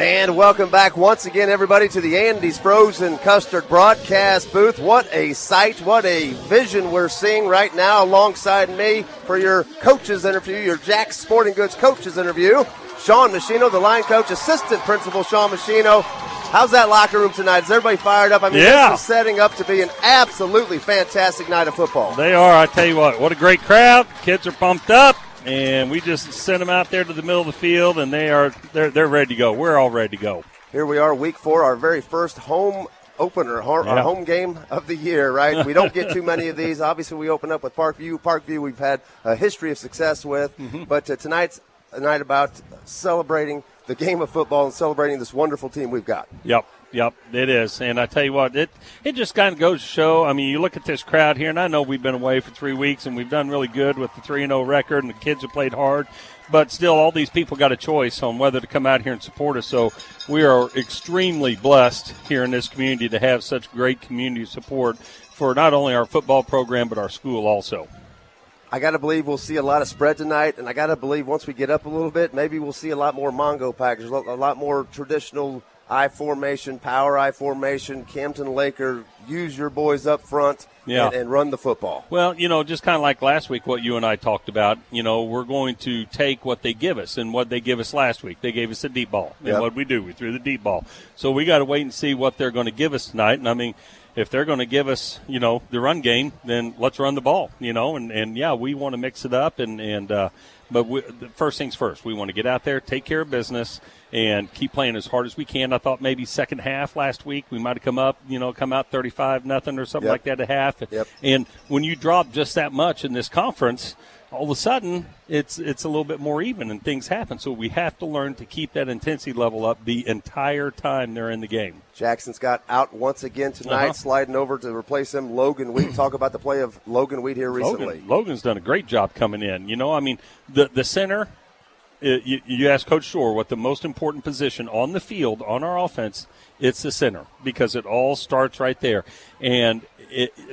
And welcome back once again, everybody, to the Andy's Frozen Custard broadcast booth. What a sight, what a vision we're seeing right now alongside me for your coaches interview, your Jack's Sporting Goods coaches interview. Sean Machino, the line coach, assistant principal Sean Machino. How's that locker room tonight? Is everybody fired up? I mean, This is setting up to be an absolutely fantastic night of football. They are. I tell you what a great crowd. Kids are pumped up. And we just sent them out there to the middle of the field, and they're ready to go. We're all ready to go. Here we are, week 4, our very first home opener, our home game of the year, right? We don't get too many of these. Obviously, we open up with Parkview. Parkview we've had a history of success with. But tonight's a night about celebrating the game of football and celebrating this wonderful team we've got. Yep, it is. And I tell you what, it just kind of goes to show, I mean, you look at this crowd here, and I know we've been away for 3 weeks, and we've done really good with the 3-0 record, and the kids have played hard. But still, all these people got a choice on whether to come out here and support us. So we are extremely blessed here in this community to have such great community support for not only our football program, but our school also. I got to believe we'll see a lot of spread tonight, and I got to believe once we get up a little bit, maybe we'll see a lot more Mongo package, a lot more traditional I formation, power I formation, Camdenton Lakers, use your boys up front and run the football. Well, just kind of like last week what you and I talked about, we're going to take what they give us and what they give us last week. They gave us a deep ball. And what did we do? We threw the deep ball. So we got to wait and see what they're going to give us tonight. And, I mean, if they're going to give us, the run game, then let's run the ball, And we want to mix it up. But the first things first, we want to get out there, take care of business, and keep playing as hard as we can. I thought maybe second half last week we might have come out 35-0 or something like that at half. And when you drop just that much in this conference, all of a sudden it's a little bit more even and things happen. So we have to learn to keep that intensity level up the entire time they're in the game. Jackson Scott out once again tonight, sliding over to replace him. Logan Wheat. Talk about the play of Logan Wheat here recently. Logan's done a great job coming in. The center, you ask Coach Shore what the most important position on the field on our offense, it's the center because it all starts right there. And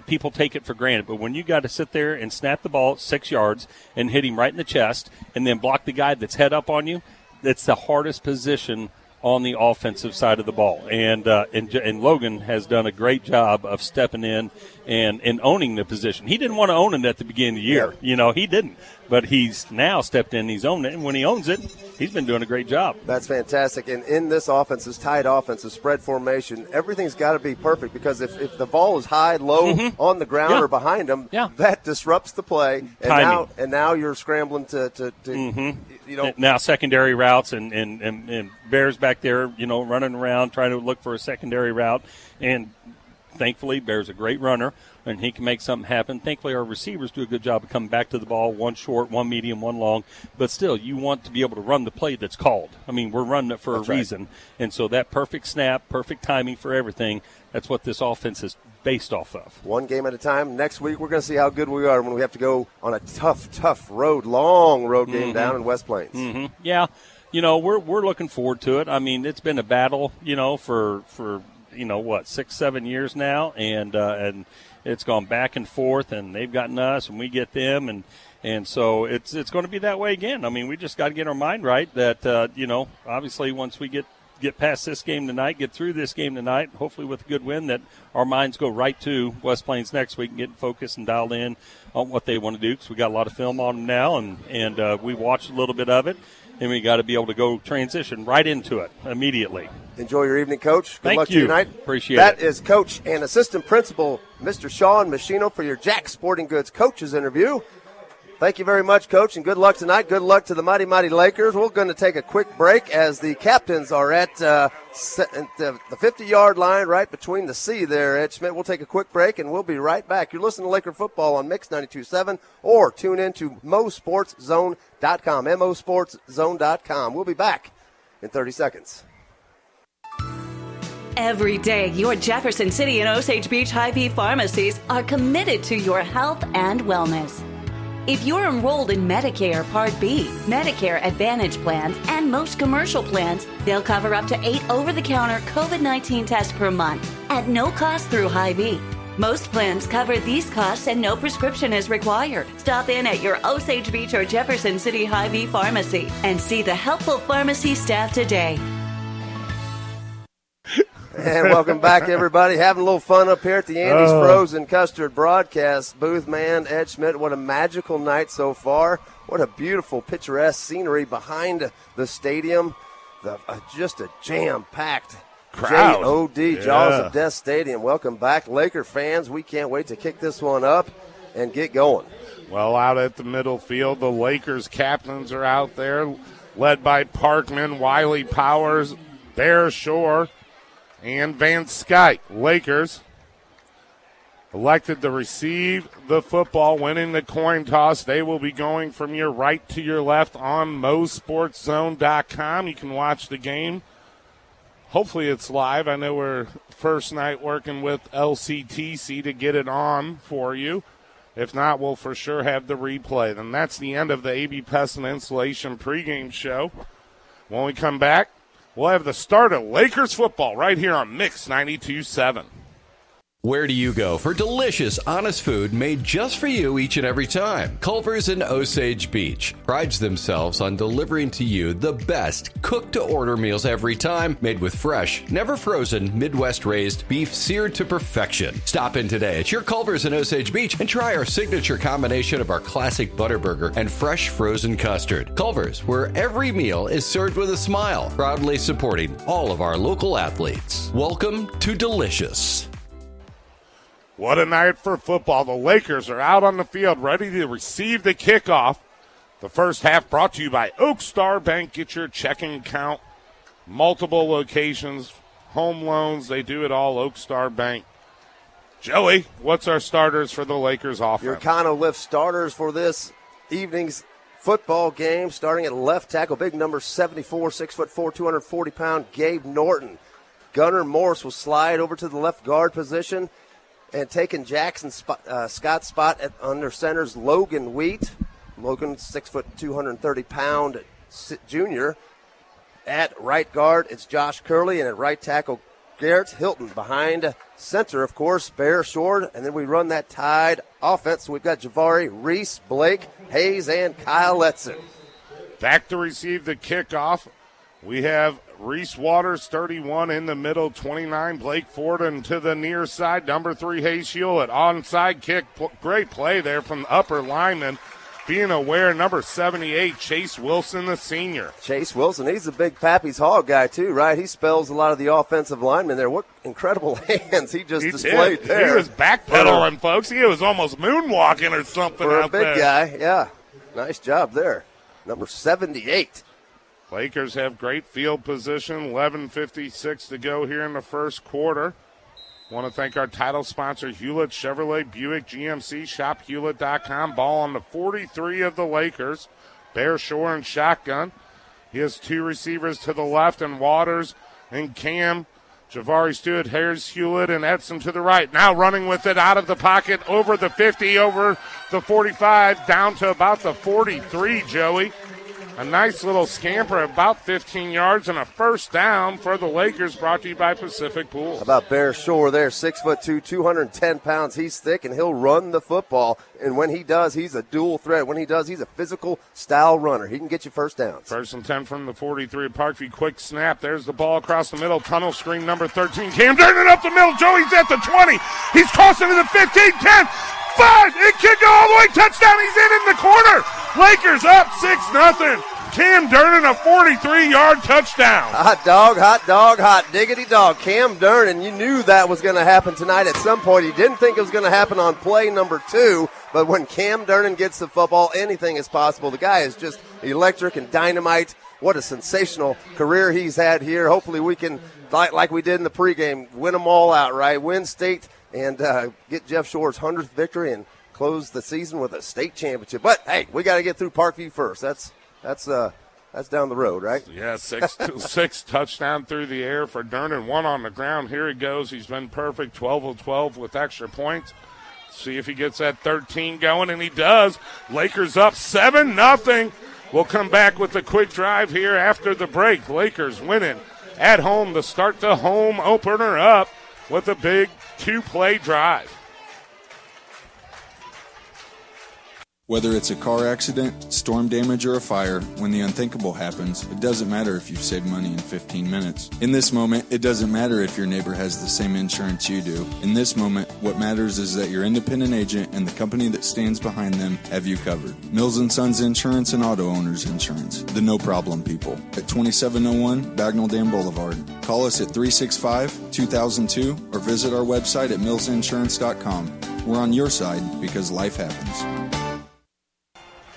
people take it for granted, but when you got to sit there and snap the ball 6 yards and hit him right in the chest and then block the guy that's head up on you, that's the hardest position on the offensive side of the ball. And Logan has done a great job of stepping in and owning the position. He didn't want to own it at the beginning of the year. He didn't. But he's now stepped in, he's owned it, and when he owns it, he's been doing a great job. That's fantastic. And in this offense, this tight offense, this spread formation, everything's got to be perfect because if the ball is high, low, on the ground or behind him, that disrupts the play. And now you're scrambling to Now secondary routes and Bear's back there, running around trying to look for a secondary route. And thankfully, Bear's a great runner, and he can make something happen. Thankfully, our receivers do a good job of coming back to the ball, one short, one medium, one long. But still, you want to be able to run the play that's called. I mean, we're running it for a reason. And so that perfect snap, perfect timing for everything, that's what this offense is based off of. One game at a time. Next week, we're going to see how good we are when we have to go on a tough long road game down in West Plains. Yeah. We're looking forward to it. I mean, it's been a battle, for 6-7 years now, and it's gone back and forth, and they've gotten us, and we get them, and so it's going to be that way again. I mean, we just got to get our mind right that obviously once we get past this game tonight, get through this game tonight, hopefully with a good win, that our minds go right to West Plains next week and get focused and dialed in on what they want to do because we got a lot of film on them now, and we watched a little bit of it. And we got to be able to go transition right into it immediately. Enjoy your evening, Coach. Good luck to you tonight. Appreciate it. That is Coach and Assistant Principal Mr. Sean Machino for your Jack's Sporting Goods Coaches interview. Thank you very much, Coach, and good luck tonight. Good luck to the Mighty Mighty Lakers. We're going to take a quick break as the captains are at the 50-yard line right between the C there, Ed Schmidt. We'll take a quick break, and we'll be right back. You're listening to Laker Football on Mix 92.7 or tune in to mosportszone.com, mosportszone.com. We'll be back in 30 seconds. Every day, your Jefferson City and Osage Beach Hy-Vee pharmacies are committed to your health and wellness. If you're enrolled in Medicare Part B, Medicare Advantage plans, and most commercial plans, they'll cover up to 8 over-the-counter COVID-19 tests per month at no cost through Hy-Vee. Most plans cover these costs and no prescription is required. Stop in at your Osage Beach or Jefferson City Hy-Vee pharmacy and see the helpful pharmacy staff today. And welcome back, everybody. Having a little fun up here at the Andy's Frozen Custard broadcast booth, man. Ed Schmidt, what a magical night so far. What a beautiful, picturesque scenery behind the stadium. Just a jam-packed crowd. J.O.D. Jaws of Death Stadium. Welcome back, Laker fans. We can't wait to kick this one up and get going. Well, out at the middle field, the Lakers captains are out there, led by Parkman, Wiley Powers, Bear Shore, and Van Skyke. Lakers elected to receive the football, winning the coin toss. They will be going from your right to your left on mosportszone.com. You can watch the game. Hopefully it's live. I know we're first night working with LCTC to get it on for you. If not, we'll for sure have the replay. Then that's the end of the AB Pest and Insulation pregame show. When we come back, we'll have the start of Lakers football right here on Mix 92.7. Where do you go for delicious, honest food made just for you each and every time? Culver's in Osage Beach prides themselves on delivering to you the best cooked-to-order meals every time, made with fresh, never frozen, Midwest-raised beef seared to perfection. Stop in today at your Culver's in Osage Beach and try our signature combination of our classic butter burger and fresh frozen custard. Culver's, where every meal is served with a smile, proudly supporting all of our local athletes. Welcome to Delicious. What a night for football. The Lakers are out on the field ready to receive the kickoff. The first half brought to you by Oak Star Bank. Get your checking account, multiple locations, home loans. They do it all, Oak Star Bank. Joey, what's our starters for the Lakers offense? Your Econo Lift starters for this evening's football game, starting at left tackle, big number 74, 6'4", 240-pound Gabe Norton. Gunnar Morse will slide over to the left guard position. And taking Scott's spot at under center's Logan Wheat. Logan, 6', 230-pound junior. At right guard, it's Josh Curley. And at right tackle, Garrett Hilton. Behind center, of course, Bear Short. And then we run that tied offense. So we've got Javari, Reese, Blake, Hayes, and Kyle Letson. Back to receive the kickoff. We have Reese Waters, 31 in the middle, 29 Blake Forden to the near side, number 3 Hayes Hewlett, onside kick, great play there from the upper lineman, being aware, number 78 Chase Wilson, the senior. Chase Wilson, he's a big Pappy's Hog guy too, right? He spells a lot of the offensive linemen there. What incredible hands he displayed there. He was backpedaling, folks. He was almost moonwalking or something for out there. For a big guy, yeah. Nice job there. Number 78. Lakers have great field position, 11:56 to go here in the first quarter. Want to thank our title sponsor, Hewlett Chevrolet Buick GMC, shophewlett.com. Ball on the 43 of the Lakers. Bear Shore and shotgun. He has 2 receivers to the left, and Waters and Cam. Javari Stewart, Harris Hewlett, and Edson to the right. Now running with it out of the pocket, over the 50, over the 45, down to about the 43, Joey. A nice little scamper, about 15 yards, and a first down for the Lakers, brought to you by Pacific Pools. How about Bear Shore there, 6'2", 210 pounds. He's thick, and he'll run the football. And when he does, he's a dual threat. When he does, he's a physical style runner. He can get you first downs. First and 10 from the 43 of Parkview. Quick snap. There's the ball across the middle. Tunnel screen, number 13. Cam turning up the middle. Joey's at the 20. He's crossing to the 15, 10. 5, it could go all the way, touchdown, he's in the corner. Lakers up 6-0. Cam Durnan, a 43-yard touchdown. Hot dog, hot diggity dog. Cam Durnan, you knew that was going to happen tonight at some point. You didn't think it was going to happen on play number 2, but when Cam Durnan gets the football, anything is possible. The guy is just electric and dynamite. What a sensational career he's had here. Hopefully we can, like we did in the pregame, win them all outright, win state, and get Jeff Shore's 100th victory and close the season with a state championship. But, hey, we got to get through Parkview first. That's down the road, right? Yeah, six touchdown through the air for Durnan, 1 on the ground. Here he goes. He's been perfect, 12 of 12 with extra points. See if he gets that 13 going, and he does. Lakers up 7-0. We'll come back with a quick drive here after the break. Lakers winning at home to start the home opener up with a big 2-play drive. Whether it's a car accident, storm damage, or a fire, when the unthinkable happens, it doesn't matter if you've saved money in 15 minutes. In this moment, it doesn't matter if your neighbor has the same insurance you do. In this moment, what matters is that your independent agent and the company that stands behind them have you covered. Mills & Sons Insurance and Auto Owners Insurance, the no-problem people. At 2701 Bagnell Dam Boulevard. Call us at 365-2002 or visit our website at millsinsurance.com. We're on your side because life happens.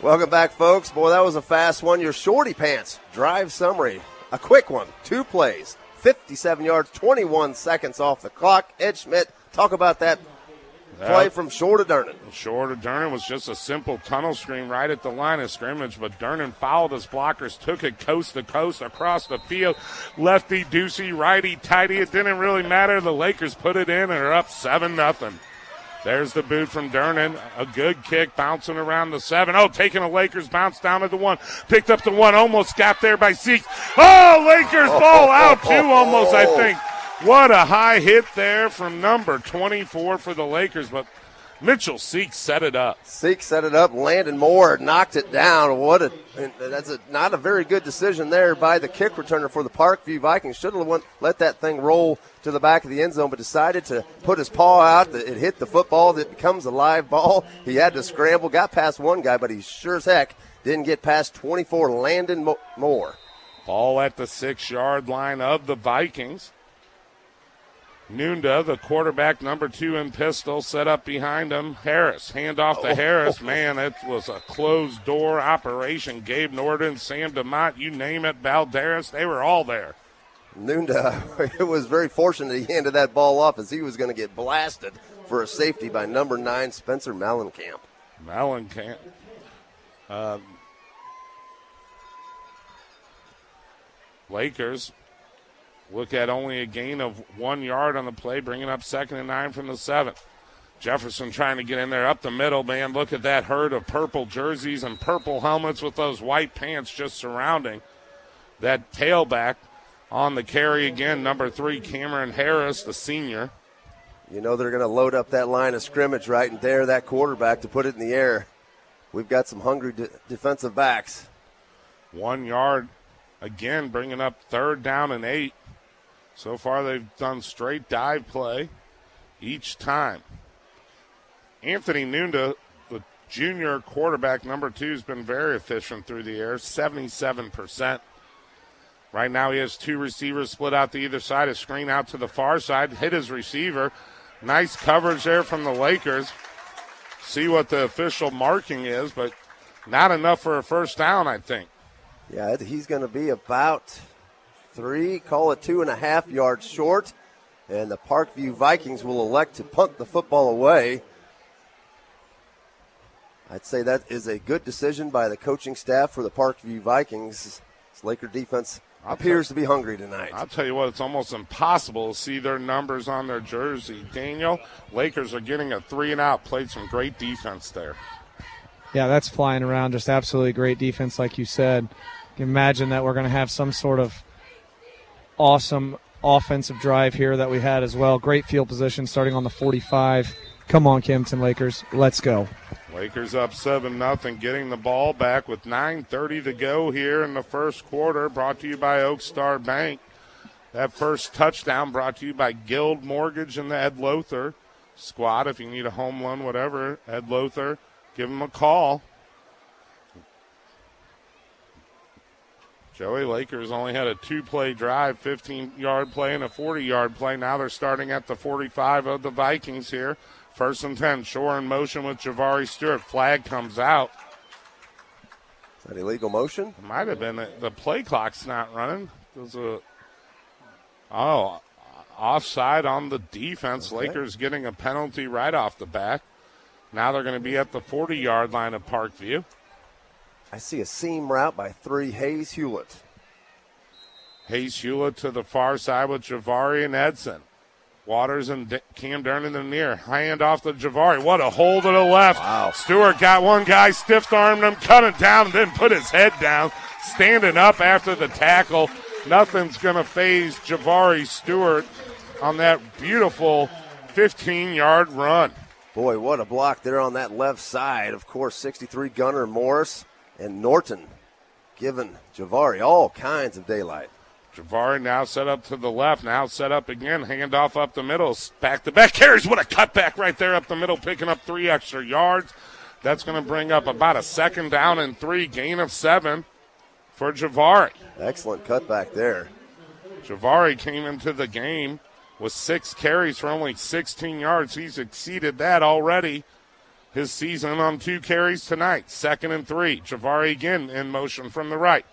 Welcome back, folks. Boy, that was a fast one. Your Shorty Pants drive summary. A quick one. 2 plays, 57 yards, 21 seconds off the clock. Ed Schmidt, talk about that play from Shore to Durnan. Shore to Durnan was just a simple tunnel screen right at the line of scrimmage, but Durnan fouled his blockers, took it coast to coast across the field. Lefty, deucey, righty, tighty. It didn't really matter. The Lakers put it in and are up 7-0. There's the boot from Durnan. A good kick bouncing around the 7. Oh, taking a Lakers bounce down to the 1. Picked up the 1. Almost got there by Seeks. Oh, Lakers ball out too almost, I think. What a high hit there from number 24 for the Lakers. But Mitchell Seeks set it up. Seeks set it up. Landon Moore knocked it down. That's not a very good decision there by the kick returner for the Parkview Vikings. Should have let that thing roll to the back of the end zone, but decided to put his paw out. It hit the football. It becomes a live ball. He had to scramble, got past one guy, but he sure as heck didn't get past 24, Landon Moore. Ball at the 6-yard line of the Vikings. Nunda, the quarterback, number 2 in pistol, set up behind him. Harris, hand off to Harris. Man, it was a closed-door operation. Gabe Norden, Sam DeMott, you name it, Balderas, they were all there. Nunda, it was very fortunate he handed that ball off as he was going to get blasted for a safety by number 9, Spencer Mellencamp. Lakers look at only a gain of 1 yard on the play, bringing up 2nd and 9 from the 7. Jefferson trying to get in there up the middle, man. Look at that herd of purple jerseys and purple helmets with those white pants just surrounding that tailback. On the carry again, number 3, Cameron Harris, the senior. You know they're going to load up that line of scrimmage right and dare that quarterback to put it in the air. We've got some hungry defensive backs. 1 yard again, bringing up 3rd down and 8. So far they've done straight dive play each time. Anthony Nunda, the junior quarterback, number 2, has been very efficient through the air, 77%. Right now he has 2 receivers split out to either side, a screen out to the far side, hit his receiver. Nice coverage there from the Lakers. See what the official marking is, but not enough for a first down, I think. Yeah, he's going to be about 3, call it 2.5 yards short, and the Parkview Vikings will elect to punt the football away. I'd say that is a good decision by the coaching staff for the Parkview Vikings. This Laker defense appears to be hungry tonight. I'll tell you what, it's almost impossible to see their numbers on their jersey. Daniel, Lakers are getting a 3-and-out, played some great defense there. Yeah, that's flying around, just absolutely great defense like you said. You can imagine that we're going to have some sort of awesome offensive drive here that we had as well. Great field position starting on the 45. Come on, Camdenton Lakers, let's go. Lakers up 7-0, getting the ball back with 9:30 to go here in the first quarter. Brought to you by Oak Star Bank. That first touchdown brought to you by Guild Mortgage and the Ed Lothar squad. If you need a home loan, whatever, Ed Lothar, give him a call. Joey, Lakers only had a 2-play drive, 15-yard play and a 40-yard play. Now they're starting at the 45 of the Vikings here. 1st and 10, Shore in motion with Javari Stewart. Flag comes out. Is that illegal motion? It might have been. The play clock's not running. There's offside on the defense. Okay. Lakers getting a penalty right off the bat. Now they're going to be at the 40-yard line of Parkview. I see a seam route by 3, Hayes Hewlett. Hayes Hewlett to the far side with Javari and Edson. Waters and Cam Durnan in the near. Hand off to Javari. What a hole to the left. Wow. Stewart got one guy, stiff-armed him, cut it down, and then put his head down. Standing up after the tackle. Nothing's going to faze Javari Stewart on that beautiful 15-yard run. Boy, what a block there on that left side. Of course, 63 Gunner Morris and Norton giving Javari all kinds of daylight. Javari now set up to the left, now set up again, handoff up the middle, back-to-back carries. What a cutback right there up the middle, picking up 3 extra yards. That's going to bring up about a 2nd down and 3, gain of 7 for Javari. Excellent cutback there. Javari came into the game with 6 carries for only 16 yards. He's exceeded that already his season on 2 carries tonight. 2nd and 3. Javari again in motion from the right.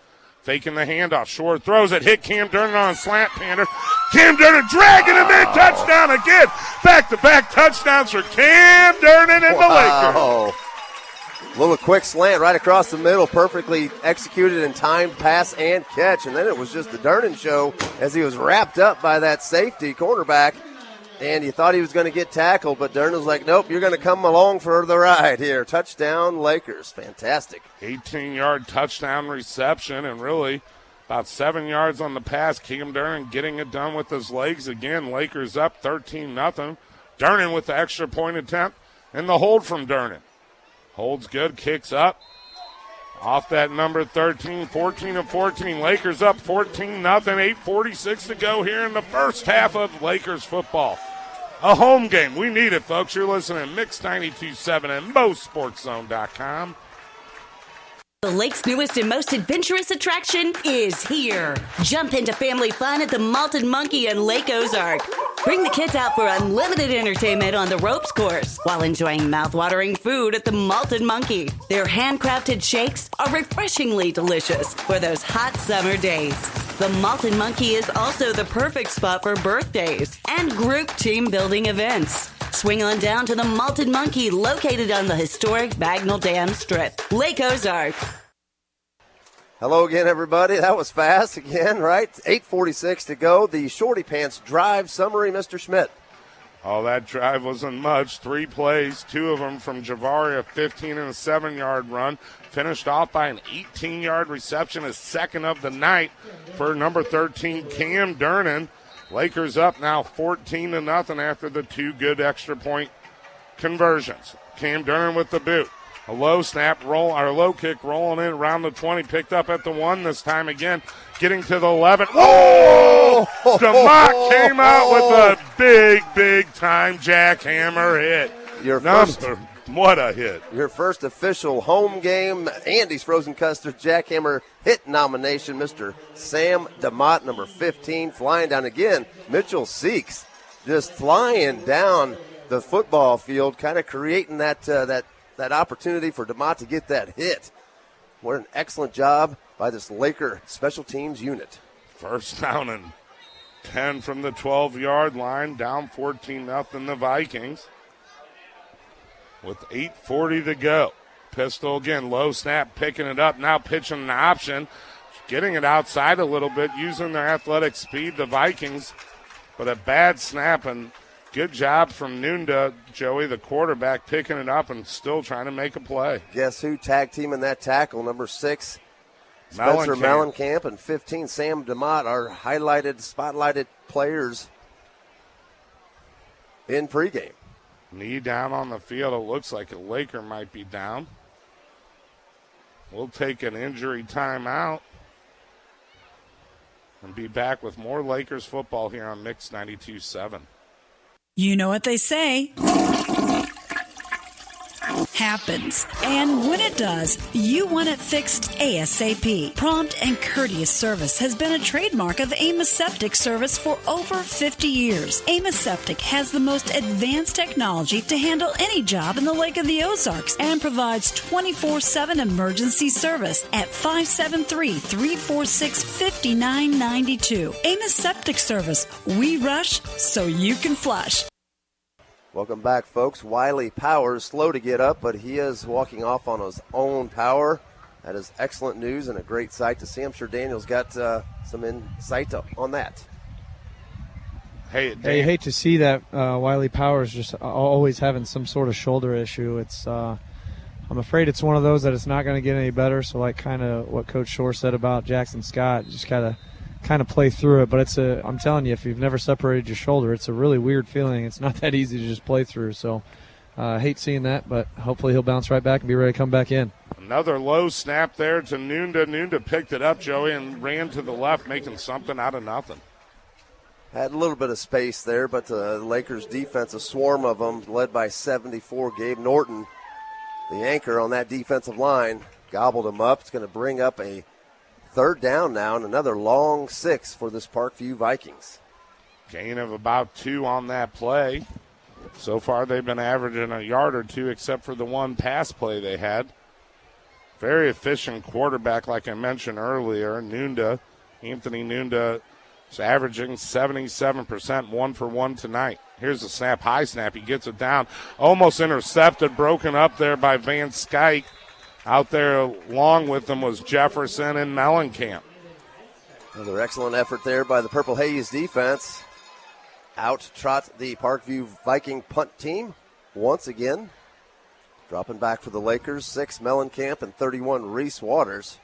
Faking the handoff. Short throws it. Hit Cam Durnan on a slant pander. Cam Durnan dragging him in. Touchdown again. Back-to-back touchdowns for Cam Durnan and the Lakers. Little quick slant right across the middle. Perfectly executed and timed pass and catch. And then it was just the Durnan show as he was wrapped up by that safety cornerback. And you thought he was going to get tackled, but Durnan was like, nope, you're going to come along for the ride here. Touchdown, Lakers. Fantastic. 18-yard touchdown reception, and really about 7 yards on the pass. Cam Durnan getting it done with his legs again. Lakers up 13-0. Durnan with the extra point attempt, and the hold from Durnan. Holds good, kicks up. Off that number 13, 14-14. Lakers up 14-0, 8:46 to go here in the first half of Lakers football. A home game. We need it, folks. You're listening to Mix 92.7 and MoSportsZone.com. The lake's newest and most adventurous attraction is here. Jump into family fun at the Malted Monkey in Lake Ozark. Bring the kids out for unlimited entertainment on the ropes course while enjoying mouth-watering food at the Malted Monkey. Their handcrafted shakes are refreshingly delicious for those hot summer days. The Malted Monkey is also the perfect spot for birthdays and group team building events. Swing on down to the Malted Monkey located on the historic Bagnell Dam Strip, Lake Ozark. Hello again, everybody. That was fast again, right? 8:46 to go. The Shorty Pants drive summary, Mr. Schmidt. Oh, that drive wasn't much. 3 plays, 2 of them from Javari, a 15 and a 7-yard run. Finished off by an 18-yard reception, his second of the night for number 13, Cam Durnan. Lakers up now 14-0 after the 2 good extra point conversions. Cam Durnan with the boot. A low snap roll, or low kick rolling in around the 20, picked up at the 1 this time again, getting to the 11. Oh! DeMott came out with a big time jackhammer hit. What a hit. Your first official home game Andy's Frozen Custard Jackhammer hit nomination, Mr. Sam DeMott, number 15, flying down again. Mitchell Seeks just flying down the football field, kind of creating that opportunity for DeMott to get that hit. What an excellent job by this Laker special teams unit. First down and 10 from the 12-yard line, down 14-0 the Vikings. With 8:40 to go. Pistol again, low snap, picking it up, now pitching an option, getting it outside a little bit, using their athletic speed, the Vikings. But a bad snap, and good job from Nunda, Joey, the quarterback, picking it up and still trying to make a play. Guess who tag teaming that tackle? Number 6, Spencer Mellencamp, and 15, Sam DeMott, our spotlighted players in pregame. Knee down on the field. It looks like a Laker might be down. We'll take an injury timeout and be back with more Lakers football here on Mix 92.7. You know what they say happens. And when it does, you want it fixed ASAP. Prompt and courteous service has been a trademark of Amos Septic Service for over 50 years. Amos Septic has the most advanced technology to handle any job in the Lake of the Ozarks and provides 24/7 emergency service at 573-346-5992. Amos Septic Service. We rush so you can flush. Welcome back, folks. Wiley Powers, slow to get up, but he is walking off on his own power. That is excellent news and a great sight to see. I'm sure Daniel's got some insight on that. Hey, you hate to see that Wiley Powers just always having some sort of shoulder issue. It's I'm afraid it's one of those that it's not going to get any better. So like kind of what Coach Shore said about Jackson Scott, just kind of play through it. But I'm telling you, if you've never separated your shoulder, it's a really weird feeling. It's not that easy to just play through. So Hate seeing that, but hopefully he'll bounce right back and be ready to come back in. Another low snap there to Nunda. Nunda picked it up, Joey, and ran to the left, making something out of nothing. Had a little bit of space there, but the Lakers defense, a swarm of them, led by 74, Gabe Norton, the anchor on that defensive line, gobbled him up. It's going to bring up a third down now and another long 6 for this Parkview Vikings. Gain of about 2 on that play. So far they've been averaging a yard or 2 except for the one pass play they had. Very efficient quarterback, like I mentioned earlier. Nunda, Anthony Nunda, is averaging 77%, 1 for 1 tonight. Here's the snap, high snap. He gets it down. Almost intercepted, broken up there by Van Skyke. Out there along with them was Jefferson and Mellencamp. Another excellent effort there by the Purple Haze defense. Out trot the Parkview Viking punt team once again. Dropping back for the Lakers, 6 Mellencamp and 31 Reese Waters.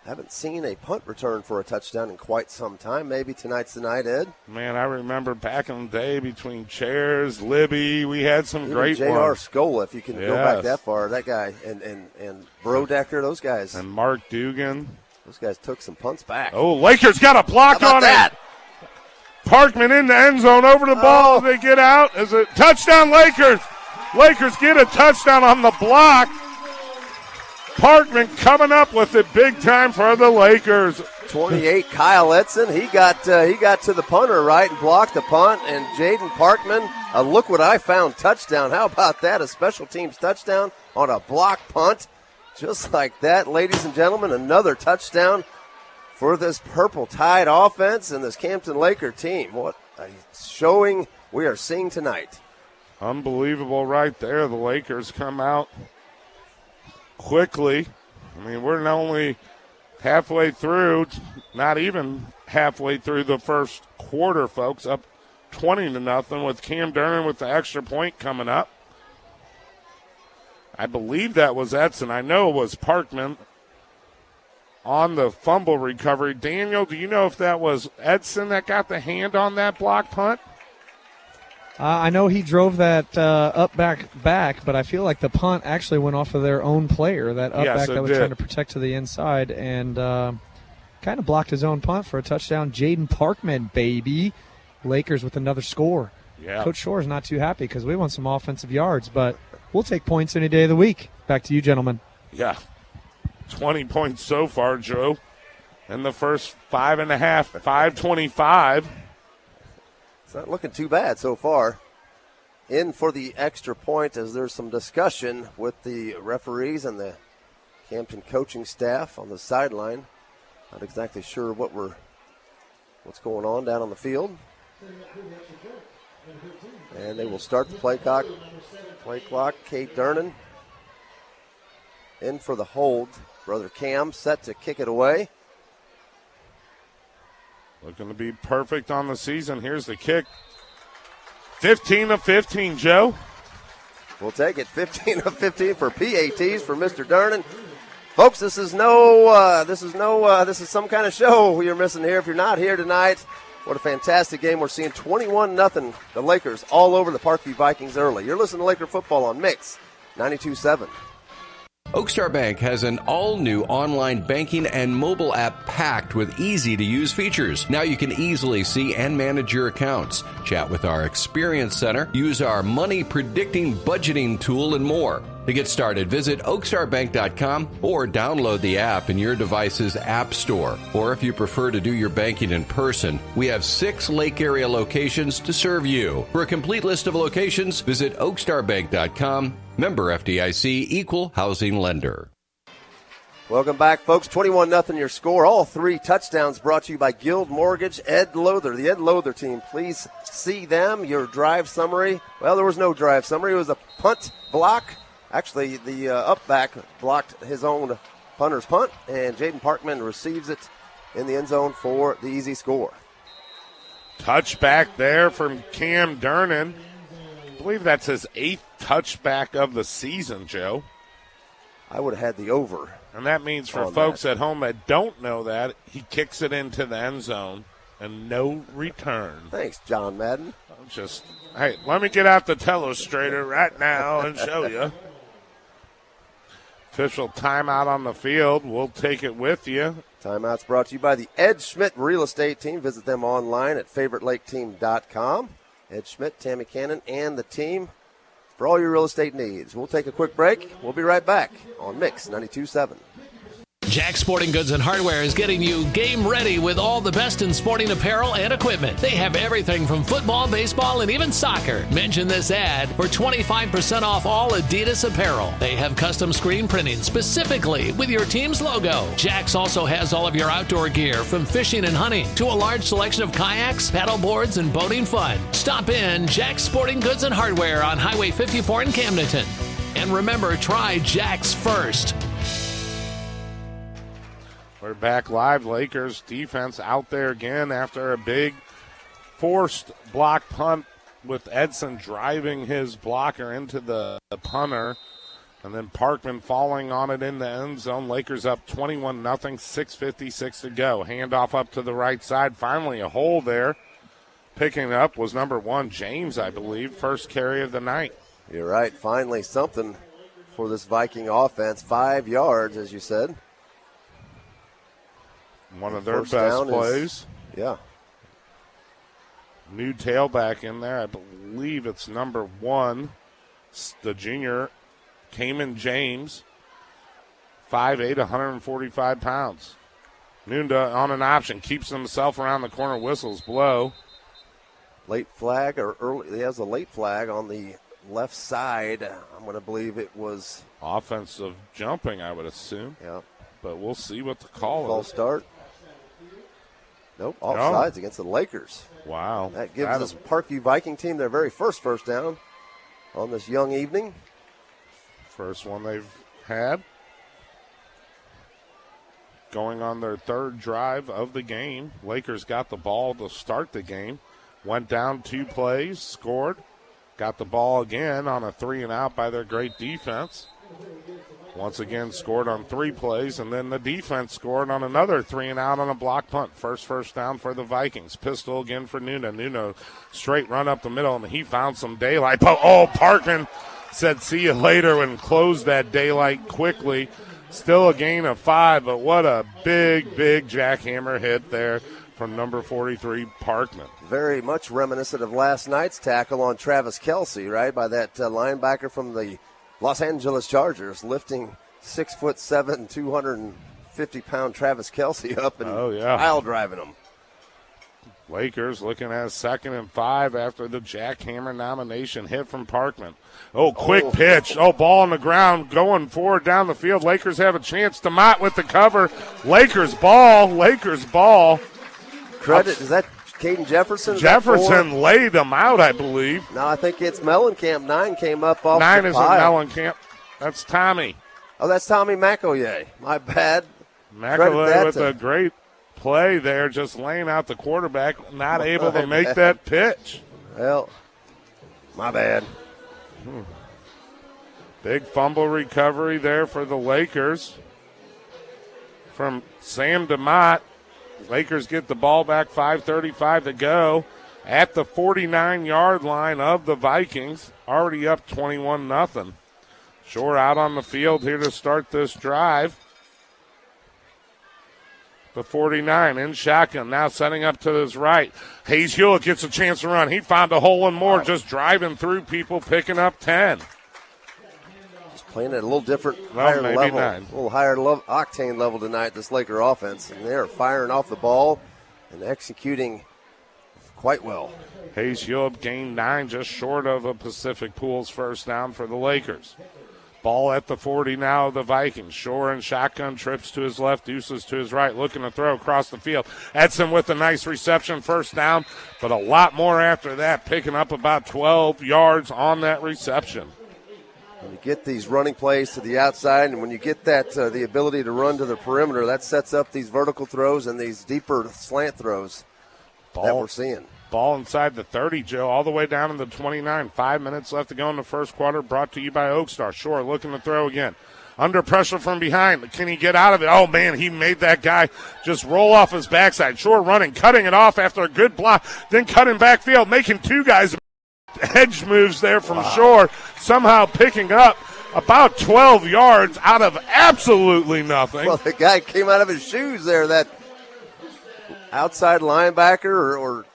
Haven't seen a punt return for a touchdown in quite some time. Maybe tonight's the night, Ed. Man, I remember back in the day between Chairs, Libby, we had some great J.R. ones. Scola, if you can go back that far. That guy and Brodecker, those guys. And Mark Dugan. Those guys took some punts back. Oh, Lakers got a block on that? it. Parkman in the end zone, over the ball. They get out. Is it touchdown, Lakers? Lakers get a touchdown on the block. Parkman coming up with it big time for the Lakers. 28, Kyle Edson. He got to the punter right and blocked the punt. And Jaden Parkman, a look what I found touchdown. How about that? A special teams touchdown on a block punt. Just like that, ladies and gentlemen, another touchdown for this Purple Tide offense and this Camdenton Laker team. What a showing we are seeing tonight. Unbelievable right there. The Lakers come out quickly. I mean, we're not only halfway through, not even halfway through the first quarter, folks. Up 20-0 with Cam Durnan with the extra point coming up. I believe that was Edson. I know it was Parkman on the fumble recovery. Daniel, do you know if that was Edson that got the hand on that block punt? I know he drove that up back, but I feel like the punt actually went off of their own player, that up back that was trying to protect to the inside, and kind of blocked his own punt for a touchdown. Jaden Parkman, baby. Lakers with another score. Yeah. Coach Shore's not too happy because we want some offensive yards, but we'll take points any day of the week. Back to you, gentlemen. Yeah. 20 points so far, Joe. In the first 5.5, 5:25. It's not looking too bad so far. In for the extra point as there's some discussion with the referees and the Camden coaching staff on the sideline. Not exactly sure what's going on down on the field. And they will start the play clock. Kate Durnan in for the hold. Brother Cam set to kick it away. Looking to be perfect on the season. Here's the kick. 15-15, Joe. We'll take it. 15-15 for PATs for Mr. Durnan. Folks, this is some kind of show you're missing here. If you're not here tonight, what a fantastic game. We're seeing 21-0 the Lakers all over the Parkview Vikings early. You're listening to Laker football on Mix 92.7. Oakstar Bank has an all-new online banking and mobile app packed with easy-to-use features. Now you can easily see and manage your accounts, chat with our Experience Center, use our money predicting budgeting tool, and more. To get started, visit oakstarbank.com or download the app in your device's app store. Or if you prefer to do your banking in person, we have 6 Lake area locations to serve you. For a complete list of locations, visit oakstarbank.com. Member FDIC, Equal Housing Lender. Welcome back, folks. 21-0 your score. All 3 touchdowns brought to you by Guild Mortgage, Ed Lother. The Ed Lother team, please see them. Your drive summary. Well, there was no drive summary. It was a punt block. Actually, the up back blocked his own punter's punt, and Jaden Parkman receives it in the end zone for the easy score. Touchback there from Cam Durnan. I believe that's his 8th touchback of the season, Joe. I would have had the over. And that means for folks at home that don't know that, he kicks it into the end zone and no return. Thanks, John Madden. Hey, let me get out the telestrator right now and show you. Official timeout on the field. We'll take it with you. Timeout's brought to you by the Ed Schmidt Real Estate Team. Visit them online at favoritelake.team.com. Ed Schmidt, Tammy Cannon, and the team for all your real estate needs. We'll take a quick break. We'll be right back on Mix 92.7. Jack Sporting Goods and Hardware is getting you game ready with all the best in sporting apparel and equipment. They have everything from football, baseball, and even soccer. Mention this ad for 25% off all Adidas apparel. They have custom screen printing specifically with your team's logo. Jack's also has all of your outdoor gear from fishing and hunting to a large selection of kayaks, paddle boards, and boating fun. Stop in Jack's Sporting Goods and Hardware on Highway 54 in Camdenton. And remember, try Jack's first. We're back live. Lakers defense out there again after a big forced block punt with Edson driving his blocker into the punter. And then Parkman falling on it in the end zone. Lakers up 21-0, 6:56 to go. Handoff up to the right side. Finally a hole there. Picking up was number 1, James, I believe. First carry of the night. You're right. Finally something for this Viking offense. 5 yards, as you said. One of their best plays. Yeah. New tailback in there. I believe it's number 1, the junior, Cayman James, 5'8", 145 pounds. Nunda on an option, keeps himself around the corner, whistles blow. Late flag, or early, he has a late flag on the left side. I'm going to believe it was offensive jumping, I would assume. Yeah. But we'll see what the call is. False start. Nope, offsides against the Lakers. Wow. That gives this Parkview Viking team their very first down on this young evening. First one they've had. Going on their third drive of the game. Lakers got the ball to start the game. Went down 2 plays, scored. Got the ball again on a 3-and-out by their great defense. Once again scored on 3 plays, and then the defense scored on another 3-and-out on a block punt. First down for the Vikings. Pistol again for Nuno. Nuno straight run up the middle, and he found some daylight. Parkman said see you later and closed that daylight quickly. Still a gain of 5, but what a big jackhammer hit there from number 43, Parkman. Very much reminiscent of last night's tackle on Travis Kelce, right, by that linebacker from the Los Angeles Chargers, lifting 6'7", 250-pound Travis Kelce up and pile driving him. Lakers looking at 2nd and 5 after the jackhammer nomination hit from Parkman. Quick pitch. Ball on the ground going forward down the field. Lakers have a chance. DeMott with the cover. Lakers ball. Credit, is that Caden Jefferson? Jefferson laid them out, I believe. No, I think it's Mellencamp. 9 came up off 9 the isn't Mellencamp. That's Tommy. Oh, that's Tommy McElroy. My bad. McElroy with a great play there, just laying out the quarterback, not able to make that pitch. Well, my bad. Big fumble recovery there for the Lakers from Sam DeMott. Lakers get the ball back, 5:35 to go at the 49-yard line of the Vikings, already up 21-0. Shore out on the field here to start this drive. The 49 in shotgun, now setting up to his right. Hayes Hewitt gets a chance to run. He found a hole and more, just driving through people, picking up 10. Just playing at a little different, higher level, 9. a little higher octane level tonight, this Laker offense. And they're firing off the ball and executing quite well. Hayes Hewitt gained 9, just short of a Pacific Pools first down for the Lakers. Ball at the 40 now of the Vikings. Shore in shotgun, trips to his left, deuces to his right, looking to throw across the field. Edson with a nice reception, first down, but a lot more after that, picking up about 12 yards on that reception. When you get these running plays to the outside, and when you get that the ability to run to the perimeter, that sets up these vertical throws and these deeper slant throws that we're seeing. Ball inside the 30, Joe, all the way down to the 29. 5 minutes left to go in the first quarter, brought to you by Oakstar. Shore looking to throw again. Under pressure from behind. Can he get out of it? Oh, man, he made that guy just roll off his backside. Shore running, cutting it off after a good block, then cutting backfield, making two guys hedge moves there from Shore, somehow picking up about 12 yards out of absolutely nothing. Well, the guy came out of his shoes there, that outside linebacker or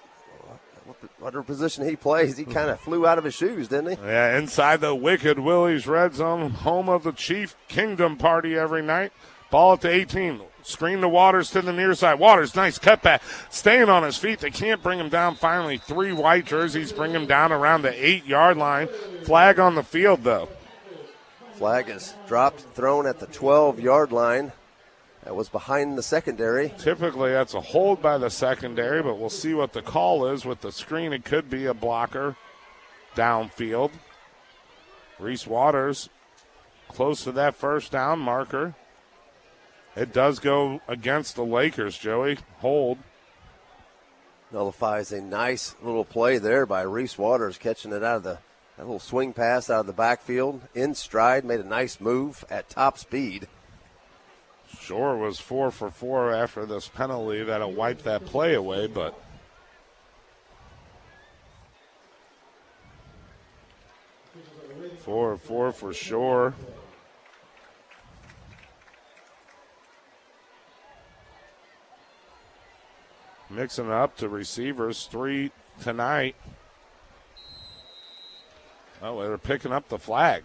whatever position he plays. He kind of flew out of his shoes, didn't he? Yeah, inside the Wicked Willie's Red Zone, home of the Chief Kingdom party every night. Ball at the 18. Screen to Waters to the near side. Waters, nice cutback. Staying on his feet. They can't bring him down. Finally, 3 white jerseys bring him down around the 8-yard line. Flag on the field, though. Flag is dropped, thrown at the 12-yard line. That was behind the secondary. Typically, that's a hold by the secondary, but we'll see what the call is. With the screen, it could be a blocker downfield. Reese Waters close to that first down marker. It does go against the Lakers, Joey. Hold. Nullifies a nice little play there by Reese Waters, catching it out of that little swing pass out of the backfield. In stride, made a nice move at top speed. Shore was 4 for 4 after this penalty. That'll wipe that play away, but 4 of 4 for Shore. Mixing it up to receivers, 3 tonight. Oh, they're picking up the flag.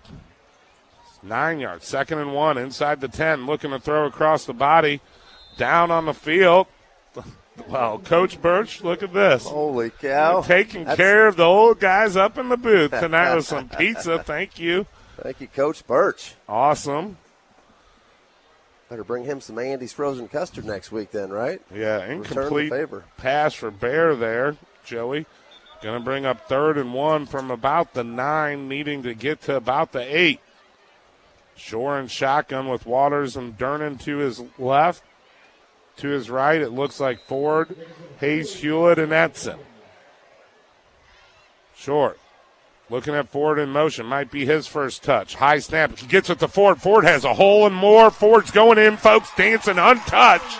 9 yards, 2nd and 1, inside the 10, looking to throw across the body, down on the field. Wow, Coach Birch, look at this. Holy cow. Taking care of the old guys up in the booth tonight with some pizza. Thank you. Thank you, Coach Birch. Awesome. Better bring him some Andy's frozen custard next week then, right? Yeah, Return incomplete the favor. pass for Bear there, Joey. Going to bring up 3rd and 1 from about the 9, needing to get to about the 8. Shore and shotgun with Waters and Durnan to his left. To his right, it looks like Ford, Hayes, Hewlett, and Edson. Short. Looking at Ford in motion. Might be his first touch. High snap. He gets it to Ford. Ford has a hole and more. Ford's going in, folks. Dancing untouched.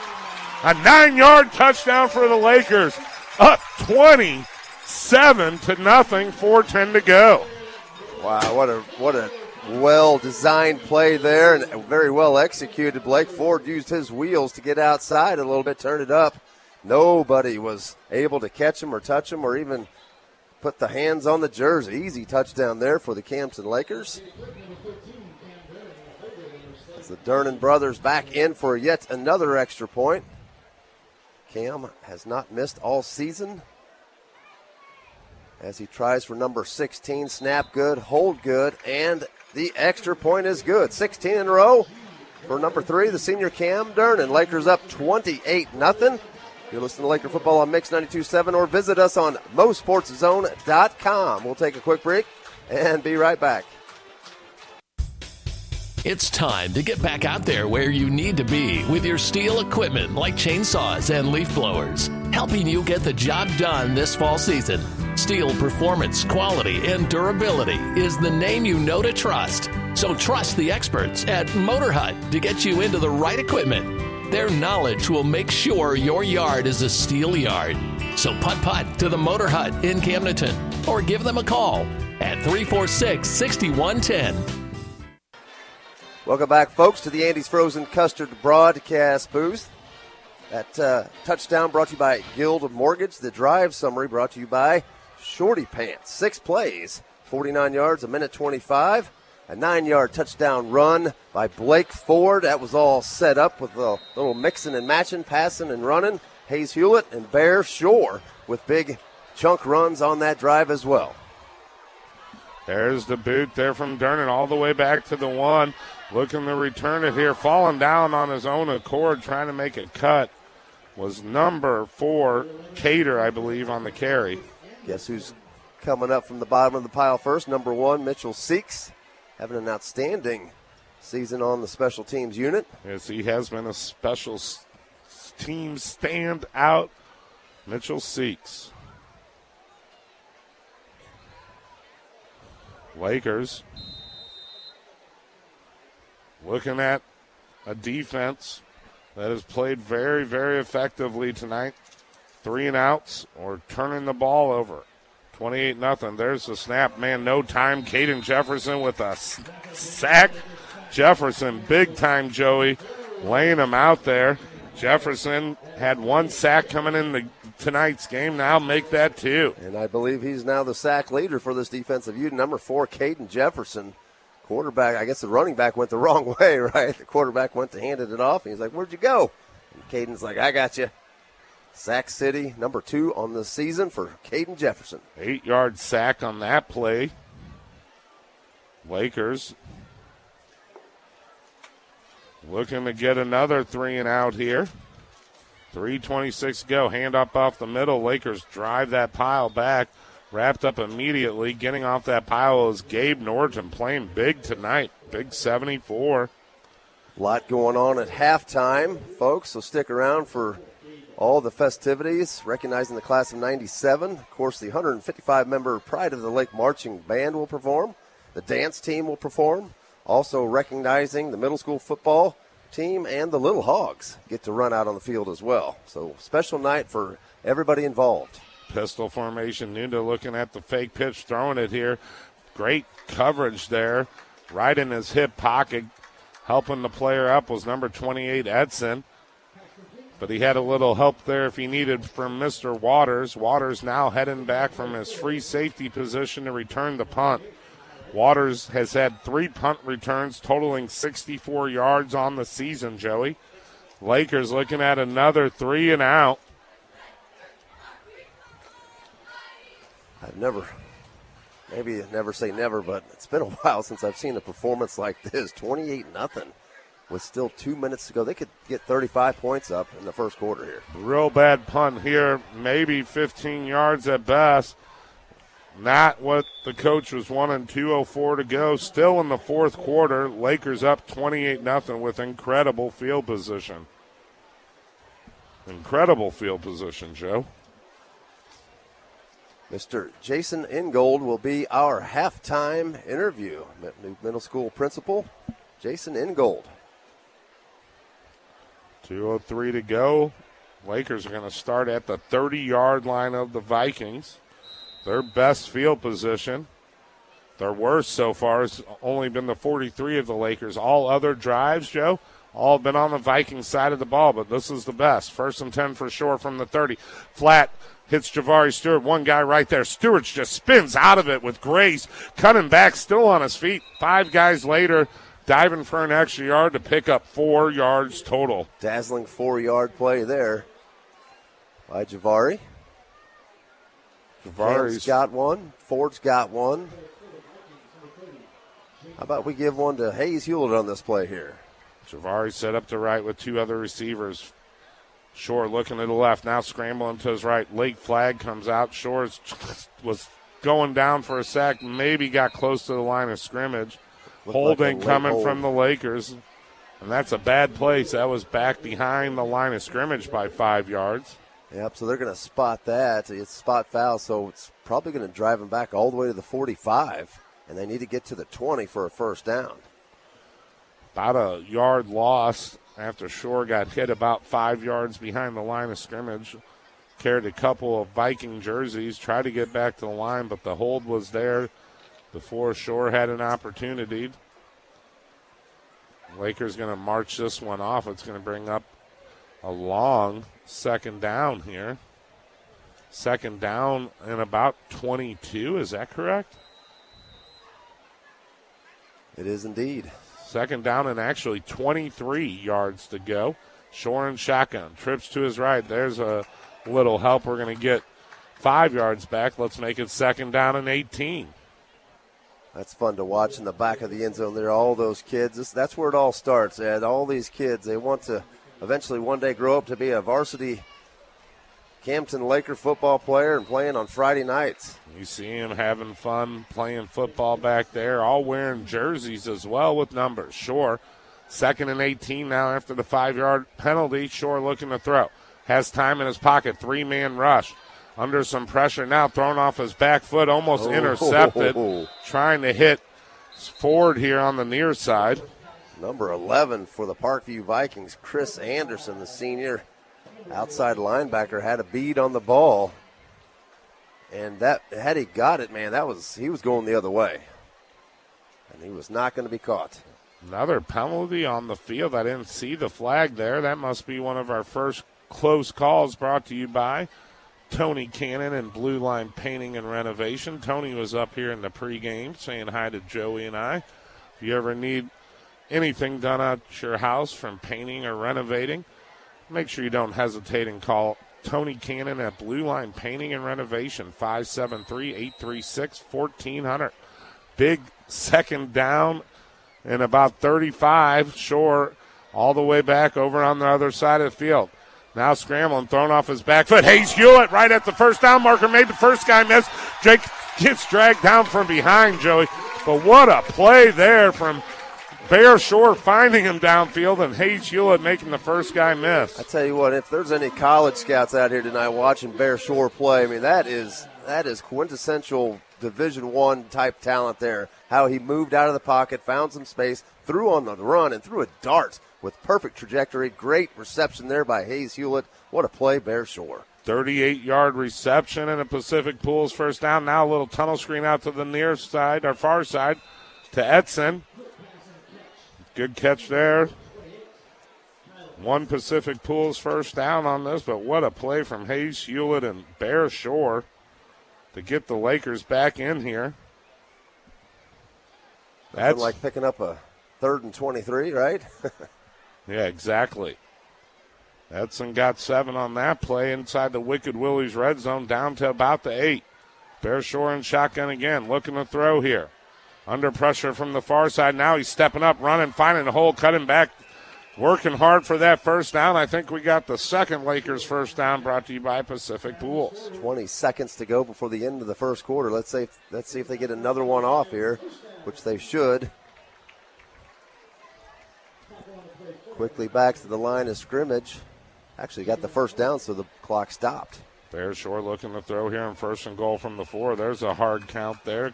A 9-yard touchdown for the Lakers. Up 27-0. 4:10 to go. Wow, what a well-designed play there and very well executed. Blake Ford used his wheels to get outside a little bit, turn it up. Nobody was able to catch him or touch him or even put the hands on the jersey. Easy touchdown there for the Camdenton Lakers. As the Durnan brothers back in for yet another extra point. Cam has not missed all season as he tries for number 16. Snap good, hold good, and the extra point is good. 16 in a row for number 3, the senior Cam Durnan. Lakers up 28-0. You're listening to Laker Football on Mix 92.7 or visit us on mosportszone.com. We'll take a quick break and be right back. It's time to get back out there where you need to be with your steel equipment like chainsaws and leaf blowers, helping you get the job done this fall season. Steel performance, quality, and durability is the name you know to trust. So trust the experts at Motor Hut to get you into the right equipment. Their knowledge will make sure your yard is a steel yard. So putt-putt to the Motor Hut in Camdenton or give them a call at 346-6110. Welcome back, folks, to the Andy's Frozen Custard broadcast booth. That touchdown brought to you by Guild Mortgage. The drive summary brought to you by Shorty Pants. 6 plays, 49 yards, a minute 25. A 9-yard touchdown run by Blake Ford. That was all set up with a little mixing and matching, passing and running. Hayes Hewlett and Bear Shore with big chunk runs on that drive as well. There's the boot there from Durnan all the way back to the 1. Looking to return it here. Falling down on his own accord, trying to make a cut, was number 4, Cater, I believe, on the carry. Guess who's coming up from the bottom of the pile first? Number 1, Mitchell Seeks, having an outstanding season on the special teams unit. Yes, he has been a special team standout. Mitchell Seeks. Lakers looking at a defense that has played very, very effectively tonight. 3 and outs or turning the ball over. 28-0. There's the snap. Man, no time. Caden Jefferson with a sack. Jefferson, big time, Joey, laying him out there. Jefferson had 1 sack coming in tonight's game. Now make that 2. And I believe he's now the sack leader for this defensive unit. Number 4, Caden Jefferson. Quarterback, I guess the running back went the wrong way, right? The quarterback went to handed it off, and he's like, where'd you go? And Caden's like, I got you. Sack City, number 2 on the season for Caden Jefferson. 8-yard sack on that play. Lakers looking to get another 3 and out here. 3:26 to go. Hand up off the middle. Lakers drive that pile back. Wrapped up immediately. Getting off that pile is Gabe Norton, playing big tonight. Big 74. A lot going on at halftime, folks, so stick around for all the festivities, recognizing the class of 97. Of course, the 155-member Pride of the Lake Marching Band will perform. The dance team will perform. Also recognizing the middle school football team and the Little Hogs get to run out on the field as well. So special night for everybody involved. Pistol formation. Nunda looking at the fake pitch, throwing it here. Great coverage there. Right in his hip pocket. Helping the player up was number 28, Edson. But he had a little help there if he needed from Mr. Waters. Waters now heading back from his free safety position to return the punt. Waters has had 3 punt returns totaling 64 yards on the season, Joey. Lakers looking at another 3 and out. I've never say never, but it's been a while since I've seen a performance like this. 28-0 with still 2 minutes to go. They could get 35 points up in the first quarter here. Real bad punt here, maybe 15 yards at best. Not what the coach was wanting. 2:04 to go. Still in the fourth quarter. Lakers up 28-0 with incredible field position. Incredible field position, Joe. Mr. Jason Ingold will be our halftime interview. New middle school principal, Jason Ingold. 2:03 to go. Lakers are going to start at the 30-yard line of the Vikings. Their best field position. Their worst so far has only been the 43 of the Lakers. All other drives, Joe, all been on the Vikings side of the ball, but this is the best. 1st and 10 for sure from the 30. Flat hits Javari Stewart. One guy right there. Stewart just spins out of it with grace. Cutting back, still on his feet. 5 guys later, diving for an extra yard to pick up 4 yards total. Dazzling 4-yard play there by Javari. Javari's got one. Ford's got one. How about we give one to Hayes Hewlett on this play here? Javari set up to right with 2 other receivers. Shore looking to the left, now scrambling to his right. Late flag comes out. Shore was going down for a sack, maybe got close to the line of scrimmage. Holding coming from the Lakers, and that's a bad place. That was back behind the line of scrimmage by 5 yards. Yep, so they're going to spot that. It's spot foul, so it's probably going to drive them back all the way to the 45, and they need to get to the 20 for a first down. About a yard loss after Shore got hit about 5 yards behind the line of scrimmage. Carried a couple of Viking jerseys, tried to get back to the line, but the hold was there before Shore had an opportunity. Lakers going to march this one off. It's going to bring up a long second down here. Second down and about 22, is that correct? It is indeed. Second down and actually 23 yards to go. Shore and shotgun. Trips to his right. There's a little help. We're going to get 5 yards back. Let's make it second down and 18. That's fun to watch in the back of the end zone there. All those kids. That's where it all starts, Ed. All these kids, they want to eventually one day grow up to be a varsity Camdenton Laker football player and playing on Friday nights. You see him having fun playing football back there, all wearing jerseys as well with numbers. Shore, 2nd and 18 now after the 5-yard penalty. Shore looking to throw. Has time in his pocket. 3-man rush. Under some pressure now, thrown off his back foot, almost intercepted. Trying to hit Ford here on the near side. Number 11 for the Parkview Vikings, Chris Anderson, the senior outside linebacker, had a bead on the ball. And that, had he got it, man, he was going the other way. And he was not going to be caught. Another penalty on the field. I didn't see the flag there. That must be one of our first close calls, brought to you by Tony Cannon and Blue Line Painting and Renovation. Tony was up here in the pregame saying hi to Joey and I. If you ever need anything done at your house, from painting or renovating, make sure you don't hesitate and call Tony Cannon at Blue Line Painting and Renovation, 573-836-1400. Big second down and about 35, Shore all the way back over on the other side of the field. Now scrambling, thrown off his back foot. Hayes Hewlett right at the first down marker, made the first guy miss. Jake gets dragged down from behind, Joey. But what a play there from Bear Shore, finding him downfield, and Hayes Hewlett making the first guy miss. I tell you what, if there's any college scouts out here tonight watching Bear Shore play, I mean, that is quintessential Division I type talent there. How he moved out of the pocket, found some space, threw on the run, and threw a dart with perfect trajectory. Great reception there by Hayes Hewlett. What a play, Bear Shore. 38-yard reception and a Pacific Pools first down. Now a little tunnel screen out to the near side, or far side, to Edson. Good catch there. One Pacific Pools first down on this, but what a play from Hayes Hewlett and Bear Shore to get the Lakers back in here. That's like picking up a 3rd and 23, right? Yeah, exactly. Edson got 7 on that play inside the Wicked Willie's red zone, down to about the 8. Bear Shore in shotgun again, looking to throw here. Under pressure from the far side. Now he's stepping up, running, finding a hole, cutting back, working hard for that first down. I think we got the second Lakers first down, brought to you by Pacific Pools. 20 seconds to go before the end of the first quarter. Let's see if they get another one off here, which they should. Quickly back to the line of scrimmage. Actually got the first down, so the clock stopped. Bear Shore looking to throw here on 1st and goal from the 4. There's a hard count there.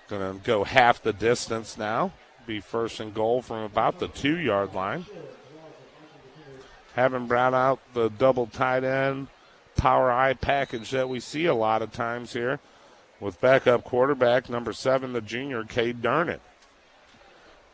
Going to go half the distance now. Be 1st and goal from about the 2-yard line. Having brought out the double tight end power eye package that we see a lot of times here with backup quarterback number 7, the junior, Cade Durnan.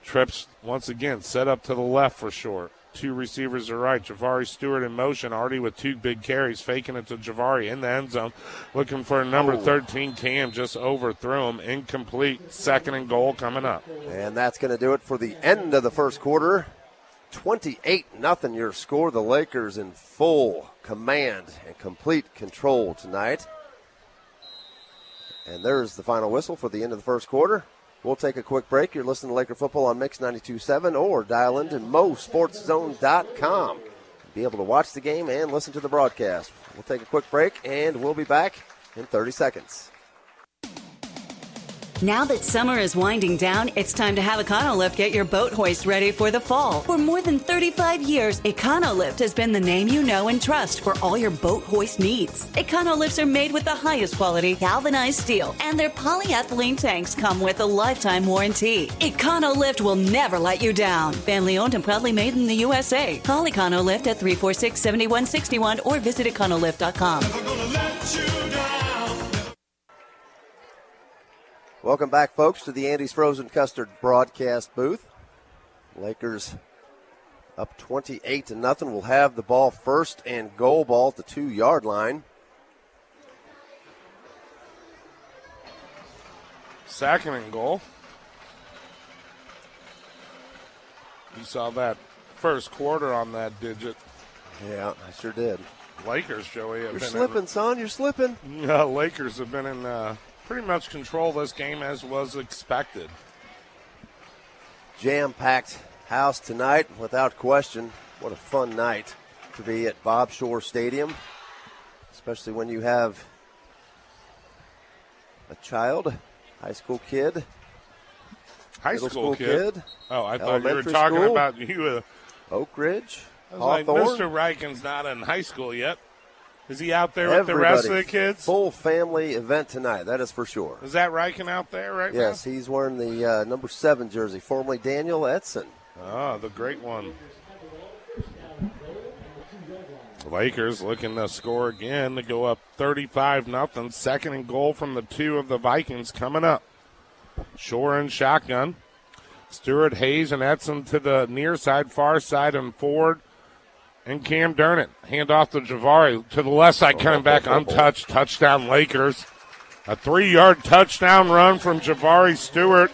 Trips once again set up to the left for Shore. 2 receivers are right. Javari Stewart in motion, already with 2 big carries, faking it to Javari in the end zone. Looking for number 13, Cam, just overthrew him. Incomplete. 2nd and goal coming up. And that's going to do it for the end of the first quarter. 28-0 your score. The Lakers in full command and complete control tonight. And there's the final whistle for the end of the first quarter. We'll take a quick break. You're listening to Laker Football on Mix 92.7 or dial into mosportszone.com. Be able to watch the game and listen to the broadcast. We'll take a quick break, and we'll be back in 30 seconds. Now that summer is winding down, it's time to have Econolift get your boat hoist ready for the fall. For more than 35 years, Econolift has been the name you know and trust for all your boat hoist needs. Econolifts are made with the highest quality galvanized steel, and their polyethylene tanks come with a lifetime warranty. Econolift will never let you down. Family owned and proudly made in the USA. Call Econolift at 346-7161 or visit Econolift.com. Welcome back, folks, to the Andy's Frozen Custard broadcast booth. Lakers up 28-0. We'll have the ball 1st and goal, ball at the 2-yard line. 2nd and goal. You saw that first quarter on that digit. Yeah, I sure did. Lakers, Joey. You're slipping, son. You're slipping. Yeah, Lakers have been in pretty much control this game as was expected. Jam-packed house tonight, without question. What a fun night to be at Bob Shore Stadium, especially when you have a child, high school kid. High school kid? Oh, I thought you were talking school, about you. Oak Ridge, I was Hawthorne. like, Mr. Riken's not in high school yet. Is he out there with the rest of the kids? Full family event tonight, that is for sure. Is that Riken out there right now? Yes, he's wearing the number 7 jersey, formerly Daniel Edson. Oh, the great one. Lakers looking to score again to go up 35-0. Second and goal from the 2 of the Vikings coming up. Shore in shotgun. Stewart, Hayes, and Edson to the near side, far side, and Ford and Cam Durnett. Hand off to Javari to the left side, coming back untouched. Touchdown Lakers. A 3-yard touchdown run from Javari Stewart.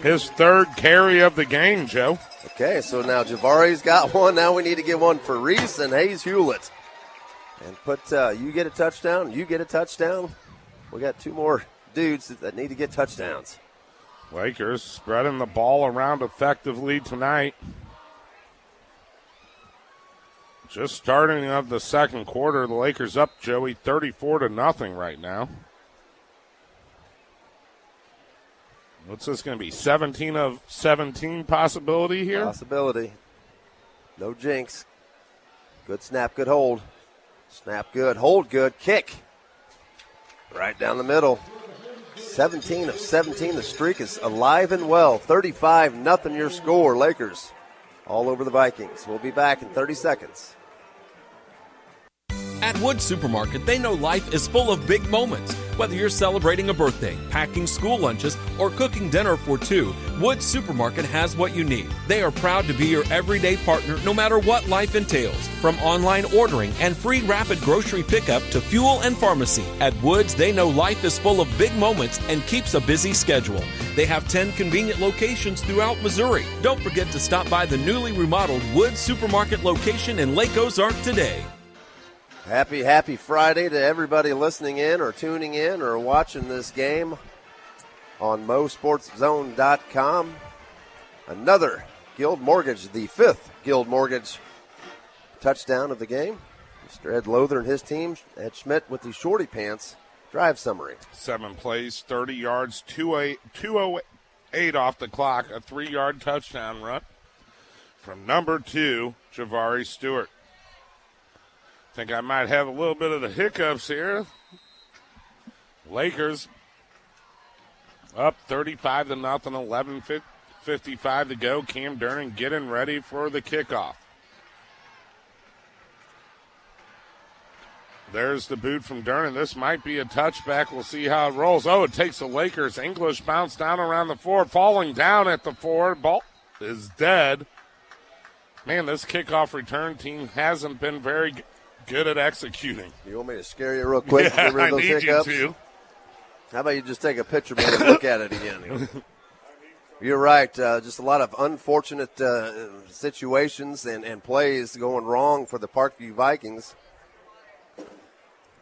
His 3rd carry of the game, Joe. Okay, so now Javari's got one. Now we need to get one for Reese and Hayes Hewlett. And put you get a touchdown, you get a touchdown. We got 2 more dudes that need to get touchdowns. Lakers spreading the ball around effectively tonight. Just starting of the second quarter, the Lakers up, Joey, 34-0 right now. What's this going to be, 17 of 17 possibility here? Possibility. No jinx. Good snap, good hold. Snap good, hold good, kick. Right down the middle. 17 of 17. The streak is alive and well. 35-0 your score. Lakers all over the Vikings. We'll be back in 30 seconds. At Wood Supermarket, they know life is full of big moments. Whether you're celebrating a birthday, packing school lunches, or cooking dinner for 2, Wood Supermarket has what you need. They are proud to be your everyday partner no matter what life entails. From online ordering and free rapid grocery pickup to fuel and pharmacy, at Woods, they know life is full of big moments and keeps a busy schedule. They have 10 convenient locations throughout Missouri. Don't forget to stop by the newly remodeled Wood Supermarket location in Lake Ozark today. Happy Friday to everybody listening in or tuning in or watching this game on MoSportsZone.com. Another Guild Mortgage, the 5th Guild Mortgage touchdown of the game. Mr. Ed Lothar and his team. Ed Schmidt with the shorty pants drive summary. 7 plays, 30 yards, 2:08 off the clock, a 3-yard touchdown run from number 2, Javari Stewart. Think I might have a little bit of the hiccups here. Lakers up 35-0, 11:55 to go. Cam Durnan getting ready for the kickoff. There's the boot from Durnan. This might be a touchback. We'll see how it rolls. Oh, it takes the Lakers. English bounce down around the 4, falling down at the 4. Ball is dead. Man, this kickoff return team hasn't been very good at executing. You want me to scare you real quick? Yeah, get rid of those I need hiccups? you to. How about you just take a picture of me and look at it again? You're right. Just a lot of unfortunate situations and plays going wrong for the Parkview Vikings.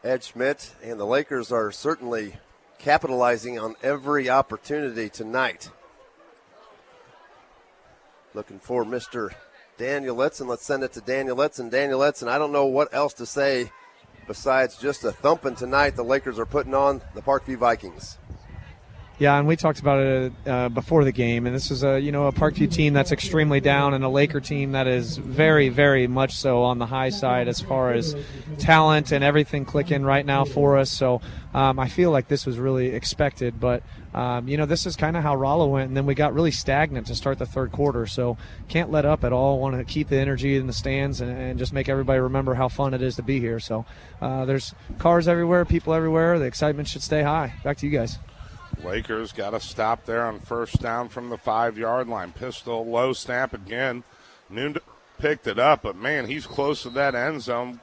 Ed Schmidt and the Lakers are certainly capitalizing on every opportunity tonight. Looking for Mr. Daniel Letson. Let's send it to Daniel Letson. Daniel Letson, I don't know what else to say besides just a thumping tonight the Lakers are putting on the Parkview Vikings. Yeah, and we talked about it before the game, and this is a Parkview team that's extremely down and a Laker team that is very, very much so on the high side as far as talent and everything clicking right now for us. So I feel like this was really expected, but this is kind of how Rolla went, and then we got really stagnant to start the third quarter. So can't let up at all. Want to keep the energy in the stands and just make everybody remember how fun it is to be here. So there's cars everywhere, people everywhere. The excitement should stay high. Back to you guys. Lakers got a stop there on first down from the 5-yard line. Pistol low snap again. Noon picked it up, but, man, he's close to that end zone.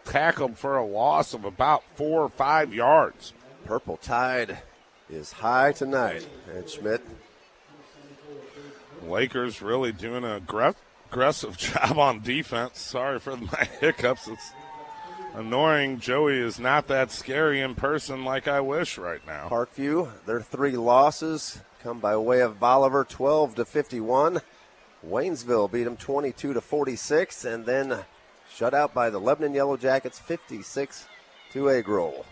Tackled for a loss of about 4 or 5 yards. Purple Tide is high tonight. Ed Schmidt. Lakers really doing an aggressive job on defense. Sorry for my hiccups. It's annoying. Joey is not that scary in person like I wish right now. Parkview, their 3 losses come by way of Bolivar, 12-51. Waynesville beat them 22-46, and then shut out by the Lebanon Yellow Jackets, 56-8 Grole.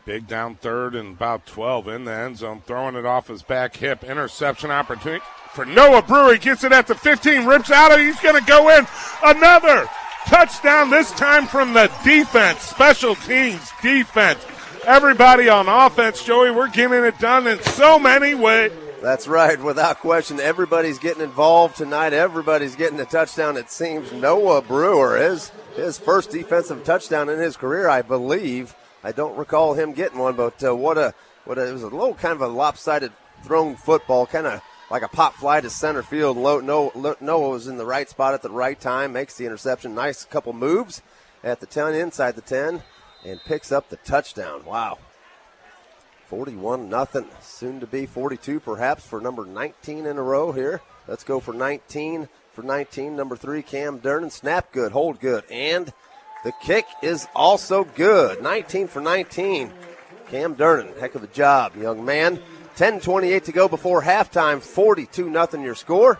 Big down third and about 12 in the end zone, throwing it off his back hip. Interception opportunity for Noah Brewer. He gets it at the 15, rips out of it. He's going to go in. Another Touchdown, this time from the defense, special teams defense. Everybody on offense, Joey, we're getting it done in so many ways. That's right, without question. Everybody's getting involved tonight. Everybody's getting a touchdown, it seems. Noah Brewer, his first defensive touchdown in his career, I believe. I don't recall him getting one, but it was a little kind of a lopsided thrown football, kind of like a pop fly to center field. Noah was in the right spot at the right time, makes the interception. Nice couple moves at the 10, inside the 10, and picks up the touchdown. Wow. 41-0, soon to be 42 perhaps for number 19 in a row here. Let's go for 19 for 19. Number 3, Cam Durnan. Snap good, hold good, and the kick is also good. 19 for 19. Cam Durnan, heck of a job, young man. 10:28 to go before halftime. 42-0 your score.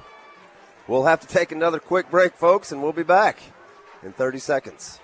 We'll have to take another quick break, folks, and we'll be back in 30 seconds.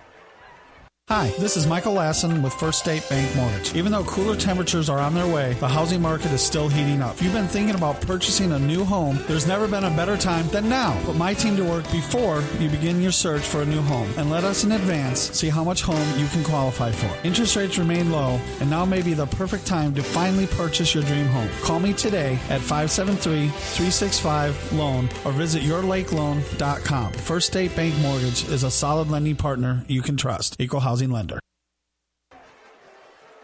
Hi, this is Michael Lassen with First State Bank Mortgage. Even though cooler temperatures are on their way, the housing market is still heating up. If you've been thinking about purchasing a new home, there's never been a better time than now. Put my team to work before you begin your search for a new home, and let us in advance see how much home you can qualify for. Interest rates remain low, and now may be the perfect time to finally purchase your dream home. Call me today at 573-365-LOAN or visit yourlakeloan.com. First State Bank Mortgage is a solid lending partner you can trust. Equal housing lender.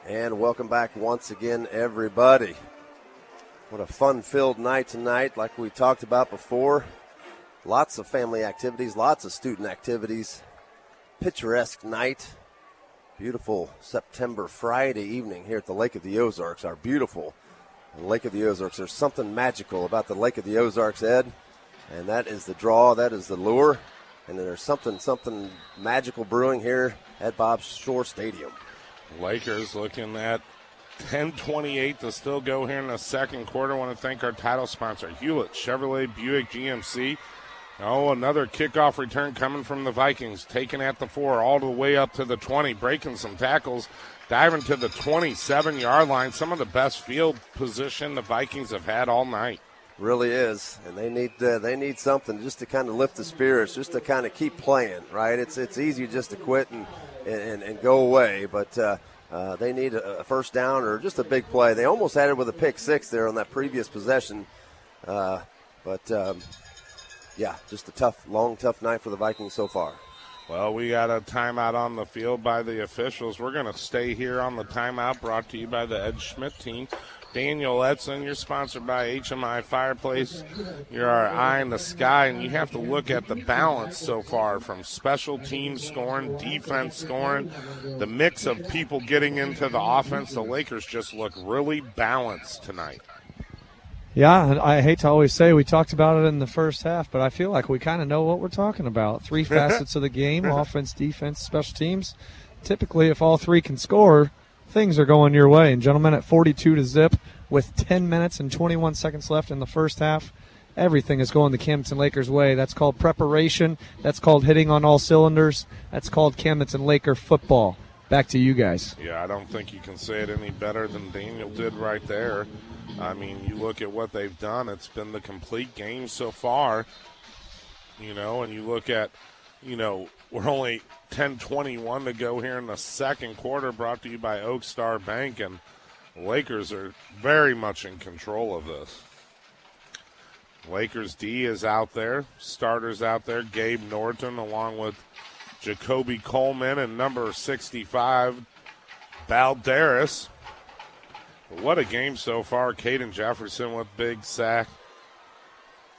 And welcome back once again, everybody. What a fun-filled night tonight, like we talked about before. Lots of family activities, lots of student activities. Picturesque night. Beautiful September Friday evening here at the Lake of the Ozarks, our beautiful Lake of the Ozarks. There's something magical about the Lake of the Ozarks, Ed, and that is the draw, that is the lure. And there's something magical brewing here at Bob's Shore Stadium. Lakers looking at 10:28 to still go here in the second quarter. I want to thank our title sponsor, Hewlett Chevrolet Buick GMC. Oh, another kickoff return coming from the Vikings, taking at the 4 all the way up to the 20, breaking some tackles, diving to the 27-yard line. Some of the best field position the Vikings have had all night. Really is, and they need something just to kind of lift the spirits, just to kind of keep playing, right? It's easy just to quit and go away, but they need a first down or just a big play. They almost had it with a pick six there on that previous possession, but just a tough night for the Vikings so far. Well, we got a timeout on the field by the officials. We're going to stay here on the timeout, brought to you by the Ed Schmidt team. Daniel Edson, you're sponsored by HMI Fireplace. You're our eye in the sky, and you have to look at the balance so far from special teams scoring, defense scoring, the mix of people getting into the offense. The Lakers just look really balanced tonight. Yeah, and I hate to always say we talked about it in the first half, but I feel like we kind of know what we're talking about. 3 facets of the game, offense, defense, special teams. Typically, if all 3 can score, things are going your way. And, gentlemen, at 42-0 with 10 minutes and 21 seconds left in the first half, everything is going the Camdenton Lakers' way. That's called preparation. That's called hitting on all cylinders. That's called Camdenton Laker football. Back to you guys. Yeah, I don't think you can say it any better than Daniel did right there. I mean, you look at what they've done. It's been the complete game so far, and you look at, we're only 10:21 to go here in the second quarter, brought to you by Oak Star Bank, and the Lakers are very much in control of this. Lakers D is out there, starters out there, Gabe Norton along with Jacoby Coleman and number 65, Balderas. What a game so far. Caden Jefferson with big sack.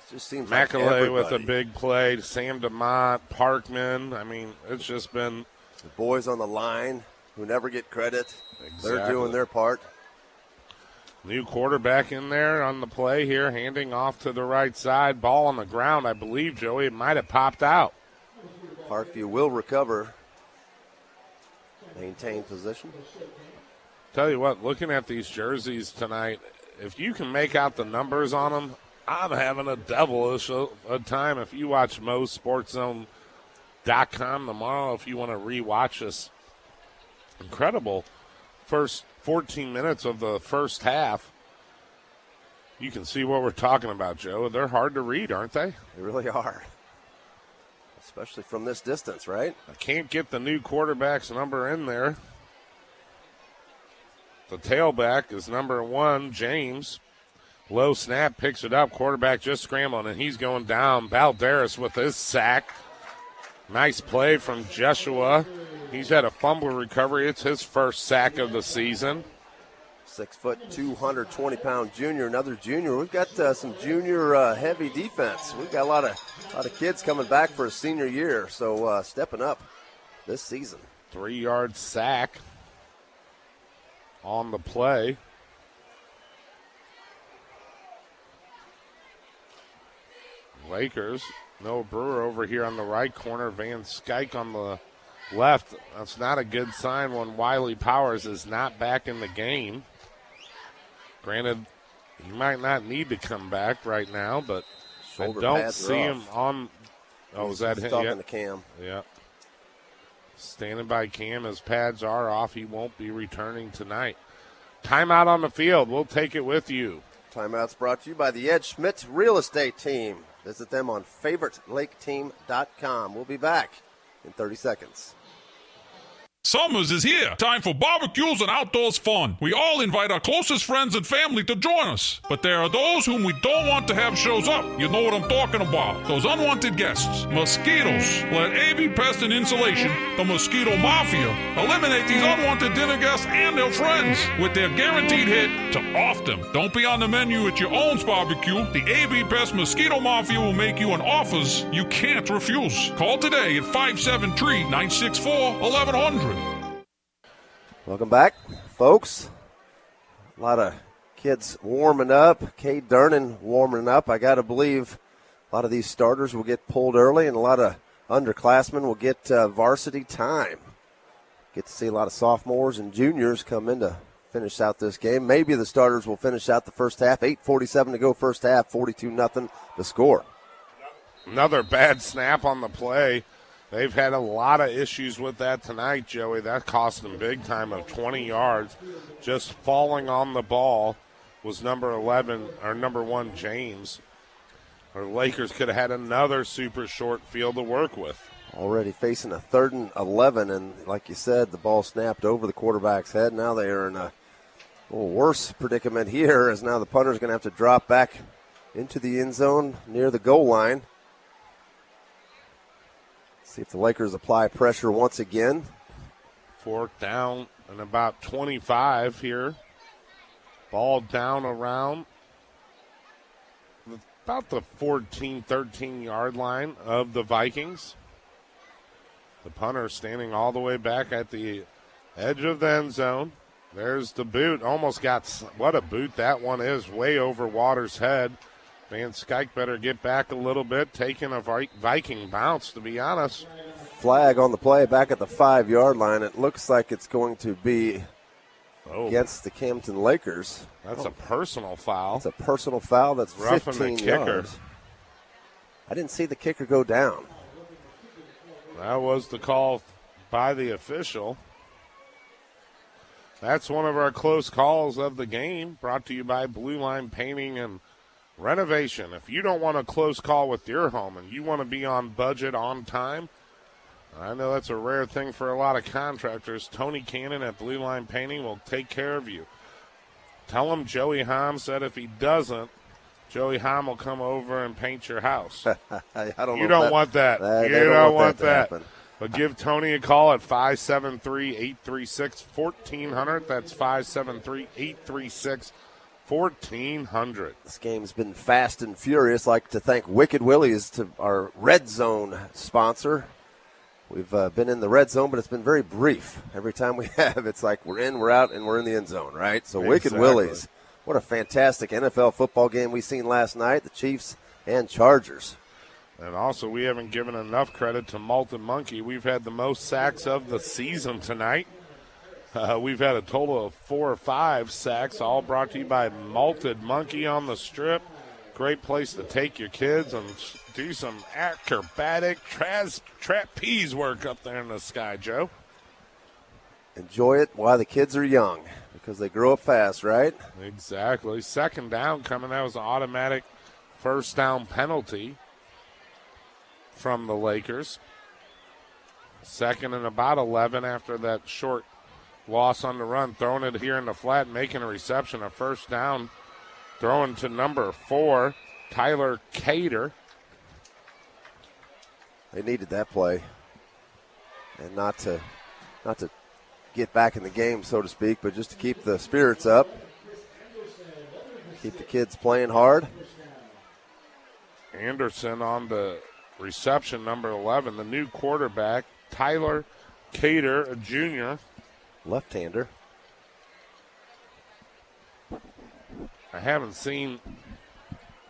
Just seems McAlay like with a big play. Sam DeMott, Parkman. I mean, it's just been the boys on the line who never get credit. Exactly. They're doing their part. New quarterback in there on the play here, handing off to the right side. Ball on the ground, I believe, Joey. It might have popped out. Parkview will recover. Maintain position. Tell you what, looking at these jerseys tonight, if you can make out the numbers on them, I'm having a devilish time. If you watch MoSportsZone.com tomorrow, if you want to rewatch this incredible first 14 minutes of the first half, you can see what we're talking about, Joe. They're hard to read, aren't they? They really are. especially from this distance, right? I can't get the new quarterback's number in there. The tailback is number 1, James. Low snap, picks it up. Quarterback just scrambling, and he's going down. Balderas with his sack. Nice play from Joshua. He's had a fumble recovery. It's his first sack of the season. 6 foot, 220-pound junior, another junior. We've got some junior heavy defense. We've got a lot of kids coming back for a senior year, so stepping up this season. 3-yard sack on the play. Lakers, Noah Brewer over here on the right corner, Van Skyke on the left. That's not a good sign when Wiley Powers is not back in the game. Granted, he might not need to come back right now, but Shoulder I don't pads see are him off. on. Oh, is that him? Talking to Cam. Yeah. Standing by Cam, his pads are off. He won't be returning tonight. Timeout on the field. We'll take it with you. Timeout's brought to you by the Ed Schmidt Real Estate Team. Visit them on favoritelake.team.com. We'll be back in 30 seconds. Summers is here. Time for barbecues and outdoors fun. We all invite our closest friends and family to join us. But there are those whom we don't want to have shows up. You know what I'm talking about. Those unwanted guests. Mosquitoes. Let AB Pest and Insulation, the Mosquito Mafia, eliminate these unwanted dinner guests and their friends with their guaranteed hit to off them. Don't be on the menu at your own barbecue. The AB Pest Mosquito Mafia will make you an offers you can't refuse. Call today at 573-964-1100. Welcome back, folks. A lot of kids warming up. Cade Durnan warming up. I got to believe a lot of these starters will get pulled early, and a lot of underclassmen will get varsity time. Get to see a lot of sophomores and juniors come in to finish out this game. Maybe the starters will finish out the first half. 8:47 to go first half, 42-0 the score. Another bad snap on the play. They've had a lot of issues with that tonight, Joey. That cost them big time of 20 yards. Just falling on the ball was number 1, James. Or the Lakers could have had another super short field to work with. Already facing a 3rd and 11, and like you said, the ball snapped over the quarterback's head. Now they are in a little worse predicament here, as now the punter's going to have to drop back into the end zone near the goal line. See if the Lakers apply pressure once again. 4th down and about 25 here. Ball down around about the 14, 13-yard line of the Vikings. The punter standing all the way back at the edge of the end zone. There's the boot. Almost got, what a boot that one is, way over Waters' head. Van Skyke better get back a little bit, taking a Viking bounce, to be honest. Flag on the play back at the 5-yard line. It looks like it's going to be against the Camdenton Lakers. That's a personal foul. It's a personal foul. That's roughing 15 the kicker. yards. I didn't see the kicker go down. That was the call by the official. That's one of our close calls of the game, brought to you by Blue Line Painting and Renovation. If you don't want a close call with your home and you want to be on budget, on time, I know that's a rare thing for a lot of contractors. Tony Cannon at Blue Line Painting will take care of you. Tell him Joey Heim said if he doesn't, Joey Heim will come over and paint your house. I don't you don't want that. You don't want that. Happen. But give Tony a call at 573-836-1400. That's 573-836-1400. This game's been fast and furious. I'd like to thank Wicked Willie's, to our Red Zone sponsor. We've been in the red zone, but it's been very brief. Every time we have, it's like we're in, we're out, and we're in the end zone, right? So Wicked Willie's, what a fantastic NFL football game we seen last night, the Chiefs and Chargers. And also, we haven't given enough credit to Malted Monkey. We've had the most sacks of the season tonight. We've had a total of 4 or 5 sacks, all brought to you by Malted Monkey on the Strip. Great place to take your kids and do some acrobatic trapeze work up there in the sky, Joe. Enjoy it while the kids are young, because they grow up fast, right? Exactly. 2nd down coming. That was an automatic first down penalty. from the Lakers. Second and about 11 after that short loss on the run. Throwing it here in the flat, making a reception, a first down. Throwing to number 4, Tyler Cater. They needed that play. And not to get back in the game, so to speak, but just to keep the spirits up. Keep the kids playing hard. Anderson on the reception, number 11, the new quarterback, Tyler Cater, a junior. Left-hander. I haven't seen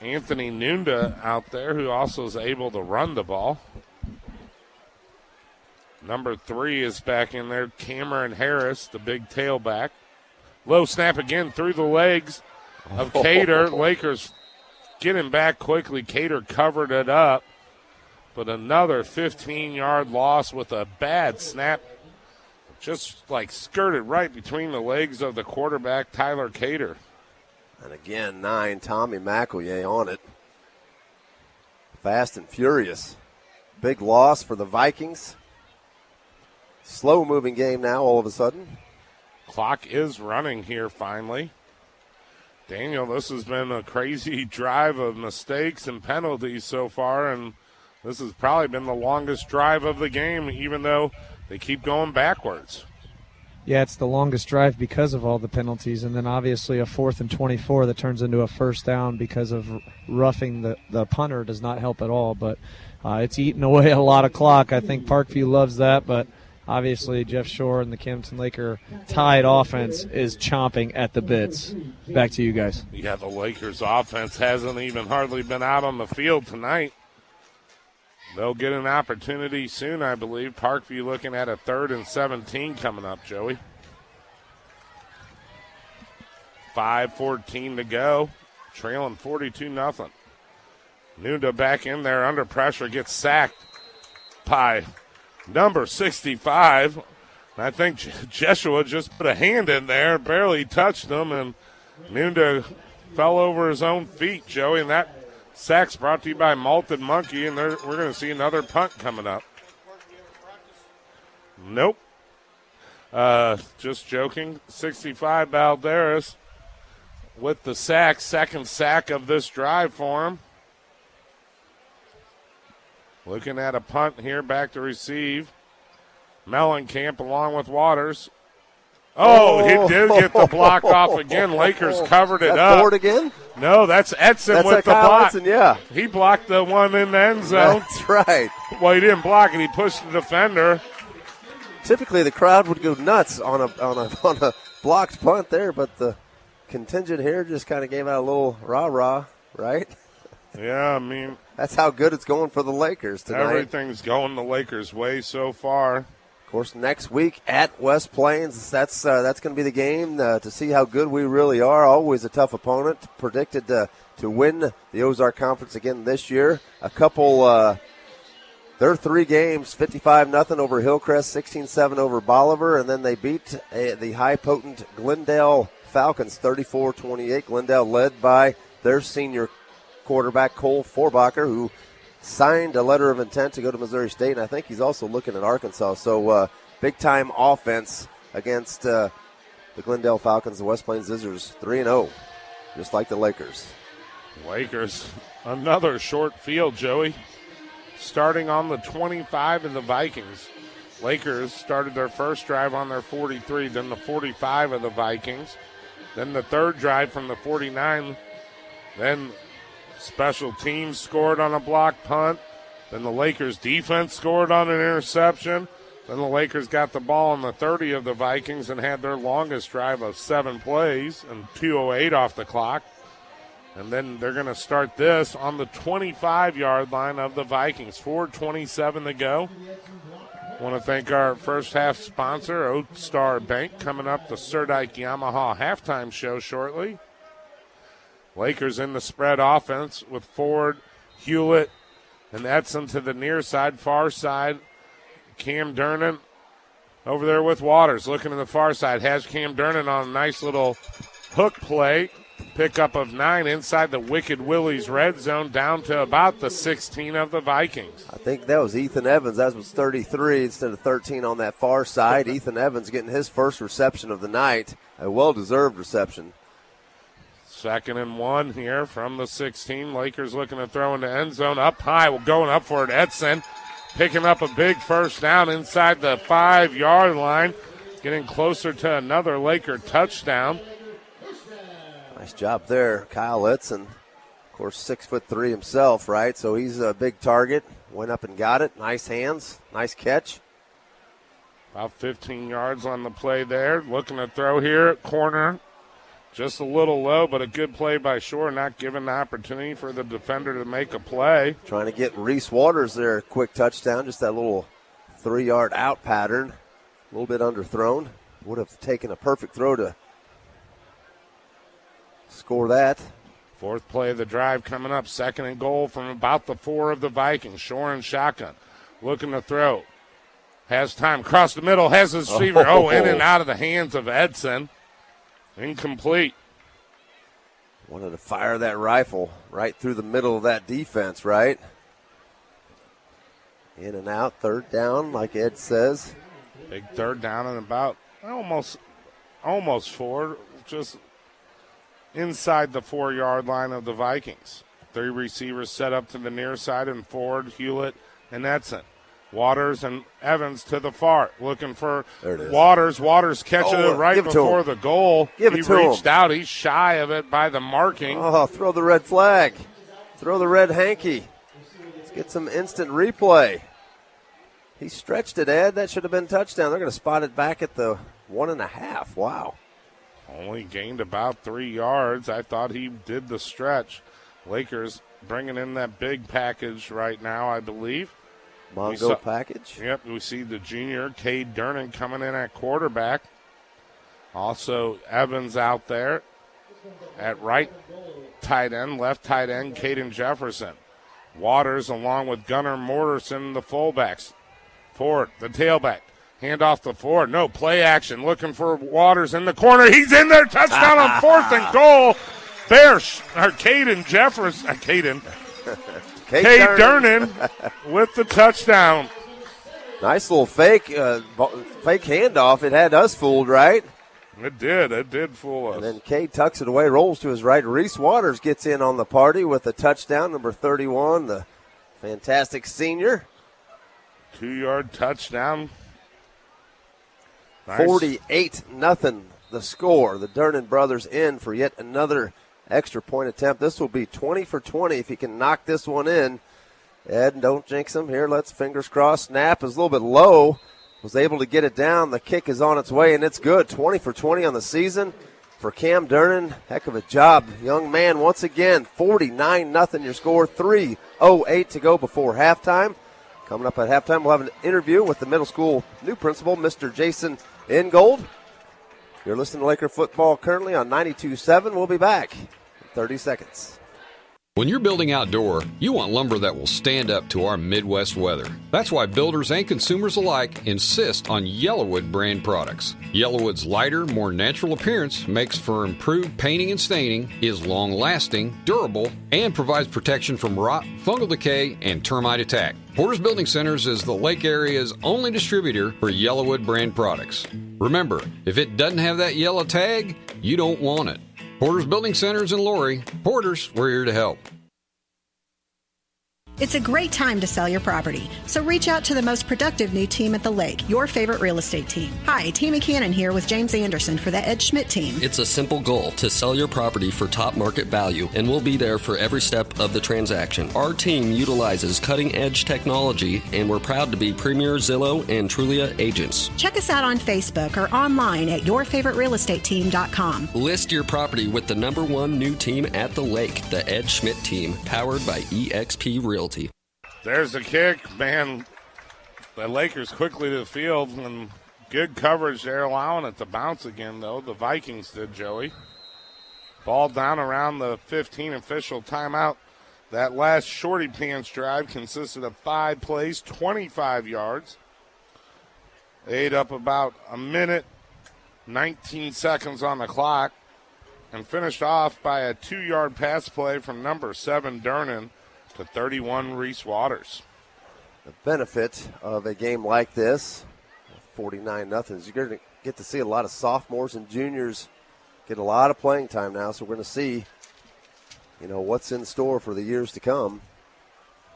Anthony Nunda out there, who also is able to run the ball. Number 3 is back in there, Cameron Harris, the big tailback. Low snap again through the legs of Cater. Lakers getting back quickly. Cater covered it up. But another 15-yard loss with a bad snap. Just like skirted right between the legs of the quarterback, Tyler Cater. And again, 9, Tommy McEllier on it. Fast and furious. Big loss for the Vikings. Slow-moving game now all of a sudden. Clock is running here finally. Daniel, this has been a crazy drive of mistakes and penalties so far, and this has probably been the longest drive of the game, even though they keep going backwards. Yeah, it's the longest drive because of all the penalties, and then obviously a 4th and 24 that turns into a first down because of roughing the punter does not help at all, but it's eating away a lot of clock. I think Parkview loves that, but obviously Jeff Shore and the Camdenton Laker tied offense is chomping at the bits. Back to you guys. Yeah, the Lakers offense hasn't even hardly been out on the field tonight. They'll get an opportunity soon, I believe. Parkview looking at a 3rd and 17 coming up, Joey. 5:14 to go. Trailing 42-0. Nunda back in there under pressure, gets sacked by number 65. I think Jeshua just put a hand in there, barely touched him, and Nunda fell over his own feet, Joey, and that sack's brought to you by Malted Monkey, and we're going to see another punt coming up. Nope. Just joking. 65 Balderas with the sack, second sack of this drive for him. Looking at a punt here, back to receive. Mellencamp along with Waters. Oh, he did get the block off again. Lakers covered it up. Ford again? No, that's Edson with the Kyle block. Edson, yeah. He blocked the one in the end zone. That's right. Well, he didn't block it. He pushed the defender. Typically, the crowd would go nuts on a blocked punt there, but the contingent here just kind of gave out a little rah-rah, right? Yeah, I mean, that's how good it's going for the Lakers tonight. Everything's going the Lakers' way so far. Of course, next week at West Plains, that's going to be the game to see how good we really are. Always a tough opponent. Predicted to win the Ozark Conference again this year. A couple, their 3 games, 55-0 over Hillcrest, 16-7 over Bolivar, and then they beat the high-potent Glendale Falcons 34-28. Glendale led by their senior quarterback Cole Forbacher, who signed a letter of intent to go to Missouri State, and I think he's also looking at Arkansas. So big-time offense against the Glendale Falcons. The West Plains Scissors 3-0, just like the Lakers. Lakers, another short field, Joey. Starting on the 25 of the Vikings. Lakers started their first drive on their 43, then the 45 of the Vikings. Then the third drive from the 49. Then special teams scored on a block punt. Then the Lakers defense scored on an interception. Then the Lakers got the ball on the 30 of the Vikings and had their longest drive of 7 plays and 2:08 off the clock. And then they're going to start this on the 25-yard line of the Vikings. 4:27 to go. I want to thank our first half sponsor, Oat Star Bank, coming up the Surdike Yamaha halftime show shortly. Lakers in the spread offense with Ford, Hewlett, and Edson to the near side, far side. Cam Durnan over there with Waters, looking to the far side. Has Cam Durnan on a nice little hook play. Pickup of 9 inside the Wicked Willie's red zone, down to about the 16 of the Vikings. I think that was Ethan Evans. That was 33 instead of 13 on that far side. Ethan Evans getting his first reception of the night, a well-deserved reception. 2nd and 1 here from the 16. Lakers looking to throw in the end zone. Up high, going up for it. Edson picking up a big first down inside the 5-yard line. Getting closer to another Laker touchdown. Nice job there, Kyle Edson. Of course, 6'3" himself, right? So he's a big target. Went up and got it. Nice hands. Nice catch. About 15 yards on the play there. Looking to throw here at corner. Just a little low, but a good play by Shore, not giving the opportunity for the defender to make a play. Trying to get Reese Waters there a quick touchdown, just that little 3-yard out pattern. A little bit underthrown. Would have taken a perfect throw to score that. 4th play of the drive coming up. 2nd and goal from about the 4 of the Vikings. Shore and shotgun. Looking to throw. Has time. Across the middle. Has his receiver. In and out of the hands of Edson. Incomplete. Wanted to fire that rifle right through the middle of that defense, right? In and out, 3rd down, like Ed says. Big 3rd down and about almost 4, just inside the 4-yard line of the Vikings. 3 receivers set up to the near side, and Ford, Hewlett, and Edson. Waters and Evans to the far, looking for Waters. Waters catching it right before the goal. He reached out. He's shy of it by the marking. Oh, throw the red flag. Throw the red hanky. Let's get some instant replay. He stretched it, Ed. That should have been touchdown. They're going to spot it back at the 1.5. Wow. Only gained about 3 yards. I thought he did the stretch. Lakers bringing in that big package right now, I believe. Mongo package. Yep, we see the junior, Cade Durnan, coming in at quarterback. Also, Evans out there at right tight end, left tight end, Caden Jefferson. Waters along with Gunnar Mortensen, the fullbacks. Ford, the tailback. Hand off to Ford. No, play action. Looking for Waters in the corner. He's in there. Touchdown on 4th and goal. Caden Jefferson. Cade Durnan with the touchdown. Nice little fake handoff. It had us fooled, right? It did fool us. And then Cade tucks it away, rolls to his right. Reese Waters gets in on the party with a touchdown, number 31, the fantastic senior. 2-yard touchdown. Nice. 48-0 the score. The Durnan brothers in for yet another extra point attempt. This will be 20 for 20 if he can knock this one in. Ed, don't jinx him here. Let's fingers crossed. Snap is a little bit low. Was able to get it down. The kick is on its way, and it's good. 20 for 20 on the season for Cam Durnan. Heck of a job. Young man, once again, 49-0 your score. 3:08 to go before halftime. Coming up at halftime, we'll have an interview with the middle school new principal, Mr. Jason Ingold. You're listening to Laker football currently on 92.7. We'll be back in 30 seconds. When you're building outdoor, you want lumber that will stand up to our Midwest weather. That's why builders and consumers alike insist on Yellowwood brand products. Yellowwood's lighter, more natural appearance makes for improved painting and staining, is long-lasting, durable, and provides protection from rot, fungal decay, and termite attack. Porter's Building Centers is the Lake area's only distributor for Yellowwood brand products. Remember, if it doesn't have that yellow tag, you don't want it. Porter's Building Centers in Laurie. Porter's, we're here to help. It's a great time to sell your property, so reach out to the most productive new team at the Lake, your favorite real estate team. Hi, Tammy Cannon here with James Anderson for the Ed Schmidt team. It's a simple goal to sell your property for top market value, and we'll be there for every step of the transaction. Our team utilizes cutting-edge technology, and we're proud to be Premier Zillow and Trulia agents. Check us out on Facebook or online at yourfavoriterealestateteam.com. List your property with the #1 new team at the Lake, the Ed Schmidt team, powered by EXP Realty. There's the kick, man. The Lakers quickly to the field, and good coverage there, allowing it to bounce again, though. The Vikings did, Joey. Ball down around the 15 official timeout. That last shorty pants drive consisted of 5 plays, 25 yards. Ate up about a minute, 19 seconds on the clock. and finished off by a 2-yard pass play from number 7, Durnan, to 31, Reese Waters. The benefit of a game like this, 49-0, is you're going to get to see a lot of sophomores and juniors get a lot of playing time now, so we're going to see, what's in store for the years to come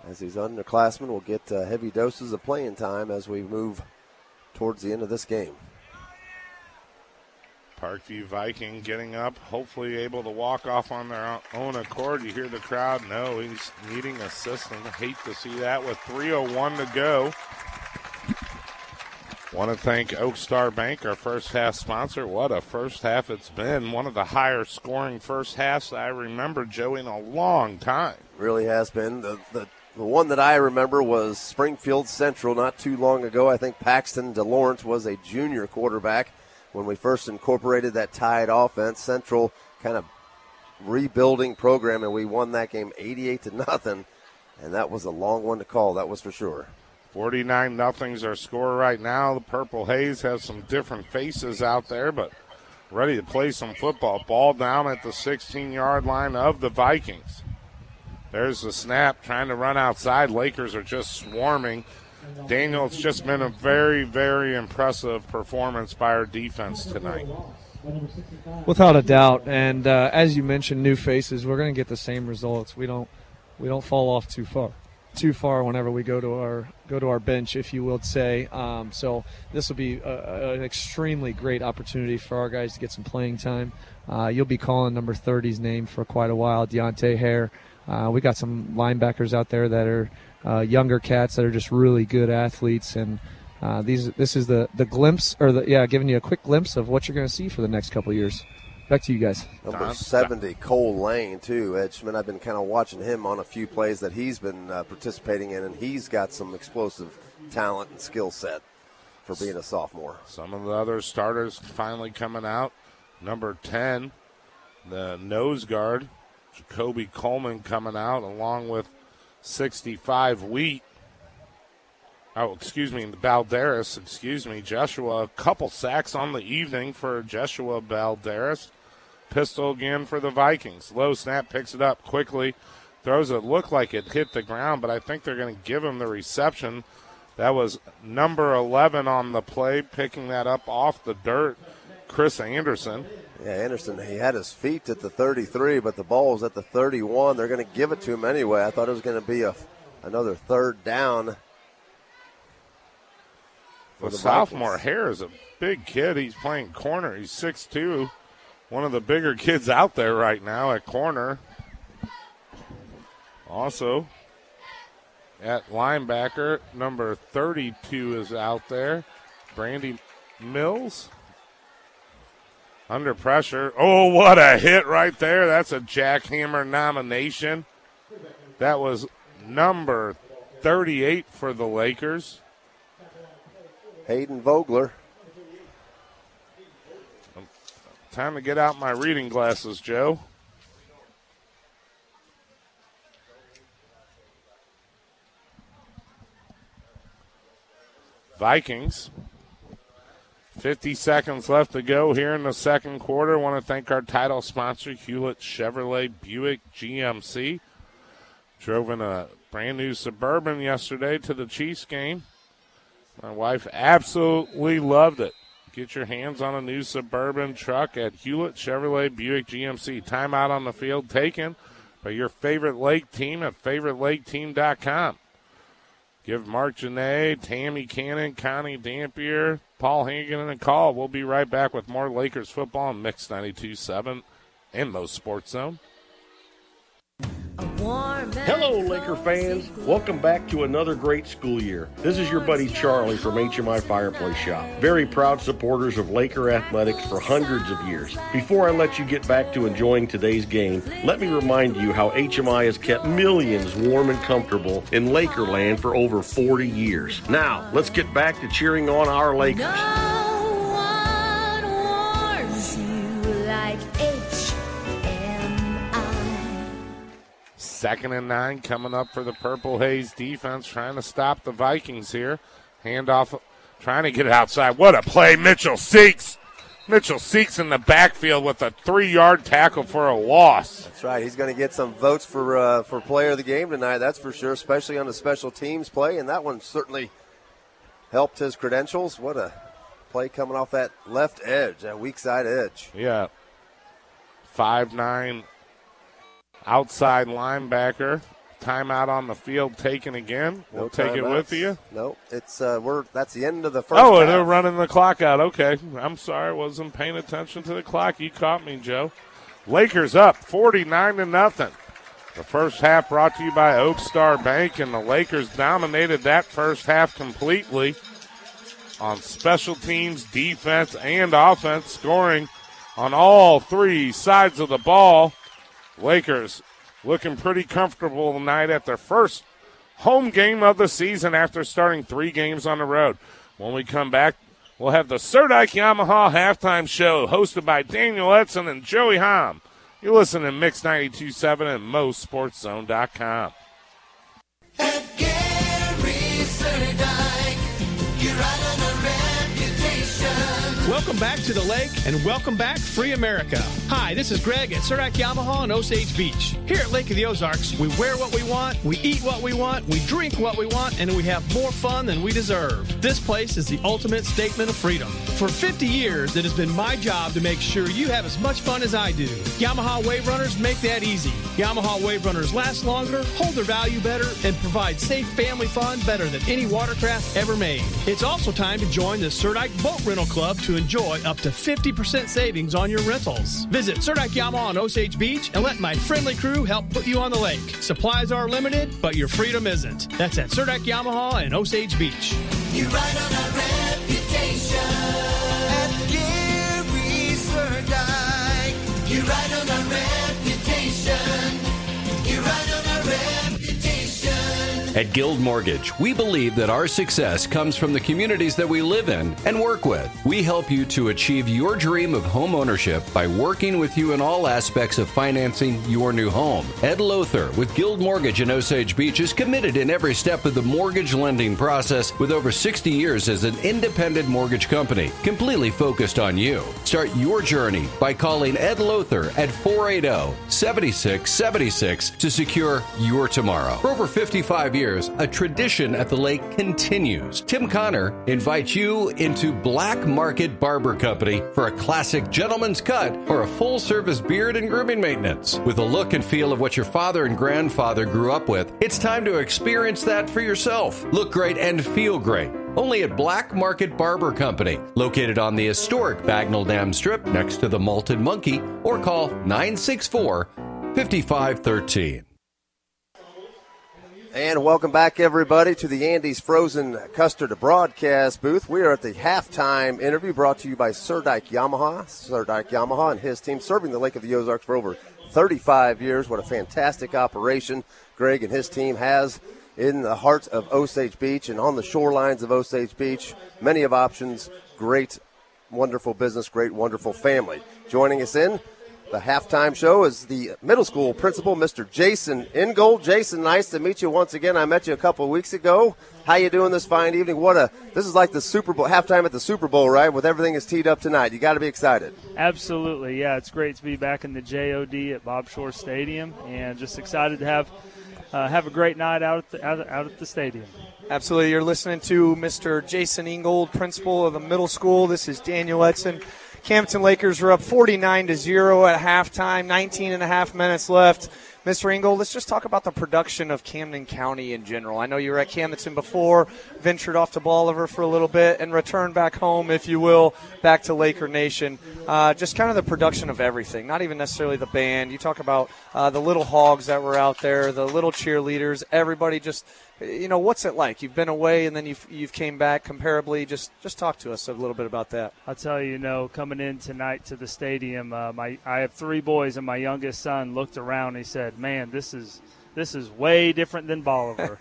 as these underclassmen will get heavy doses of playing time as we move towards the end of this game. Parkview Viking getting up, hopefully able to walk off on their own accord. You hear the crowd. No, he's needing assistance. Hate to see that with 3:01 to go. Want to thank Oak Star Bank, our first half sponsor. What a first half it's been. One of the higher scoring first halves I remember, Joey, in a long time. Really has been. The one that I remember was Springfield Central not too long ago. I think Paxton DeLawrence was a junior quarterback when we first incorporated that tied offense. Central kind of rebuilding program, and we won that game 88-0, and that was a long one to call, that was for sure. 49-0's our score right now. The Purple Haze have some different faces out there, but ready to play some football. Ball down at the 16-yard line of the Vikings. There's the snap, trying to run outside. Lakers are just swarming. Daniel, it's just been a very, very impressive performance by our defense tonight. Without a doubt, and as you mentioned, new faces. We're going to get the same results. We don't fall off too far whenever we go to our bench, if you will say. So this will be an extremely great opportunity for our guys to get some playing time. You'll be calling number 30's name for quite a while, Deontay Hare. We got some linebackers out there that are younger cats that are just really good athletes, and this is the glimpse, giving you a quick glimpse of what you're going to see for the next couple of years. Back to you guys. Number 70, Cole Lane, too. Edgman, I've been kind of watching him on a few plays that he's been participating in, and he's got some explosive talent and skill set for being a sophomore. Some of the other starters finally coming out. Number 10, the nose guard, Jacoby Coleman, coming out, along with 65 Wheat. Balderas, Joshua, a couple sacks on the evening for Joshua Balderas. Pistol again for the Vikings. Low snap, picks it up quickly, throws it. Looked like it hit the ground, but I think they're going to give him the reception. That was number 11 on the play, picking that up off the dirt, Chris Anderson. Yeah, Anderson, he had his feet at the 33, but the ball was at the 31. They're going to give it to him anyway. I thought it was going to be another third down. The sophomore Hare is a big kid. He's playing corner. He's 6'2", one of the bigger kids out there right now at corner. Also, at linebacker, number 32 is out there. Brandy Mills. Under pressure. Oh, what a hit right there. That's a jackhammer nomination. That was number 38 for the Lakers. Hayden Vogler. Time to get out my reading glasses, Joe. Vikings. 50 seconds left to go here in the second quarter. Want to thank our title sponsor, Hewlett Chevrolet Buick GMC. Drove in a brand new Suburban yesterday to the Chiefs game. My wife absolutely loved it. Get your hands on a new Suburban truck at Hewlett Chevrolet Buick GMC. Timeout on the field taken by your favorite Lake team at favoritelake.team.com. Give Mark Janae, Tammy Cannon, Connie Dampier, Paul Hagan a call. We'll be right back with more Lakers football on Mix 92.7 and Lowe's Sports Zone. Hello, Laker fans. Welcome back to another great school year. This is your buddy Charlie from HMI Fireplace Shop. Very proud supporters of Laker athletics for hundreds of years. Before I let you get back to enjoying today's game, let me remind you how HMI has kept millions warm and comfortable in Lakerland for over 40 years. Now, let's get back to cheering on our Lakers. No one warms you like Second and 9 coming up for the Purple Haze defense, trying to stop the Vikings here. Handoff, trying to get it outside. What a play. Mitchell Seeks Mitchell Seeks in the backfield with a 3-yard tackle for a loss. That's right. He's going to get some votes for player of the game tonight, that's for sure, especially on the special teams play, and that one certainly helped his credentials. What a play coming off that left edge, that weak side edge. Yeah. 5'9" outside linebacker. Timeout on the field taken again. We'll take it with you. No, it's that's the end of the first half. Oh, they're running the clock out. Okay. I'm sorry, wasn't paying attention to the clock. You caught me, Joe. Lakers up 49-0. The first half brought to you by Oak Star Bank, and the Lakers dominated that first half completely on special teams, defense, and offense, scoring on all three sides of the ball. Lakers looking pretty comfortable tonight at their first home game of the season after starting 3 games on the road. When we come back, we'll have the Cerdyke Yamaha halftime show hosted by Daniel Edson and Joey Hom. You listen to Mix 92.7 and MoSportsZone.com. At Gary Cerdyke, you're right on a reputation. Welcome back to the lake, and welcome back, Free America. Hi, this is Greg at Cerdyke Yamaha in Osage Beach. Here at Lake of the Ozarks, we wear what we want, we eat what we want, we drink what we want, and we have more fun than we deserve. This place is the ultimate statement of freedom. For 50 years, it has been my job to make sure you have as much fun as I do. Yamaha Wave Runners make that easy. Yamaha Wave Runners last longer, hold their value better, and provide safe family fun better than any watercraft ever made. It's also time to join the Cerdyke Boat Rental Club to enjoy up to 50% savings on your rentals. Visit Cerdyke Yamaha on Osage Beach and let my friendly crew help put you on the lake. Supplies are limited, but your freedom isn't. That's at Cerdyke Yamaha in Osage Beach. You ride on a reputation at Gary Cerdyke. You ride on a reputation. You ride on a reputation. At Guild Mortgage, we believe that our success comes from the communities that we live in and work with. We help you to achieve your dream of home ownership by working with you in all aspects of financing your new home. Ed Lothar with Guild Mortgage in Osage Beach is committed in every step of the mortgage lending process with over 60 years as an independent mortgage company, completely focused on you. Start your journey by calling Ed Lothar at 480-7676 to secure your tomorrow. For over 55 years, a tradition at the lake continues. Tim Connor invites you into Black Market Barber Company for a classic gentleman's cut or a full-service beard and grooming maintenance. With the look and feel of what your father and grandfather grew up with, it's time to experience that for yourself. Look great and feel great. Only at Black Market Barber Company, located on the historic Bagnell Dam Strip next to the Malted Monkey, or call 964-5513. And welcome back, everybody, to the Andy's Frozen Custard broadcast booth. We are at the halftime interview brought to you by Cerdyke Yamaha. Cerdyke Yamaha and his team serving the Lake of the Ozarks for over 35 years. What a fantastic operation Greg and his team has in the heart of Osage Beach and on the shorelines of Osage Beach. Many of options, great, wonderful business, great, wonderful family. Joining us in the halftime show is the middle school principal, Mr. Jason Ingold. Jason, nice to meet you once again. I met you a couple of weeks ago. How you doing this fine evening? This is like the Super Bowl, halftime at the Super Bowl, right? With everything is teed up tonight. You got to be excited. Absolutely, yeah. It's great to be back in the JOD at Bob Shore Stadium, and just excited to have a great night out at the stadium. Absolutely. You're listening to Mr. Jason Ingold, principal of the middle school. This is Daniel Edson. Camdenton Lakers are up 49-0 at halftime, 19 and a half minutes left. Mr. Ingold, let's just talk about the production of Camden County in general. I know you were at Camdenton before, ventured off to Bolivar for a little bit, and returned back home, if you will, back to Laker Nation. Just kind of the production of everything, not even necessarily the band. You talk about the little hogs that were out there, the little cheerleaders, everybody just – what's it like? You've been away and then you've came back comparably. Just talk to us a little bit about that. I'll tell you, coming in tonight to the stadium, I have 3 boys, and my youngest son looked around and he said, "Man, this is way different than Bolivar."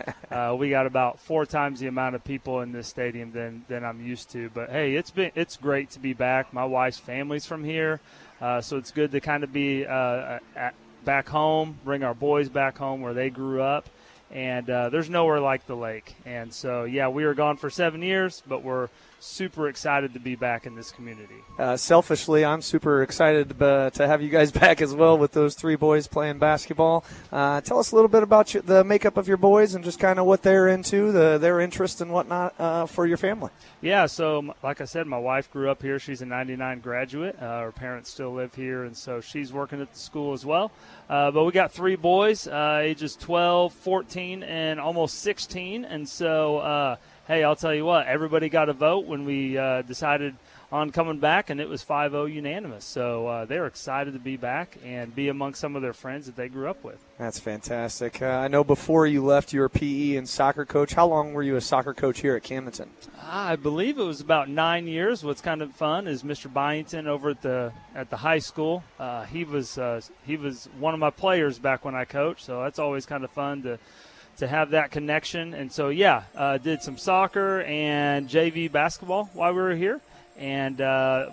We got about 4 times the amount of people in this stadium than I'm used to. But hey, it's great to be back. My wife's family's from here, so it's good to kind of be back home, bring our boys back home where they grew up. And there's nowhere like the lake. And so, yeah, we were gone for 7 years, but we're super excited to be back in this community. Selfishly, I'm super excited to have you guys back as well with those 3 boys playing basketball. Tell us a little bit about the makeup of your boys and just kind of what they're into, their interest and whatnot for your family. Yeah, so like I said, my wife grew up here. She's a 99 graduate. Her parents still live here, and so she's working at the school as well. But we got 3 boys, ages 12, 14, and almost 16. And so, hey, I'll tell you what, everybody got a vote when we decided on coming back, and it was 5-0 unanimous. So they're excited to be back and be among some of their friends that they grew up with. That's fantastic. I know before you left, you were PE and soccer coach. How long were you a soccer coach here at Camdenton? I believe it was about 9 years. What's kind of fun is Mr. Byington over at the high school. He was one of my players back when I coached, so that's always kind of fun to have that connection. And so, did some soccer and JV basketball while we were here, and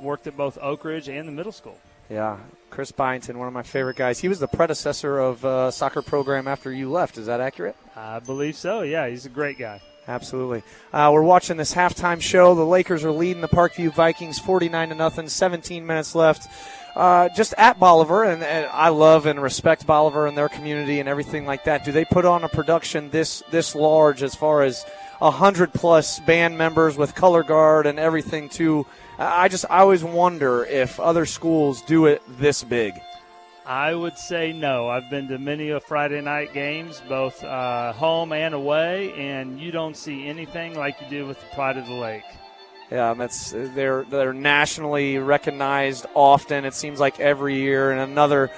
worked at both Oak Ridge and the middle school. Yeah, Chris Byington, one of my favorite guys. He was the predecessor of soccer program after you left. Is that accurate? I believe so, yeah. He's a great guy. Absolutely. We're watching this halftime show. The Lakers are leading the Parkview Vikings 49-0, 17 minutes left. Just at Bolivar, and I love and respect Bolivar and their community and everything like that. Do they put on a production this large as far as 100+ band members with color guard and everything too? I always wonder if other schools do it this big. I would say no. I've been to many of Friday night games, both home and away, and you don't see anything like you do with the Pride of the Lake. Yeah, they're nationally recognized often. It seems like every year, and another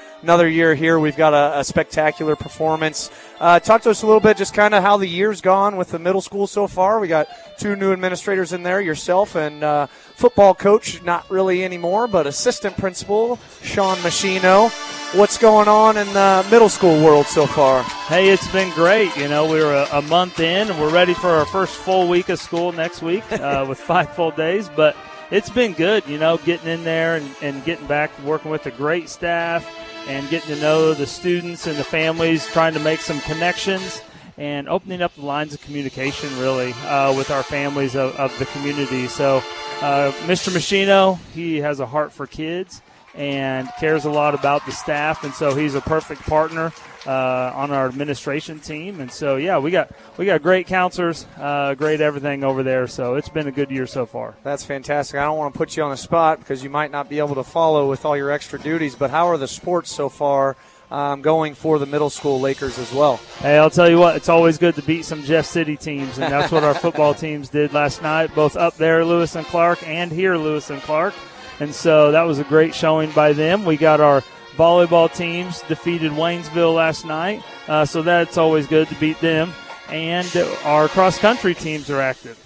year here we've got a spectacular performance. Talk to us a little bit, just kind of how the year's gone with the middle school so far. We got 2 new administrators in there, yourself and football coach, not really anymore, but assistant principal Sean Machino. What's going on in the middle school world so far? Hey, it's been great. We're a month in, and we're ready for our first full week of school next week with 5 full days. But it's been good, getting in there and getting back to working with a great staff and getting to know the students and the families, trying to make some connections and opening up the lines of communication, really, with our families of the community. So Mr. Machino, he has a heart for kids and cares a lot about the staff, and so he's a perfect partner on our administration team. And so, we got great counselors, great everything over there. So it's been a good year so far. That's fantastic. I don't want to put you on the spot because you might not be able to follow with all your extra duties, but how are the sports so far going for the middle school Lakers as well? Hey, I'll tell you what, it's always good to beat some Jeff City teams, and that's what our football teams did last night, both up there, Lewis and Clark, and here, Lewis and Clark. And so that was a great showing by them. We got our volleyball teams defeated Waynesville last night, so that's always good to beat them. And our cross-country teams are active.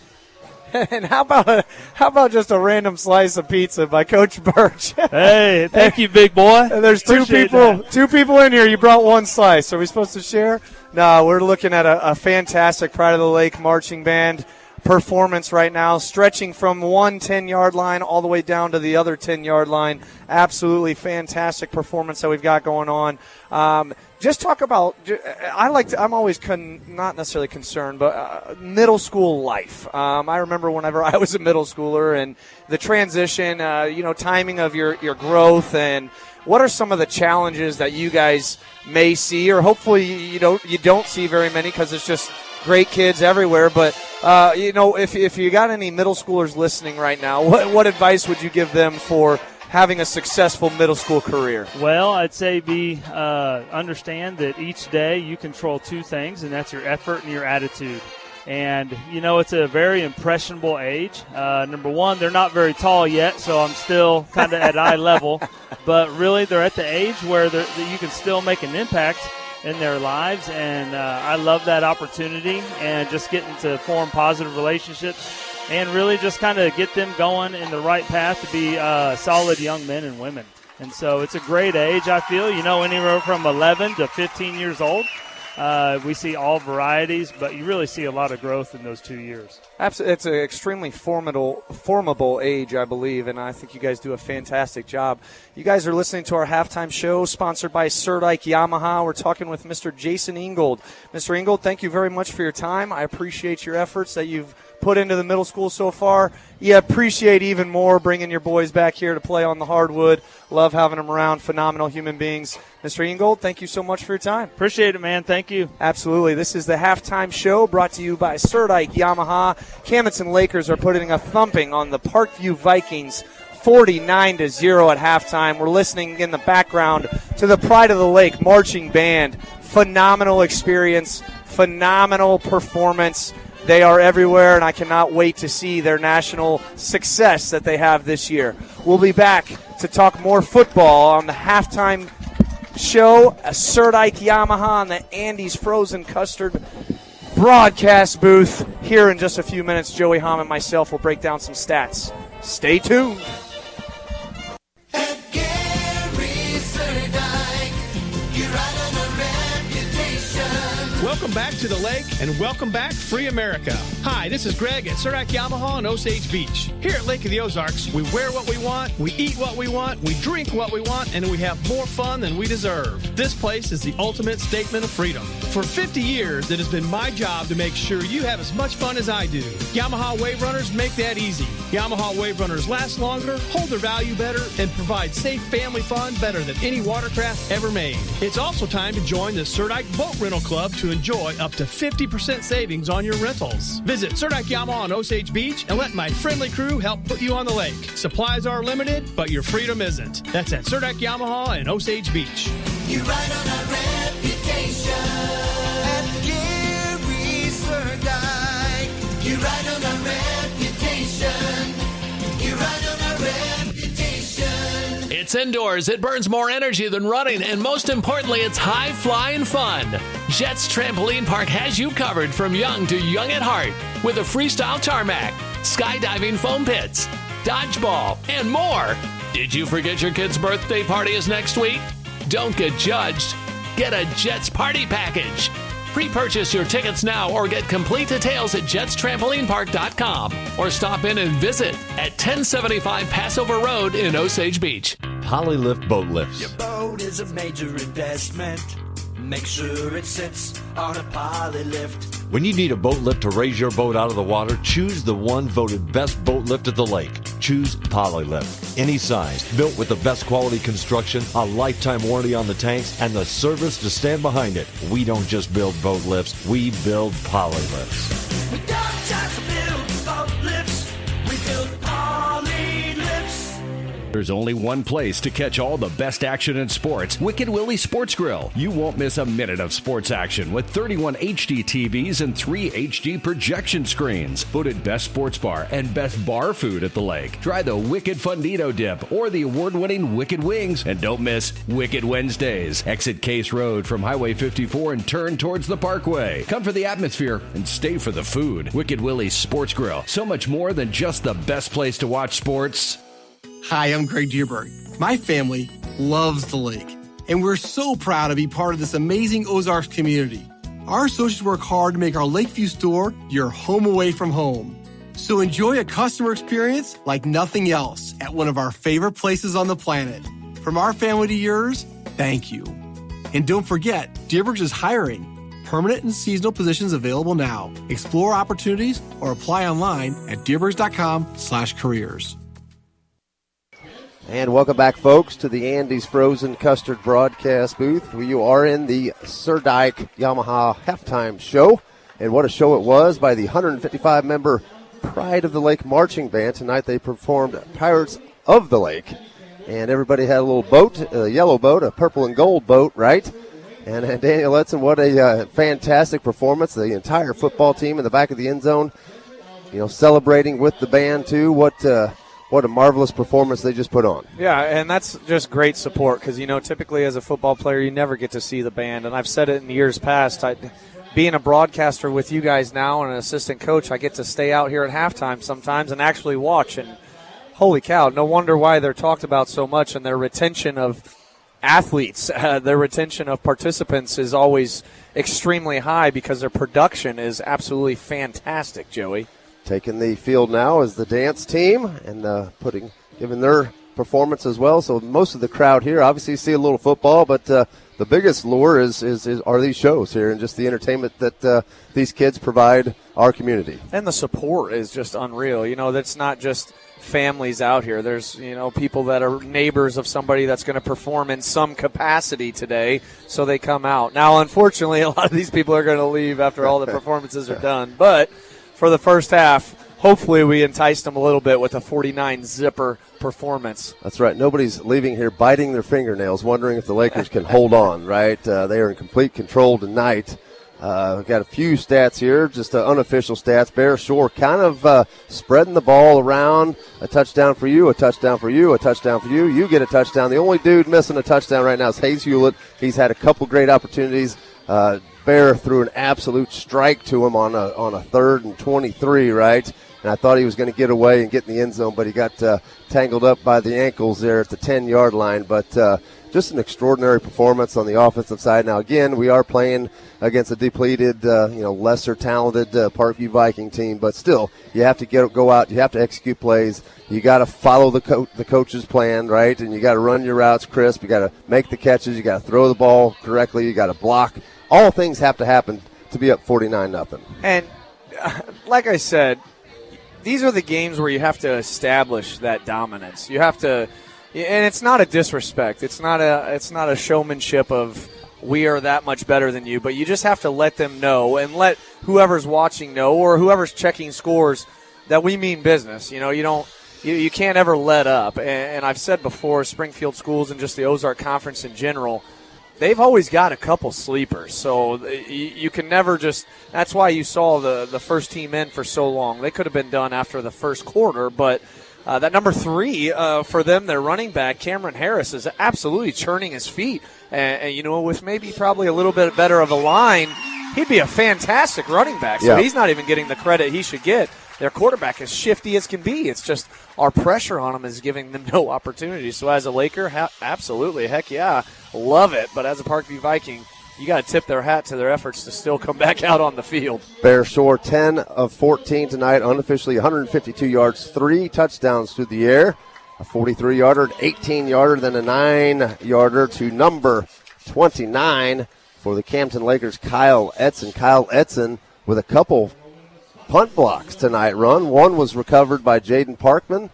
And how about just a random slice of pizza by Coach Birch? Hey, thank you, big boy. There's two people in here. You brought one slice. Are we supposed to share? No, we're looking at a fantastic Pride of the Lake marching band performance right now, stretching from one 10-yard line all the way down to the other 10-yard line. Absolutely fantastic performance that we've got going on. Just talk about, I'm always not necessarily concerned, but middle school life. I remember whenever I was a middle schooler and the transition, timing of your growth, and what are some of the challenges that you guys may see, or hopefully you don't see very many because it's just great kids everywhere. But if you got any middle schoolers listening right now, what advice would you give them for having a successful middle school career? Well, I'd say understand that each day you control 2 things, and that's your effort and your attitude. And, it's a very impressionable age. Number one, they're not very tall yet, so I'm still kind of at eye level. But really, they're at the age where you can still make an impact in their lives. And I love that opportunity and just getting to form positive relationships and really just kind of get them going in the right path to be solid young men and women. And so it's a great age, I feel, anywhere from 11 to 15 years old. We see all varieties, but you really see a lot of growth in those 2 years. Absolutely. It's an extremely formable age, I believe, and I think you guys do a fantastic job. You guys are listening to our halftime show sponsored by Serdike Yamaha. We're talking with Mr. Jason Ingold. Mr. Ingold, thank you very much for your time. I appreciate your efforts that you've put into the middle school so far, you appreciate even more bringing your boys back here to play on the hardwood. Love having them around. Phenomenal human beings. Mr. Ingold, thank you so much for your time. Appreciate it, man. Thank you. Absolutely. This is the halftime show brought to you by Serdike Yamaha. Camdenton Lakers are putting a thumping on the Parkview Vikings 49-0 at halftime. We're listening in the background to the Pride of the Lake marching band. Phenomenal experience, phenomenal performance. They are everywhere, and I cannot wait to see their national success that they have this year. We'll be back to talk more football on the halftime show. A Serdike Yamaha on the Andy's Frozen Custard broadcast booth. Here in just a few minutes, Joey Hom and myself will break down some stats. Stay tuned. Welcome back to the lake and welcome back Free America. Hi, this is Greg at Serdike Yamaha in Osage Beach. Here at Lake of the Ozarks, we wear what we want, we eat what we want, we drink what we want, and we have more fun than we deserve. This place is the ultimate statement of freedom. For 50 years, it has been my job to make sure you have as much fun as I do. Yamaha Wave Runners make that easy. Yamaha Wave Runners last longer, hold their value better, and provide safe family fun better than any watercraft ever made. It's also time to join the Serdike Boat Rental Club to enjoy up to 50% savings on your rentals. Visit Serdike Yamaha on Osage Beach and let my friendly crew help put you on the lake. Supplies are limited, but your freedom isn't. That's at Serdike Yamaha in Osage Beach. You ride on a reputation at Gary Serdike. You ride on a reputation. You ride on a reputation. It's indoors, it burns more energy than running, and most importantly, it's high-flying fun. Jets Trampoline Park has you covered from young to young at heart with a freestyle tarmac, skydiving foam pits, dodgeball, and more. Did you forget your kid's birthday party is next week? Don't get judged. Get a Jets Party Package. Pre-purchase your tickets now or get complete details at jetstrampolinepark.com or stop in and visit at 1075 Passover Road in Osage Beach. Polylift Boat Lifts. Your boat is a major investment. Make sure it sits on a poly lift. When you need a boat lift to raise your boat out of the water, choose the one voted best boat lift at the lake. Choose Polylift. Any size, built with the best quality construction, a lifetime warranty on the tanks, and the service to stand behind it. We don't just build boat lifts, we build Polylifts. We don't just build boat lifts, we build poly lifts. There's only one place to catch all the best action in sports, Wicked Willie Sports Grill. You won't miss a minute of sports action with 31 HD TVs and 3 HD projection screens. Voted best sports bar and best bar food at the lake. Try the Wicked Fundito Dip or the award-winning Wicked Wings. And don't miss Wicked Wednesdays. Exit Case Road from Highway 54 and turn towards the Parkway. Come for the atmosphere and stay for the food. Wicked Willie's Sports Grill. So much more than just the best place to watch sports. Hi, I'm Greg Dierberg. My family loves the lake, and we're so proud to be part of this amazing Ozarks community. Our associates work hard to make our Lakeview store your home away from home. So enjoy a customer experience like nothing else at one of our favorite places on the planet. From our family to yours, thank you. And don't forget, Dierberg's is hiring. Permanent and seasonal positions available now. Explore opportunities or apply online at dierbergs.com/careers. And welcome back, folks, to the Andy's Frozen Custard broadcast booth. You are in the Serdike Yamaha halftime show. And what a show it was by the 155-member Pride of the Lake marching band. Tonight they performed Pirates of the Lake. And everybody had a little boat, a yellow boat, a purple and gold boat, right? And Daniel Letson, what a fantastic performance. The entire football team in the back of the end zone, celebrating with the band, too. What a marvelous performance they just put on. Yeah, and that's just great support because, typically as a football player, you never get to see the band. And I've said it in years past. Being a broadcaster with you guys now and an assistant coach, I get to stay out here at halftime sometimes and actually watch. And holy cow, no wonder why they're talked about so much, and their retention of athletes, their retention of participants is always extremely high because their production is absolutely fantastic, Joey. Taking the field now is the dance team and giving their performance as well. So most of the crowd here obviously see a little football, but the biggest lure are these shows here and just the entertainment that these kids provide our community. And the support is just unreal. You know, that's not just families out here. There's, you know, people that are neighbors of somebody that's going to perform in some capacity today, so they come out. Now, unfortunately, a lot of these people are going to leave after all the performances are done. But for the first half, hopefully we enticed them a little bit with a 49-zipper performance. That's right. Nobody's leaving here biting their fingernails, wondering if the Lakers can hold on, right? They are in complete control tonight. We've got a few stats here, just unofficial stats. Bear Shore kind of spreading the ball around. A touchdown for you, a touchdown for you, a touchdown for you. You get a touchdown. The only dude missing a touchdown right now is Hayes Hewlett. He's had a couple great opportunities. Bear threw an absolute strike to him on a 3rd and 23, right? And I thought he was going to get away and get in the end zone, but he got tangled up by the ankles there at the 10-yard line. But just an extraordinary performance on the offensive side. Now, again, we are playing against a depleted, lesser talented Parkview Viking team, but still, you have to go out, you have to execute plays, you got to follow the coach's plan, right? And you got to run your routes crisp, you got to make the catches, you got to throw the ball correctly, you got to block. All things have to happen to be up 49-0. And like I said, these are the games where you have to establish that dominance. You have to. And it's not a disrespect. It's not a showmanship of we are that much better than you, but you just have to let them know and let whoever's watching know or whoever's checking scores that we mean business. You know, you can't ever let up. And I've said before, Springfield schools and just the Ozark Conference in general, they've always got a couple sleepers. So you can never just – that's why you saw the first team in for so long. They could have been done after the first quarter, but – that number 3 for them, their running back, Cameron Harris, is absolutely churning his feet. And with maybe probably a little bit better of a line, he'd be a fantastic running back. So he's not even getting the credit he should get. Their quarterback is shifty as can be. It's just our pressure on him is giving them no opportunity. So as a Laker, absolutely, heck yeah, love it. But as a Parkview Viking, you got to tip their hat to their efforts to still come back out on the field. Bear Shore, 10 of 14 tonight, unofficially 152 yards, 3 touchdowns through the air, a 43-yarder, an 18-yarder, then a 9-yarder to number 29 for the Camdenton Lakers, Kyle Etzen. Kyle Etzen with a couple punt blocks tonight run. One was recovered by Jaden Parkman.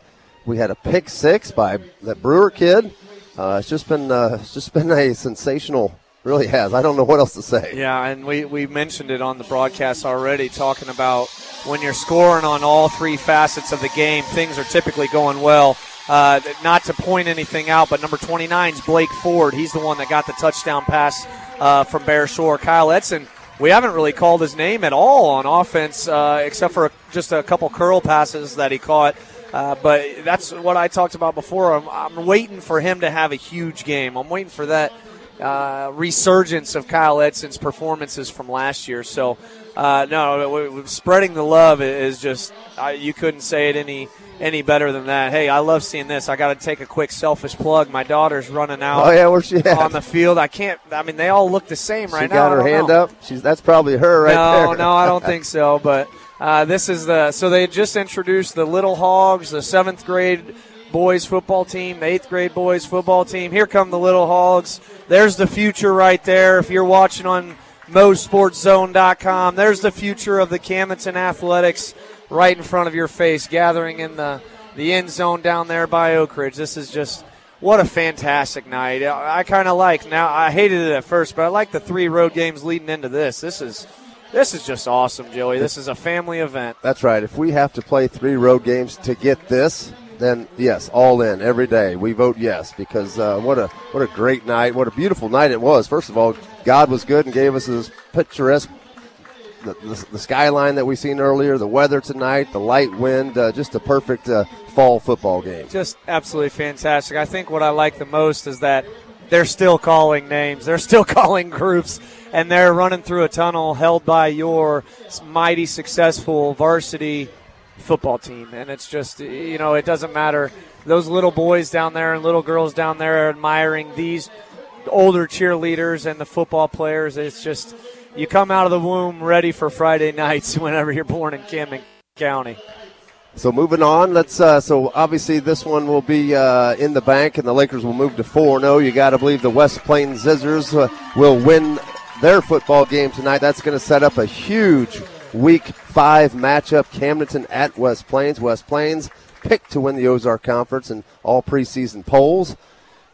We had a pick 6 by that Brewer kid. It's just been a sensational. Really has. I don't know what else to say. Yeah, and we mentioned it on the broadcast already, talking about when you're scoring on all 3 facets of the game, things are typically going well. Not to point anything out, but number 29 is Blake Ford. He's the one that got the touchdown pass from Bear Shore. Kyle Etzen, we haven't really called his name at all on offense except for just a couple curl passes that he caught. But that's what I talked about before. I'm waiting for him to have a huge game. I'm waiting for that resurgence of Kyle Edson's performances from last year. So, spreading the love is just you couldn't say it any better than that. Hey, I love seeing this. I got to take a quick selfish plug. My daughter's running out where's she at? On the field. They all look the same right now. She got her hand up? That's probably her right there. No, I don't think so. But this is so they just introduced the Little Hogs, the 7th grade boys football team, the 8th grade boys football team. Here come the Little Hogs. There's the future right there. If you're watching on MoSportsZone.com, there's the future of the Camdenton Athletics right in front of your face, gathering in the end zone down there by Oak Ridge. This is just what a fantastic night. I kind of I hated it at first, but I like the 3 road games leading into this. This is just awesome, Joey. This is a family event. That's right. If we have to play 3 road games to get this, then yes, all in every day. We vote yes because what a great night, what a beautiful night it was. First of all, God was good and gave us this picturesque the skyline that we seen earlier, the weather tonight, the light wind, just a perfect fall football game. Just absolutely fantastic. I think what I like the most is that they're still calling names, they're still calling groups, and they're running through a tunnel held by your mighty successful varsity football team. And it's just, it doesn't matter. Those little boys down there and little girls down there are admiring these older cheerleaders and the football players. It's just, you come out of the womb ready for Friday nights whenever you're born in Camden County. So moving on, let's. So obviously this one will be in the bank, and the Lakers will move to 4-0. You got to believe the West Plains Zizzers will win their football game tonight. That's going to set up a huge Week 5 matchup. Camdenton at West Plains. West Plains picked to win the Ozark Conference in all preseason polls,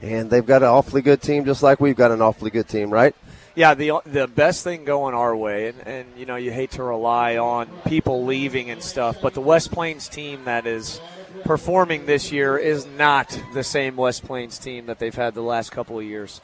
and they've got an awfully good team, just like we've got an awfully good team, right? Yeah, the best thing going our way, and you know, you hate to rely on people leaving and stuff, but the West Plains team that is performing this year is not the same West Plains team that they've had the last couple of years.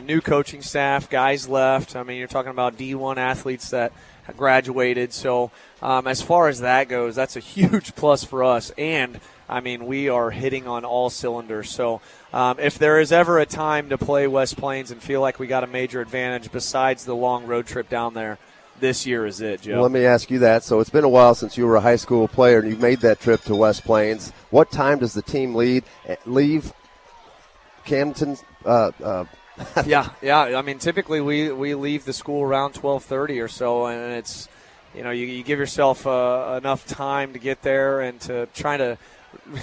New coaching staff, guys left. I mean, you're talking about D1 athletes that graduated. So as far as that goes, that's a huge plus for us. And, I mean, we are hitting on all cylinders. So if there is ever a time to play West Plains and feel like we got a major advantage besides the long road trip down there, this year is it, Joe. Well, let me ask you that. So it's been a while since you were a high school player and you made that trip to West Plains. What time does the team leave Camdenton? Yeah. I mean, typically we leave the school around 12:30 or so, and it's, you know, you give yourself enough time to get there and to try to,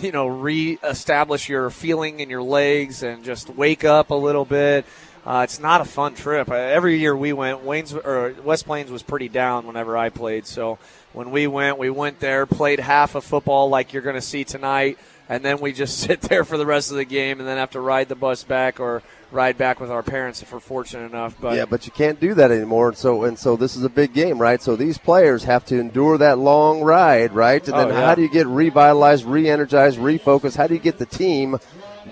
you know, reestablish your feeling in your legs and just wake up a little bit. It's not a fun trip. Every year we went, West Plains was pretty down whenever I played. So when we went there, played half of football like you're going to see tonight, and then we just sit there for the rest of the game and then have to ride the bus back or ride back with our parents if we're fortunate enough. But yeah, but you can't do that anymore. And so this is a big game, right? So these players have to endure that long ride, right? And then how do you get revitalized, re-energized, refocused? How do you get the team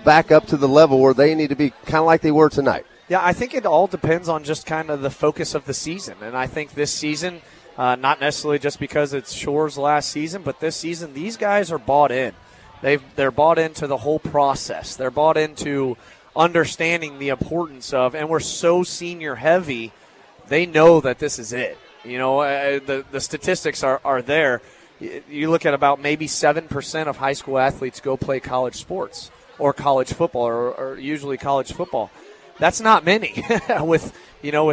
back up to the level where they need to be, kind of like they were tonight? Yeah, I think it all depends on just kind of the focus of the season. And I think this season, not necessarily just because it's Shore's last season, but this season, these guys are bought in. They're bought into the whole process. They're bought into understanding the importance of, and we're so senior heavy, they know that this is it. You know, the statistics are there. You look at about maybe 7% of high school athletes go play college sports or college football or usually college football. That's not many with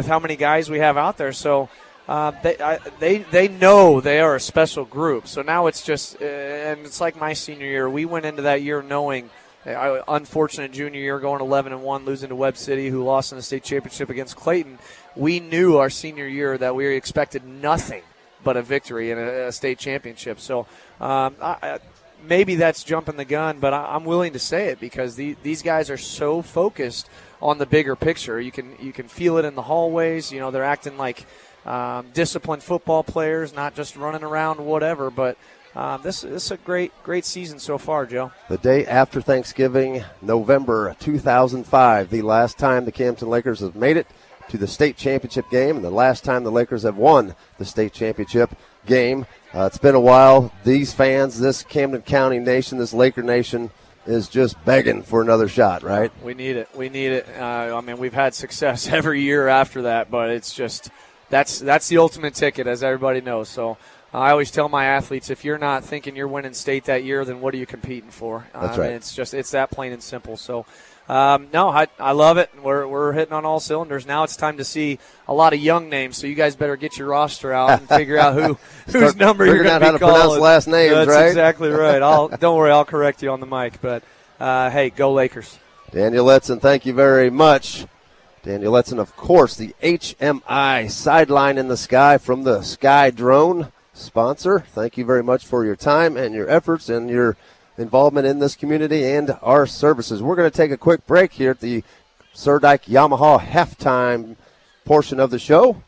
how many guys we have out there. So they know they are a special group. So now it's just, and it's like my senior year. We went into that year knowing, unfortunate junior year, going 11-1, losing to Webb City, who lost in the state championship against Clayton. We knew our senior year that we expected nothing but a victory in a state championship. So maybe that's jumping the gun, but I'm willing to say it because these guys are so focused on the bigger picture. You can feel it in the hallways. You know, they're acting like disciplined football players, not just running around whatever. But this is a great season so far, Joe. The day after Thanksgiving, November 2005, the last time the Camdenton Lakers have made it to the state championship game, and the last time the Lakers have won the state championship game. It's been a while. These fans, this Camden County nation, this Laker nation, is just begging for another shot, right? We need it. I mean, we've had success every year after that, but it's just that's the ultimate ticket, as everybody knows. So I always tell my athletes, if you're not thinking you're winning state that year, then what are you competing for? That's right. It's that plain and simple. So I love it. We're hitting on all cylinders. Now it's time to see a lot of young names. So you guys better get your roster out and figure out whose number you're going to be calling. Figuring out how to pronounce last names, That's right? That's exactly right. Don't worry, I'll correct you on the mic. But hey, go Lakers! Daniel Letson, thank you very much. Daniel Letson, of course, the HMI Sideline in the Sky from the Sky Drone sponsor. Thank you very much for your time and your efforts and your involvement in this community and our services. We're going to take a quick break here at the Sir Dyke Yamaha halftime portion of the show.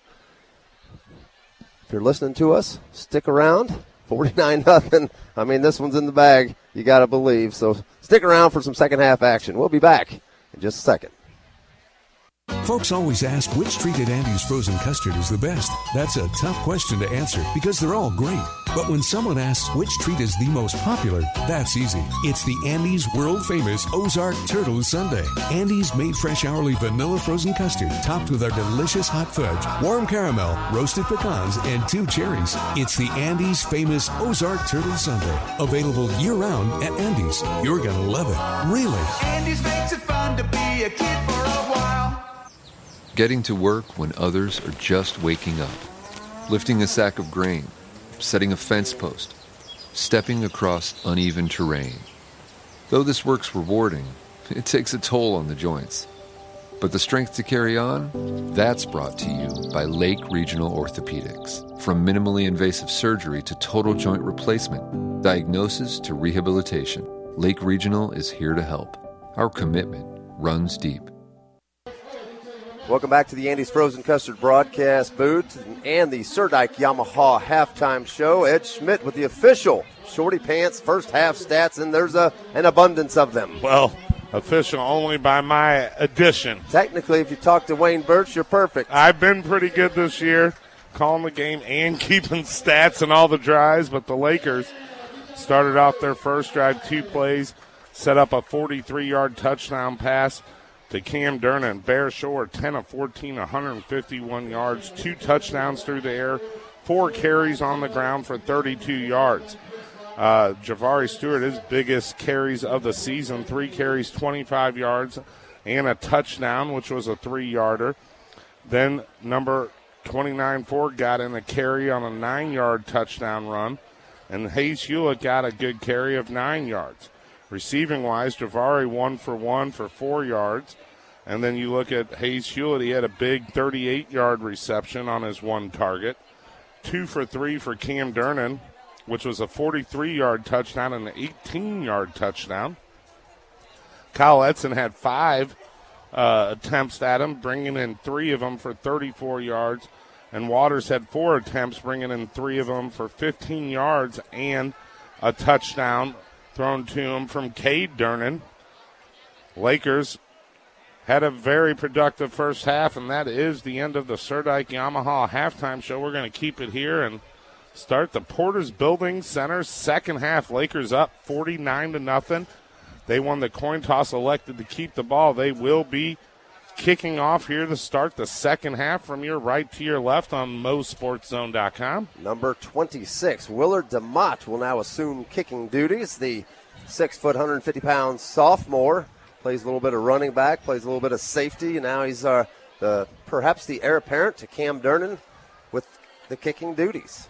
If you're listening to us, stick around. 49-0. I mean, this one's in the bag, you got to believe. So stick around for some second half action. We'll be back in just a second. Folks always ask which treat at Andy's Frozen Custard is the best. That's a tough question to answer because they're all great. But when someone asks which treat is the most popular, that's easy. It's the Andy's world-famous Ozark Turtle Sundae. Andy's made fresh hourly vanilla frozen custard topped with our delicious hot fudge, warm caramel, roasted pecans, and 2 cherries. It's the Andy's famous Ozark Turtle Sundae. Available year-round at Andy's. You're going to love it. Really. Andy's makes it fun to be a kid for a while. Getting to work when others are just waking up. Lifting a sack of grain. Setting a fence post. stepping across uneven terrain. Though this work's rewarding, it takes a toll on the joints. But the strength to carry on? That's brought to you by Lake Regional Orthopedics. From minimally invasive surgery to total joint replacement, diagnosis to rehabilitation, Lake Regional is here to help. Our commitment runs deep. Welcome back to the Andy's Frozen Custard broadcast booth and the Sir Dyke Yamaha halftime show. Ed Schmidt with the official Shorty Pants first half stats, and there's an abundance of them. Well, official only by my addition. Technically, if you talk to Wayne Birch, you're perfect. I've been pretty good this year, calling the game and keeping stats and all the drives, but the Lakers started off their first drive, 2 plays, set up a 43-yard touchdown pass to Camdenton. Bear Shore, 10 of 14, 151 yards, 2 touchdowns through the air, 4 carries on the ground for 32 yards. Javari Stewart, his biggest carries of the season, 3 carries, 25 yards, and a touchdown, which was a 3-yarder. Then number 29 Ford got in a carry on a 9-yard touchdown run, and Hayes Hewlett got a good carry of 9 yards. Receiving-wise, Javari 1 for 1 for 4 yards. And then you look at Hayes Hewlett, he had a big 38-yard reception on his 1 target. 2 for 3 for Cam Durnan, which was a 43-yard touchdown and an 18-yard touchdown. Kyle Edson had 5 attempts at him, bringing in 3 of them for 34 yards. And Waters had 4 attempts, bringing in 3 of them for 15 yards and a touchdown thrown to him from Cade Durnan. Lakers had a very productive first half, and that is the end of the Sir Dyke Yamaha halftime show. We're going to keep it here and start the Porter's Building Center second half. Lakers up 49-0. They won the coin toss, elected to keep the ball. They will be kicking off here to start the second half from your right to your left on MoSportsZone.com. Number 26, Willard DeMott, will now assume kicking duties. The 6 foot, 150-pound sophomore plays a little bit of running back, plays a little bit of safety, and now he's perhaps the heir apparent to Cam Durnan with the kicking duties.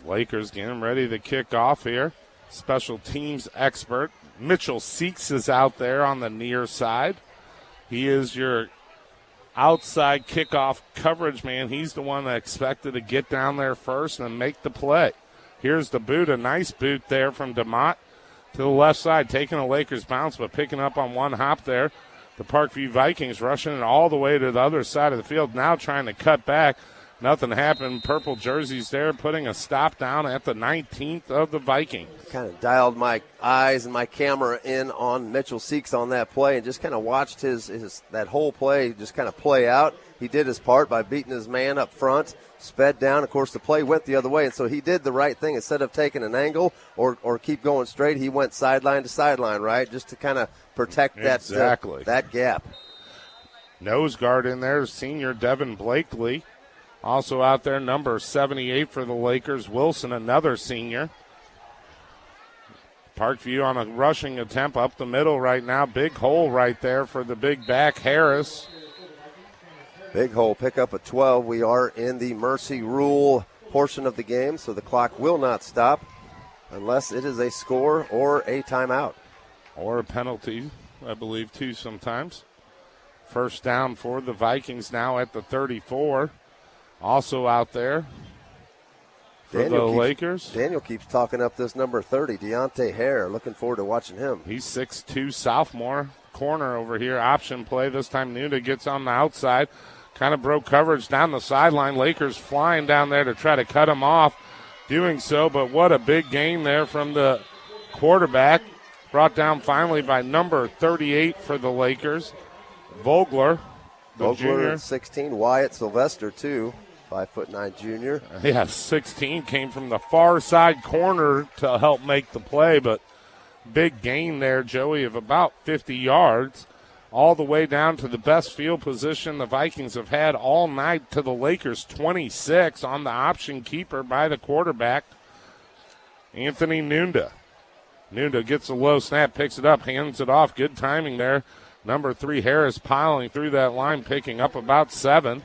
Lakers getting ready to kick off here. Special teams expert Mitchell Seeks is out there on the near side. He is your outside kickoff coverage man. He's the one that expected to get down there first and make the play. Here's the boot, a nice boot there from DeMott to the left side, taking a Lakers bounce, but picking up on one hop there. The Parkview Vikings rushing it all the way to the other side of the field, now trying to cut back. Nothing happened. Purple jerseys there, putting a stop down at the 19th of the Vikings. Kind of dialed my eyes and my camera in on Mitchell Seeks on that play and just kind of watched his that whole play just kind of play out. He did his part by beating his man up front, sped down. Of course, the play went the other way, and so he did the right thing. Instead of taking an angle or keep going straight, he went sideline to sideline, right, just to kind of protect that gap. Nose guard in there, senior Devin Blakely. Also out there, number 78 for the Lakers, Wilson, another senior. Parkview on a rushing attempt up the middle right now. Big hole right there for the big back, Harris. Big hole, pick up a 12. We are in the mercy rule portion of the game, so the clock will not stop unless it is a score or a timeout. Or a penalty, I believe, too, sometimes. First down for the Vikings now at the 34. Also out there for the Lakers. Daniel keeps talking up this number 30, Deontay Hare. Looking forward to watching him. He's 6'2", sophomore. Corner over here, option play. This time Nuna gets on the outside. Kind of broke coverage down the sideline. Lakers flying down there to try to cut him off. Doing so, but what a big gain there from the quarterback. Brought down finally by number 38 for the Lakers. Vogler, the junior. 16. Wyatt Sylvester, too. 5'9" junior. Yeah, 16 came from the far side corner to help make the play, but big gain there, Joey, of about 50 yards, all the way down to the best field position the Vikings have had all night to the Lakers' 26 on the option keeper by the quarterback, Anthony Nunda. Nunda gets a low snap, picks it up, hands it off. Good timing there. Number 3, Harris, piling through that line, picking up about 7.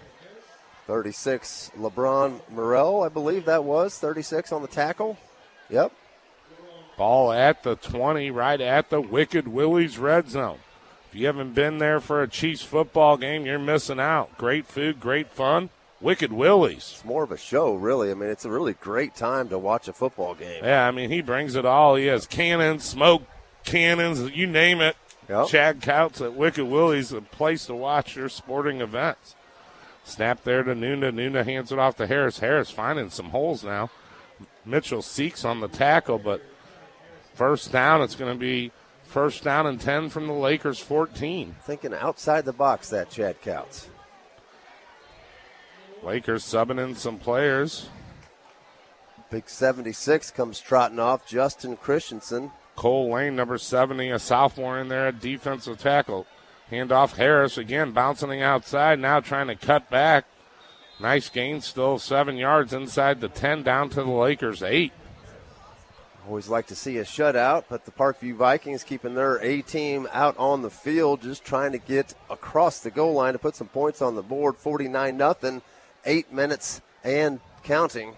36, LeBron Morrell, I believe that was. 36 on the tackle. Yep. Ball at the 20, right at the Wicked Willie's red zone. If you haven't been there for a Chiefs football game, you're missing out. Great food, great fun. Wicked Willie's. It's more of a show, really. I mean, it's a really great time to watch a football game. Yeah, I mean, he brings it all. He has cannons, smoke cannons, you name it. Yep. Chad Couts at Wicked Willie's, a place to watch your sporting events. Snap there to Nunda. Nunda hands it off to Harris. Harris finding some holes now. Mitchell Seeks on the tackle, but first down, it's going to be first down and 10 from the Lakers 14. Thinking outside the box, that Chad Couts. Lakers subbing in some players. Big 76 comes trotting off. Justin Christensen. Cole Lane, number 70, a sophomore in there at defensive tackle. Handoff Harris again, bouncing outside, now trying to cut back. Nice gain, still 7 yards inside the 10, down to the Lakers 8. Always like to see a shutout, but the Parkview Vikings keeping their A-team out on the field, just trying to get across the goal line to put some points on the board. 49-0, 8 minutes and counting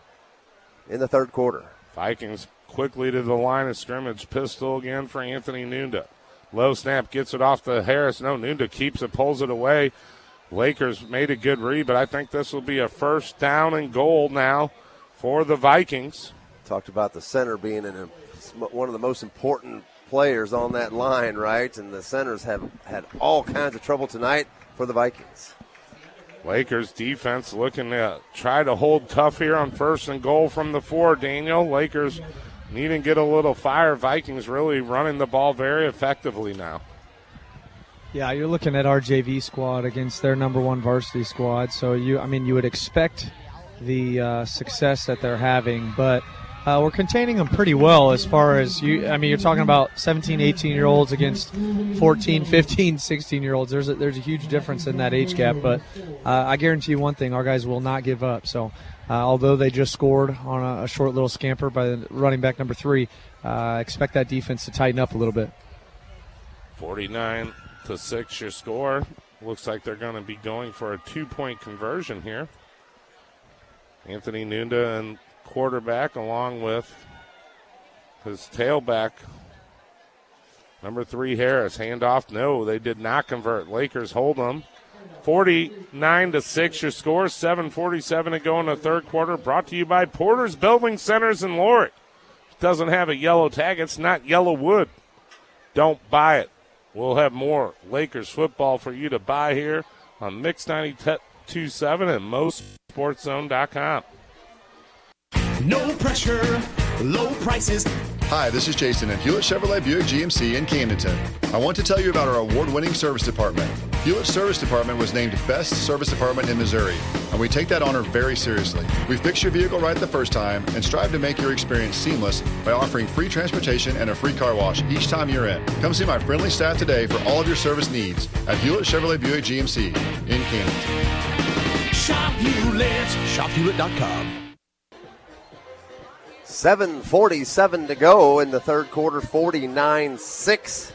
in the third quarter. Vikings quickly to the line of scrimmage. Pistol again for Anthony Nunda. Low snap, gets it off to Harris. No, Nunda keeps it, pulls it away. Lakers made a good read, but I think this will be a first down and goal now for the Vikings. Talked about the center being one of the most important players on that line, right? And the centers have had all kinds of trouble tonight for the Vikings. Lakers defense looking to try to hold tough here on first and goal from the 4, Daniel. Lakers need to get a little fire. Vikings really running the ball very effectively now. Yeah, you're looking at our JV squad against their number one varsity squad. So you would expect the success that they're having, but we're containing them pretty well as far as you're talking about 17, 18-year-olds against 14, 15, 16-year-olds. There's a huge difference in that age gap, but I guarantee you one thing, our guys will not give up. So although they just scored on a short little scamper by the running back number 3, expect that defense to tighten up a little bit. 49-6 your score. Looks like they're going to be going for a 2-point conversion here. Anthony Nunda and quarterback along with his tailback, number 3 Harris. Handoff, no, they did not convert. Lakers hold them. 49-6 your score. 7:47 to go in the third quarter. Brought to you by Porter's Building Centers in Lorick. It doesn't have a yellow tag. It's not yellow wood. Don't buy it. We'll have more Lakers football for you to buy here on Mix 92.7 and MoSportsZone.com. No pressure, low prices. Hi, this is Jason at Hewlett Chevrolet Buick GMC in Camdenton. I want to tell you about our award-winning service department. Hewlett Service Department was named Best Service Department in Missouri, and we take that honor very seriously. We fix your vehicle right the first time and strive to make your experience seamless by offering free transportation and a free car wash each time you're in. Come see my friendly staff today for all of your service needs at Hewlett Chevrolet Buick GMC in Camdenton. Shop Hewlett. ShopHewlett.com. 7:47 to go in the third quarter, 49-6.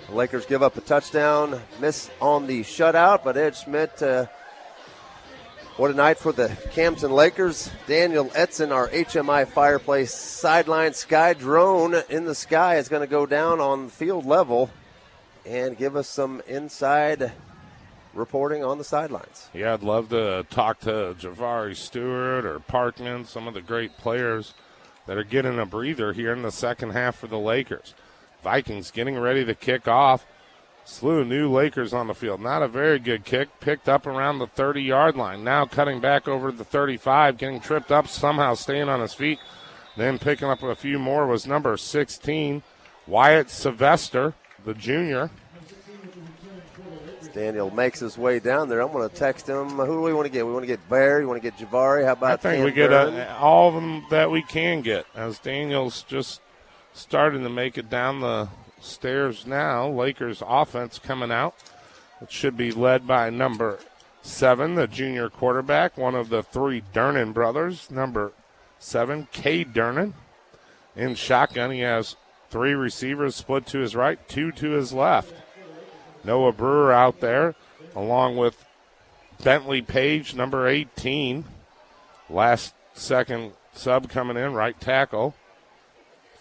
The Lakers give up a touchdown, miss on the shutout, but Ed Schmidt, what a night for the Camdenton Lakers. Daniel Etzen, our HMI Fireplace sideline sky drone in the sky, is going to go down on field level and give us some inside reporting on the sidelines. Yeah, I'd love to talk to Javari Stewart or Parkman, some of the great players that are getting a breather here in the second half for the Lakers. Vikings getting ready to kick off. Slew of new Lakers on the field. Not a very good kick. Picked up around the 30-yard line. Now cutting back over the 35. Getting tripped up, somehow staying on his feet. Then picking up a few more was number 16, Wyatt Sylvester, the junior. Daniel makes his way down there. I'm going to text him. Who do we want to get? We want to get Bear. You want to get Javari? How about I think we get all of them that we can get, as Daniel's just starting to make it down the stairs now. Lakers offense coming out. It should be led by number 7, the junior quarterback, one of the 3 Dernan brothers, number 7, Cade Dernan. In shotgun, he has 3 receivers split to his right, 2 to his left. Noah Brewer out there, along with Bentley Page, number 18. Last second sub coming in, right tackle.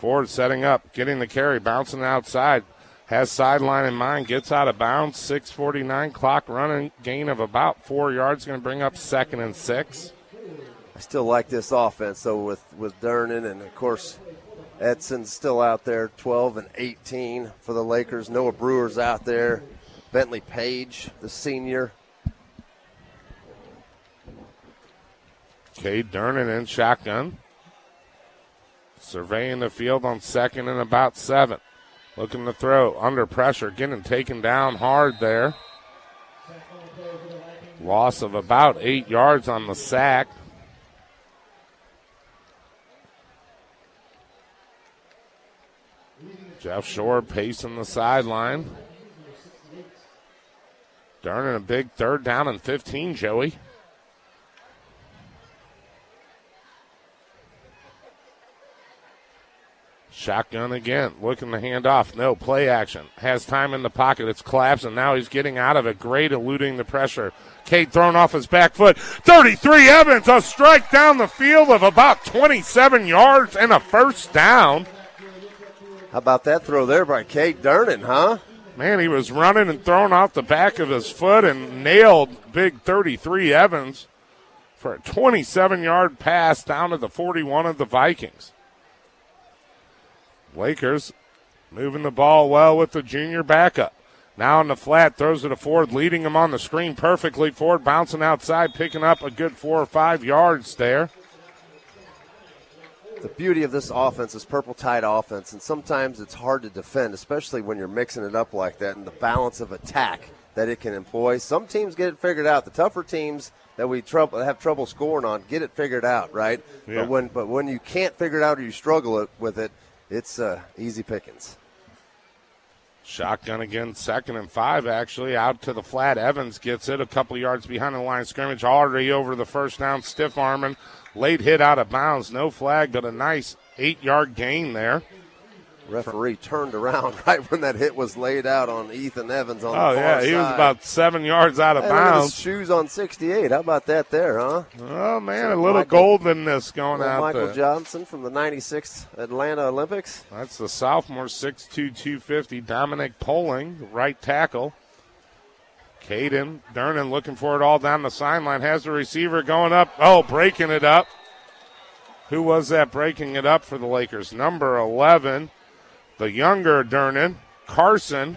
Ford setting up, getting the carry, bouncing outside. Has sideline in mind, gets out of bounds. 6:49 clock running, gain of about 4 yards. Going to bring up 2nd and 6. I still like this offense, though, with Durnan, and, of course, Edson's still out there, 12 and 18 for the Lakers. Noah Brewer's out there. Bentley Page, the senior. Cade Durnan in shotgun. Surveying the field on 2nd and about 7. Looking to throw under pressure, getting taken down hard there. Loss of about 8 yards on the sack. Jeff Shore pacing the sideline. Durnan a big 3rd down and 15, Joey. Shotgun again, looking to hand off. No, play action. Has time in the pocket. It's collapsed, and now he's getting out of it. Great eluding the pressure. Cade thrown off his back foot. 33 Evans, a strike down the field of about 27 yards and a 1st down. How about that throw there by Cade Durnan, huh? Man, he was running and throwing off the back of his foot and nailed big 33 Evans for a 27-yard pass down to the 41 of the Vikings. Lakers moving the ball well with the junior backup. Now in the flat, throws it to Ford, leading him on the screen perfectly. Ford bouncing outside, picking up a good 4 or 5 yards there. The beauty of this offense is purple tide offense, and sometimes it's hard to defend, especially when you're mixing it up like that and the balance of attack that it can employ. Some teams get it figured out. The tougher teams that we have trouble scoring on get it figured out, right? Yeah. But when you can't figure it out or you struggle with it, it's easy pickings. Shotgun again, 2nd and 5 actually. Out to the flat. Evans gets it a couple yards behind the line of scrimmage. Already over the 1st down. Stiff arming. Late hit out of bounds. No flag, but a nice 8-yard gain there. Referee turned around right when that hit was laid out on Ethan Evans on the far side. He was about 7 yards out of bounds. Look at his bounds. shoes on 68. How about that there, huh? Oh, man, a little goldenness going out Michael there. Johnson from the 96 Atlanta Olympics. That's the sophomore, 6'2", 250, Dominic Poling, right tackle. Caden Durnan looking for it all down the sideline. Has the receiver going up. Oh, breaking it up. Who was that breaking it up for the Lakers? Number 11, the younger Durnan, Carson.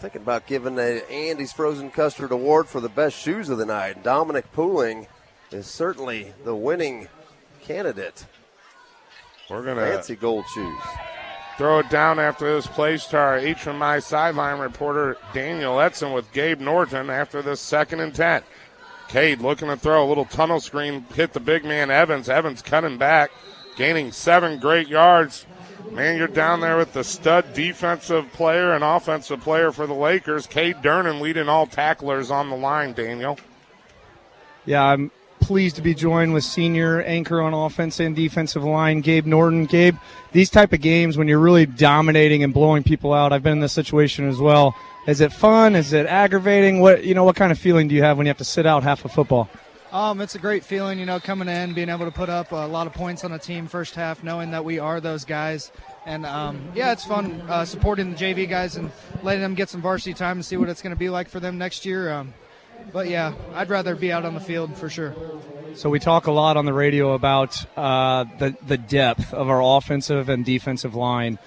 Thinking about giving the Andy's Frozen Custard Award for the best shoes of the night. Dominic Pooling is certainly the winning candidate. We're going to fancy gold shoes. Throw it down after this place to our HMI sideline reporter Daniel Edson with Gabe Norton after this 2nd and 10. Cade looking to throw a little tunnel screen, hit the big man Evans. Evans cutting back, gaining 7 great yards. Man, you're down there with the stud defensive player and offensive player for the Lakers. Cade Durnan leading all tacklers on the line, Daniel. Yeah, I'm pleased to be joined with senior anchor on offense and defensive line, Gabe Norton. Gabe, these type of games when you're really dominating and blowing people out, I've been in this situation as well. Is it fun? Is it aggravating? What kind of feeling do you have when you have to sit out half of football? It's a great feeling, coming in, being able to put up a lot of points on a team first half, knowing that we are those guys. And, it's fun supporting the JV guys and letting them get some varsity time and see what it's going to be like for them next year. But, yeah, I'd rather be out on the field for sure. So we talk a lot on the radio about the depth of our offensive and defensive line.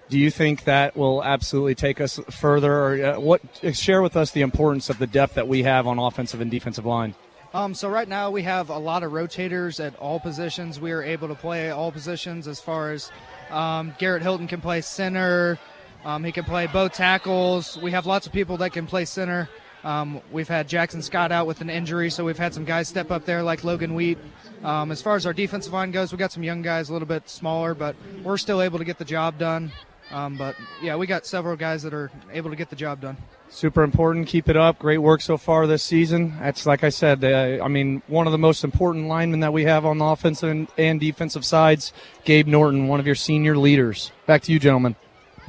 Do you think that will absolutely take us further? Or share with us the importance of the depth that we have on offensive and defensive line? So right now we have a lot of rotators at all positions. We are able to play all positions as far as Garrett Hilton can play center. He can play both tackles. We have lots of people that can play center. We've had Jackson Scott out with an injury, so we've had some guys step up there like Logan Wheat. As far as our defensive line goes, we got some young guys a little bit smaller, but we're still able to get the job done. We got several guys that are able to get the job done. Super important. Keep it up. Great work so far this season. That's, like I said, one of the most important linemen that we have on the offensive and defensive sides, Gabe Norton, one of your senior leaders. Back to you, gentlemen.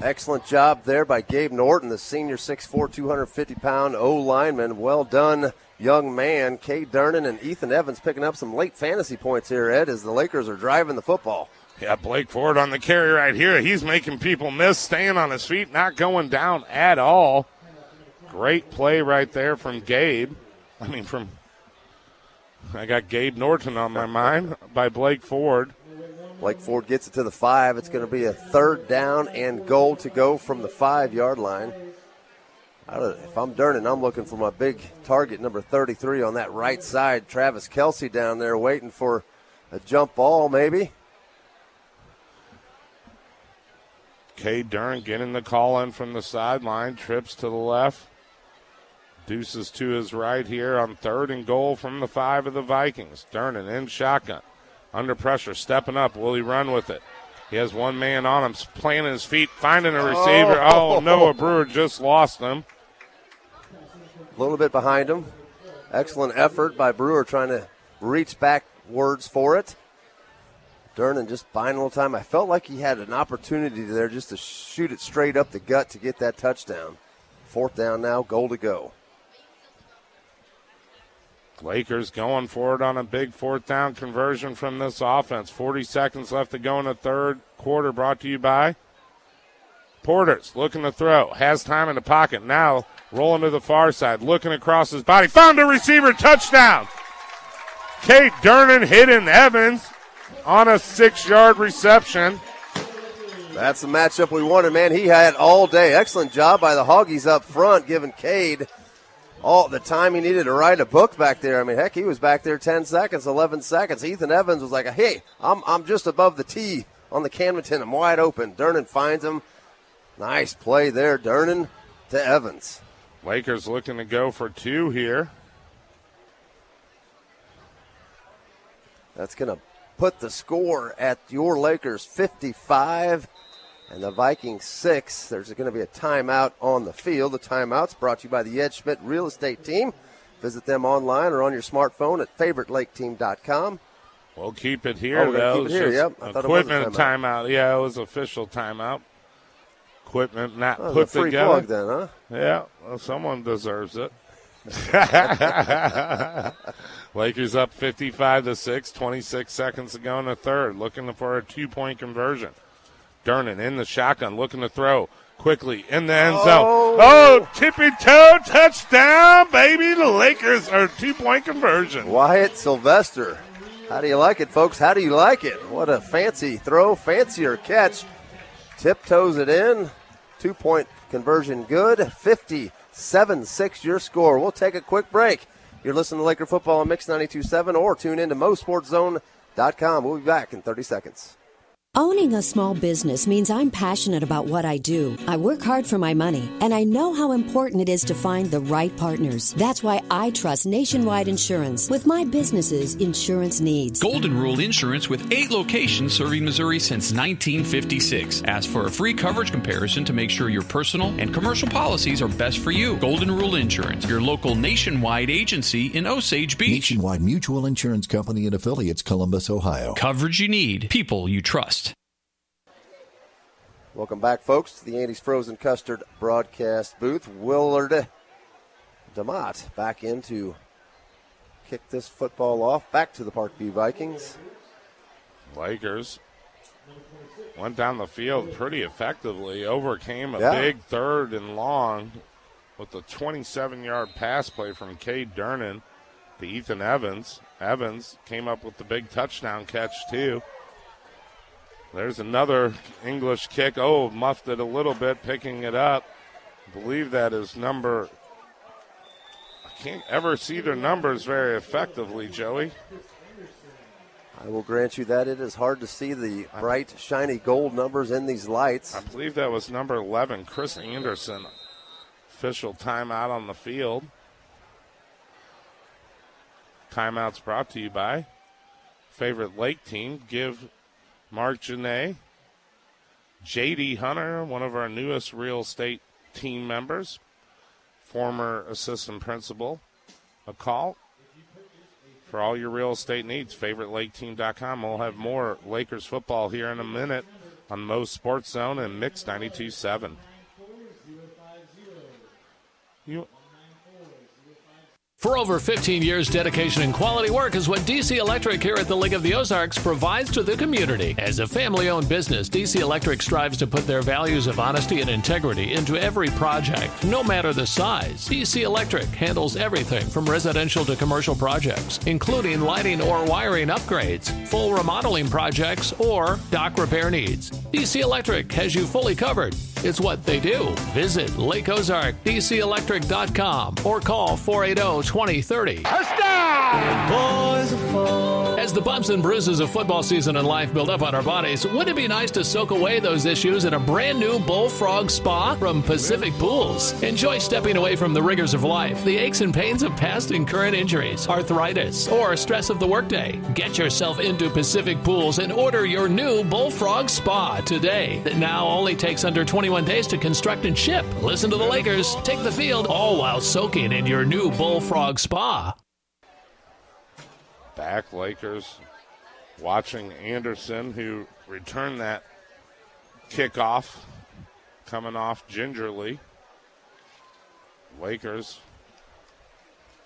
Excellent job there by Gabe Norton, the senior 6'4", 250-pound O-lineman. Well done, young man. Cade Durnan and Ethan Evans picking up some late fantasy points here, Ed, as the Lakers are driving the football. Yeah, Blake Ford on the carry right here. He's making people miss, staying on his feet, not going down at all. Great play right there from Gabe. I got Gabe Norton on my mind by Blake Ford. Blake Ford gets it to the 5. It's going to be a 3rd down and goal to go from the 5-yard line. If I'm Durnan, I'm looking for my big target, number 33 on that right side. Travis Kelsey down there waiting for a jump ball maybe. Cade Durnan getting the call in from the sideline. Trips to the left. Deuces to his right here on 3rd and goal from the 5 of the Vikings. Durnan in shotgun. Under pressure, stepping up. Will he run with it? He has one man on him, planting his feet, finding a receiver. Oh, Noah Brewer just lost him. A little bit behind him. Excellent effort by Brewer trying to reach backwards for it. Durnan just buying a little time. I felt like he had an opportunity there just to shoot it straight up the gut to get that touchdown. 4th down now, goal to go. Lakers going for it on a big 4th down conversion from this offense. 40 seconds left to go in the 3rd quarter, brought to you by Porter's looking to throw. Has time in the pocket. Now rolling to the far side, looking across his body. Found a receiver, touchdown. Cade Durnan hitting Evans on a 6-yard reception. That's the matchup we wanted, man. He had all day. Excellent job by the Hoggies up front, giving Cade all the time he needed to write a book back there. I mean, heck, he was back there 10 seconds, 11 seconds. Ethan Evans was like, hey, I'm just above the tee on the Camdenton. I'm wide open. Durnan finds him. Nice play there, Durnan to Evans. Lakers looking to go for 2 here. That's going to put the score at your Lakers 55 and the Vikings 6. There's going to be a timeout on the field. The timeout's brought to you by the Ed Schmidt Real Estate Team. Visit them online or on your smartphone at favoritelakteam.com. We'll keep it here, though. Keep it here, yep. I thought equipment it was a timeout. Yeah, it was official timeout. Equipment not Oh, put a free together. plug then, huh? Yeah, well, someone deserves it. Lakers up 55-6, 26 seconds to go in the 3rd, looking for a 2-point conversion. Durnan in the shotgun, looking to throw quickly in the end zone. Oh, tippy-toe touchdown, baby. The Lakers are 2-point conversion. Wyatt Sylvester. How do you like it, folks? How do you like it? What a fancy throw, fancier catch. Tiptoes it in. 2-point conversion good. 57-6 your score. We'll take a quick break. You're listening to Laker football on Mix 92.7 or tune in to MoSportsZone.com. We'll be back in 30 seconds. Owning a small business means I'm passionate about what I do. I work hard for my money, and I know how important it is to find the right partners. That's why I trust Nationwide Insurance with my business's insurance needs. Golden Rule Insurance with 8 locations serving Missouri since 1956. Ask for a free coverage comparison to make sure your personal and commercial policies are best for you. Golden Rule Insurance, your local nationwide agency in Osage Beach. Nationwide Mutual Insurance Company and affiliates, Columbus, Ohio. Coverage you need, people you trust. Welcome back, folks, to the Andy's Frozen Custard broadcast booth. Willard DeMott back in to kick this football off. Back to the Parkview Vikings. Lakers went down the field pretty effectively, overcame a Yeah. big 3rd and long with a 27-yard pass play from Cade Durnan to Ethan Evans. Evans came up with the big touchdown catch, too. There's another English kick. Oh, muffed it a little bit, picking it up. I believe that is number. I can't ever see their numbers very effectively, Joey. I will grant you that it is hard to see the bright, shiny gold numbers in these lights. I believe that was number 11, Chris Anderson. Official timeout on the field. Timeouts brought to you by Favorite Lake Team. Give Mark Janae, J.D. Hunter, one of our newest real estate team members, former assistant principal, a call for all your real estate needs. FavoriteLakeTeam.com. We'll have more Lakers football here in a minute on Mo's Sports Zone and Mix 92.7. For over 15 years, dedication and quality work is what DC Electric here at the Lake of the Ozarks provides to the community. As a family-owned business, DC Electric strives to put their values of honesty and integrity into every project, no matter the size. DC Electric handles everything from residential to commercial projects, including lighting or wiring upgrades, full remodeling projects, or dock repair needs. DC Electric has you fully covered. It's what they do. Visit LakeOzarkDCElectric.com or call 480-2030. As the bumps and bruises of football season and life build up on our bodies, wouldn't it be nice to soak away those issues in a brand new Bullfrog Spa from Pacific Pools? Enjoy stepping away from the rigors of life, the aches and pains of past and current injuries, arthritis, or stress of the workday. Get yourself into Pacific Pools and order your new Bullfrog Spa today. That now only takes under 21 days to construct and ship. Listen to the Lakers, take the field, all while soaking in your new Bullfrog Spa. Back Lakers watching Anderson, who returned that kickoff, coming off gingerly. Lakers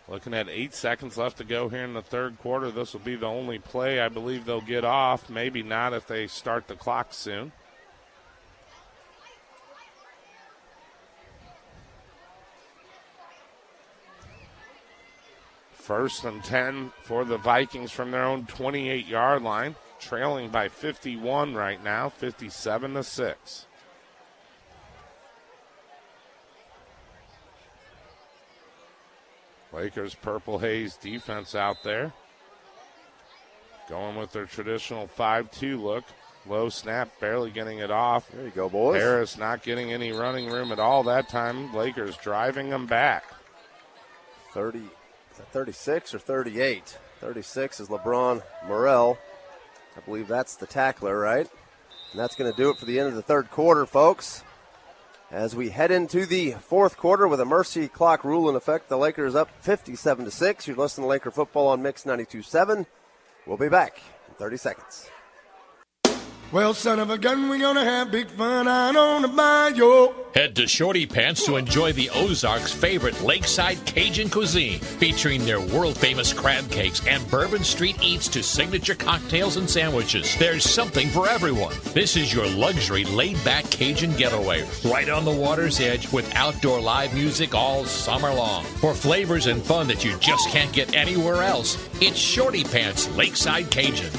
looking at 8 seconds left to go here in the third quarter. This will be the only play I believe they'll get off. Maybe not if they start the clock soon. First and 10 for the Vikings from their own 28-yard line, trailing by 51 right now, 57-6. Lakers Purple Haze defense out there, going with their traditional 5-2 look. Low snap, barely getting it off. There you go, boys. Harris not getting any running room at all that time. Lakers driving them back. 36 or 38? 36 is LeBron Morrell. I believe that's the tackler, right? And that's going to do it for the end of the third quarter, folks. As we head into the fourth quarter with a mercy clock rule in effect, the Lakers up 57-6. You're listening to Laker football on Mix 92.7. We'll be back in 30 seconds. Well, son of a gun, we're going to have big fun out on the bayou. Head to Shorty Pants to enjoy the Ozarks' favorite lakeside Cajun cuisine, featuring their world-famous crab cakes and Bourbon Street eats to signature cocktails and sandwiches. There's something for everyone. This is your luxury, laid-back Cajun getaway, right on the water's edge with outdoor live music all summer long. For flavors and fun that you just can't get anywhere else, it's Shorty Pants Lakeside Cajun.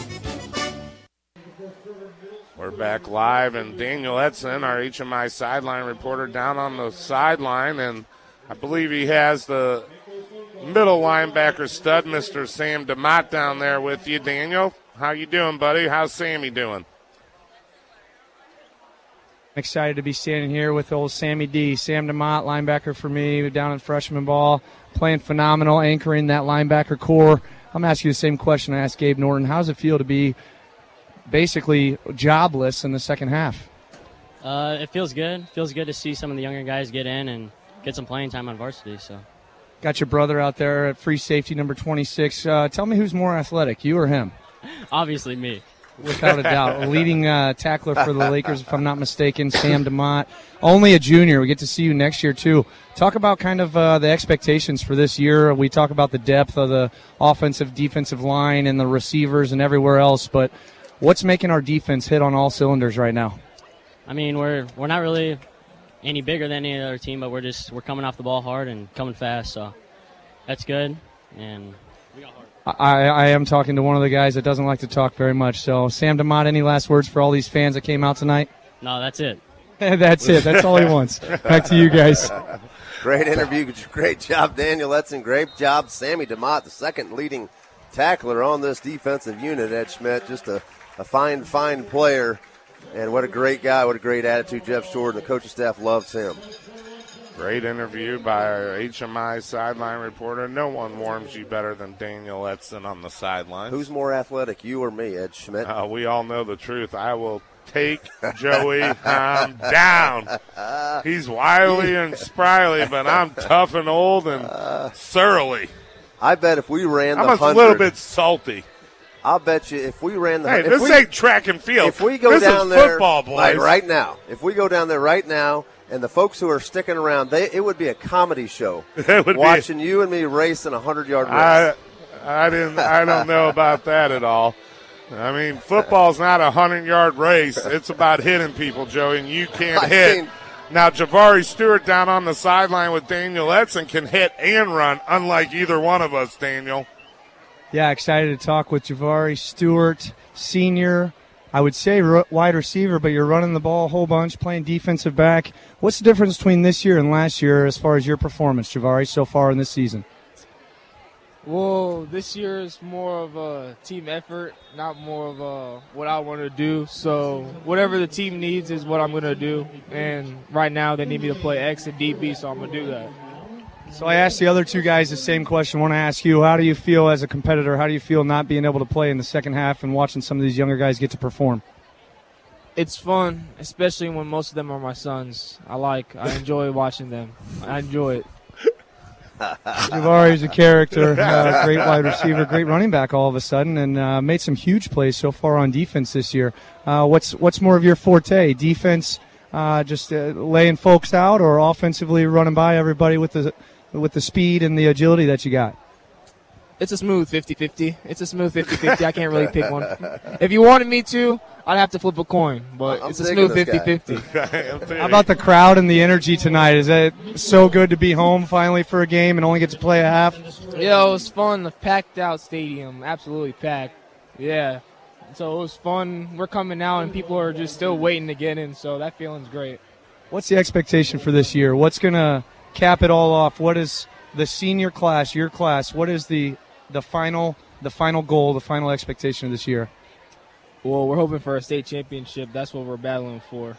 We're back live, and Daniel Edson, our HMI sideline reporter, down on the sideline, and I believe he has the middle linebacker stud, Mr. Sam DeMott, down there with you. Daniel, how you doing, buddy? How's Sammy doing? I'm excited to be standing here with old Sammy D. Sam DeMott, linebacker for me, down in freshman ball, playing phenomenal, anchoring that linebacker core. I'm asking you the same question I asked Gabe Norton. How does it feel to be basically jobless in the second half? It feels good. Feels good to see some of the younger guys get in and get some playing time on varsity. So, got your brother out there at free safety number 26. Tell me who's more athletic, you or him? Obviously me. Without a doubt. Leading tackler for the Lakers, if I'm not mistaken, Sam DeMott. Only a junior. We get to see you next year, too. Talk about kind of the expectations for this year. We talk about the depth of the offensive, defensive line and the receivers and everywhere else, but what's making our defense hit on all cylinders right now? I mean, we're not really any bigger than any other team, but we're coming off the ball hard and coming fast, so that's good. And we got hard. I am talking to one of the guys that doesn't like to talk very much. So, Sam DeMott, any last words for all these fans that came out tonight? No, that's it. That's it. That's all he wants. Back to you guys. Great interview. Great job, Daniel Edson. Great job, Sammy DeMott, the second leading tackler on this defensive unit, Ed Schmidt. Just a fine player. And what a great guy, what a great attitude. Jeff Jordan, the coaching staff loves him. Great interview by our HMI sideline reporter. No one warms you better than Daniel Edson on the sideline. Who's more athletic, you or me, Ed Schmidt? We all know the truth. I will take Joey down. He's wily and spry, but I'm tough and old and surly. I bet if we ran I'm the 100. I'm a little bit salty. I'll bet you if we ran the Hey, this ain't track and field. If we go this down is there football, boys. like right now, if we go down there right now, and the folks who are sticking around, it would be a comedy show. Watching you and me race in a 100-yard race. I don't know about that at all. I mean, football's not a 100-yard race. It's about hitting people, Joey, and you can't hit. Now, Javari Stewart down on the sideline with Daniel Edson can hit and run, unlike either one of us, Daniel. Yeah, excited to talk with Javari Stewart, senior. I would say wide receiver, but you're running the ball a whole bunch, playing defensive back. What's the difference between this year and last year as far as your performance, Javari, so far in this season? Well, this year is more of a team effort, not more of what I want to do. So whatever the team needs is what I'm going to do. And right now they need me to play X and DB, so I'm going to do that. So I asked the other two guys the same question. I want to ask you, how do you feel as a competitor? How do you feel not being able to play in the second half and watching some of these younger guys get to perform? It's fun, especially when most of them are my sons. I enjoy watching them. I enjoy it. Javari's a character, great wide receiver, great running back all of a sudden, and made some huge plays so far on defense this year. What's more of your forte? Defense, just laying folks out, or offensively running by everybody with the speed and the agility that you got? It's a smooth 50-50. I can't really pick one. If you wanted me to, I'd have to flip a coin, but it's a smooth 50-50. How about the crowd and the energy tonight? Is it so good to be home finally for a game and only get to play a half? Yeah, it was fun. A packed-out stadium, absolutely packed. Yeah, so it was fun. We're coming out, and people are just still waiting to get in, so that feeling's great. What's the expectation for this year? What's going to cap it all off? What is the senior class, your class, what is the final goal, the final expectation of this year? Well, we're hoping for a state championship. That's what we're battling for.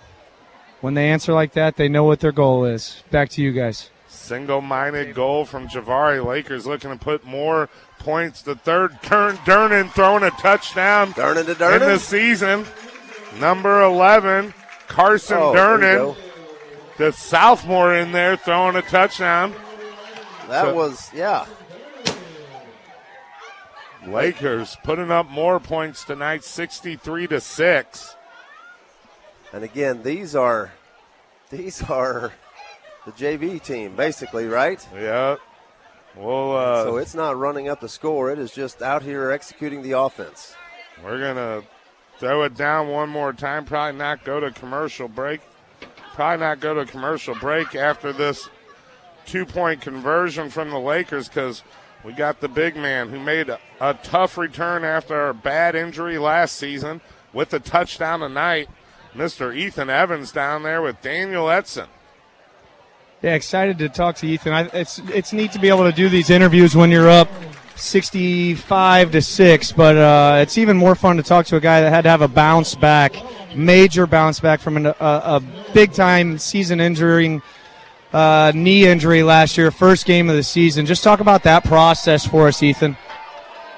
When they answer like that, they know what their goal is. Back to you guys. Single-minded goal from Javari. Lakers looking to put more points. The third, Durnan throwing a touchdown in the season. Number 11, Carson Durnan, the sophomore in there, throwing a touchdown. Lakers putting up more points tonight, 63-6. And again, these are the JV team, basically, right? Yeah. Well, so it's not running up the score; it is just out here executing the offense. We're gonna throw it down one more time. Probably not go to commercial break. After this 2-point conversion from the Lakers, because we got the big man who made a tough return after a bad injury last season with a touchdown tonight. Mr. Ethan Evans down there with Daniel Edson. Yeah, excited to talk to Ethan. It's neat to be able to do these interviews when you're up 65-6, but it's even more fun to talk to a guy that had to have a major bounce back from a big-time season injury. Knee injury last year, first game of the season. Just talk about that process for us, Ethan.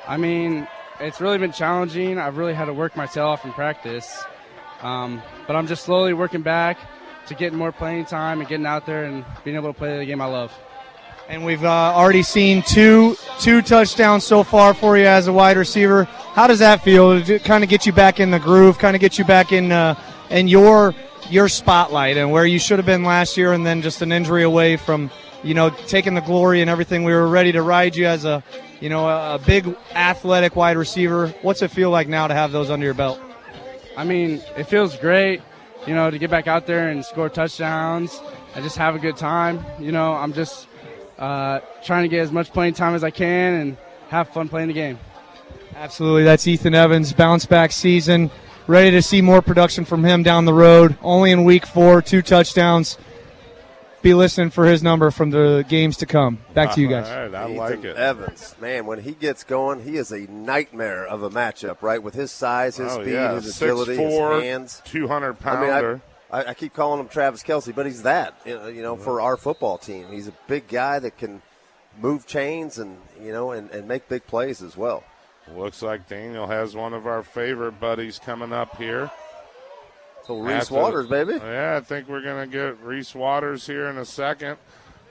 I mean, it's really been challenging. I've really had to work my tail off in practice. But I'm just slowly working back to getting more playing time and getting out there and being able to play the game I love. And we've already seen two touchdowns so far for you as a wide receiver. How does that feel? Does it kind of get you back in the groove, kind of get you back in your spotlight and where you should have been last year, and then just an injury away from, taking the glory and everything? We were ready to ride you as a big athletic wide receiver. What's it feel like now to have those under your belt? I mean, it feels great, to get back out there and score touchdowns. I just have a good time. I'm just trying to get as much playing time as I can and have fun playing the game. Absolutely. That's Ethan Evans, bounce back season. Ready to see more production from him down the road. Only in week 4, 2 touchdowns. Be listening for his number from the games to come. Back to you guys. All right, I like it. Evans, man, when he gets going, he is a nightmare of a matchup, right? With his size, his speed, his agility, 6'4", his hands. 200-pounder. I keep calling him Travis Kelce, but he's that, for our football team. He's a big guy that can move chains and make big plays as well. Looks like Daniel has one of our favorite buddies coming up here. So Reese Waters, baby. Yeah, I think we're going to get Reese Waters here in a second.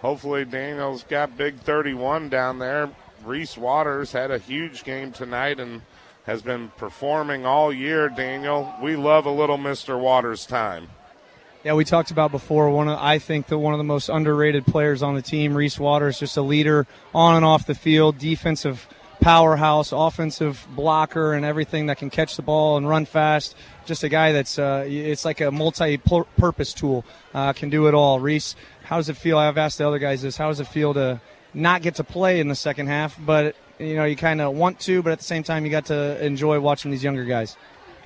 Hopefully Daniel's got big 31 down there. Reese Waters had a huge game tonight and has been performing all year, Daniel. We love a little Mr. Waters time. Yeah, we talked about before, I think that one of the most underrated players on the team, Reese Waters, just a leader on and off the field, defensive powerhouse, offensive blocker, and everything that can catch the ball and run fast. Just a guy that's it's like a multi-purpose tool, can do it all. Reese, how does it feel? I've asked the other guys this. How does it feel to not get to play in the second half, but you kind of want to, but at the same time you got to enjoy watching these younger guys?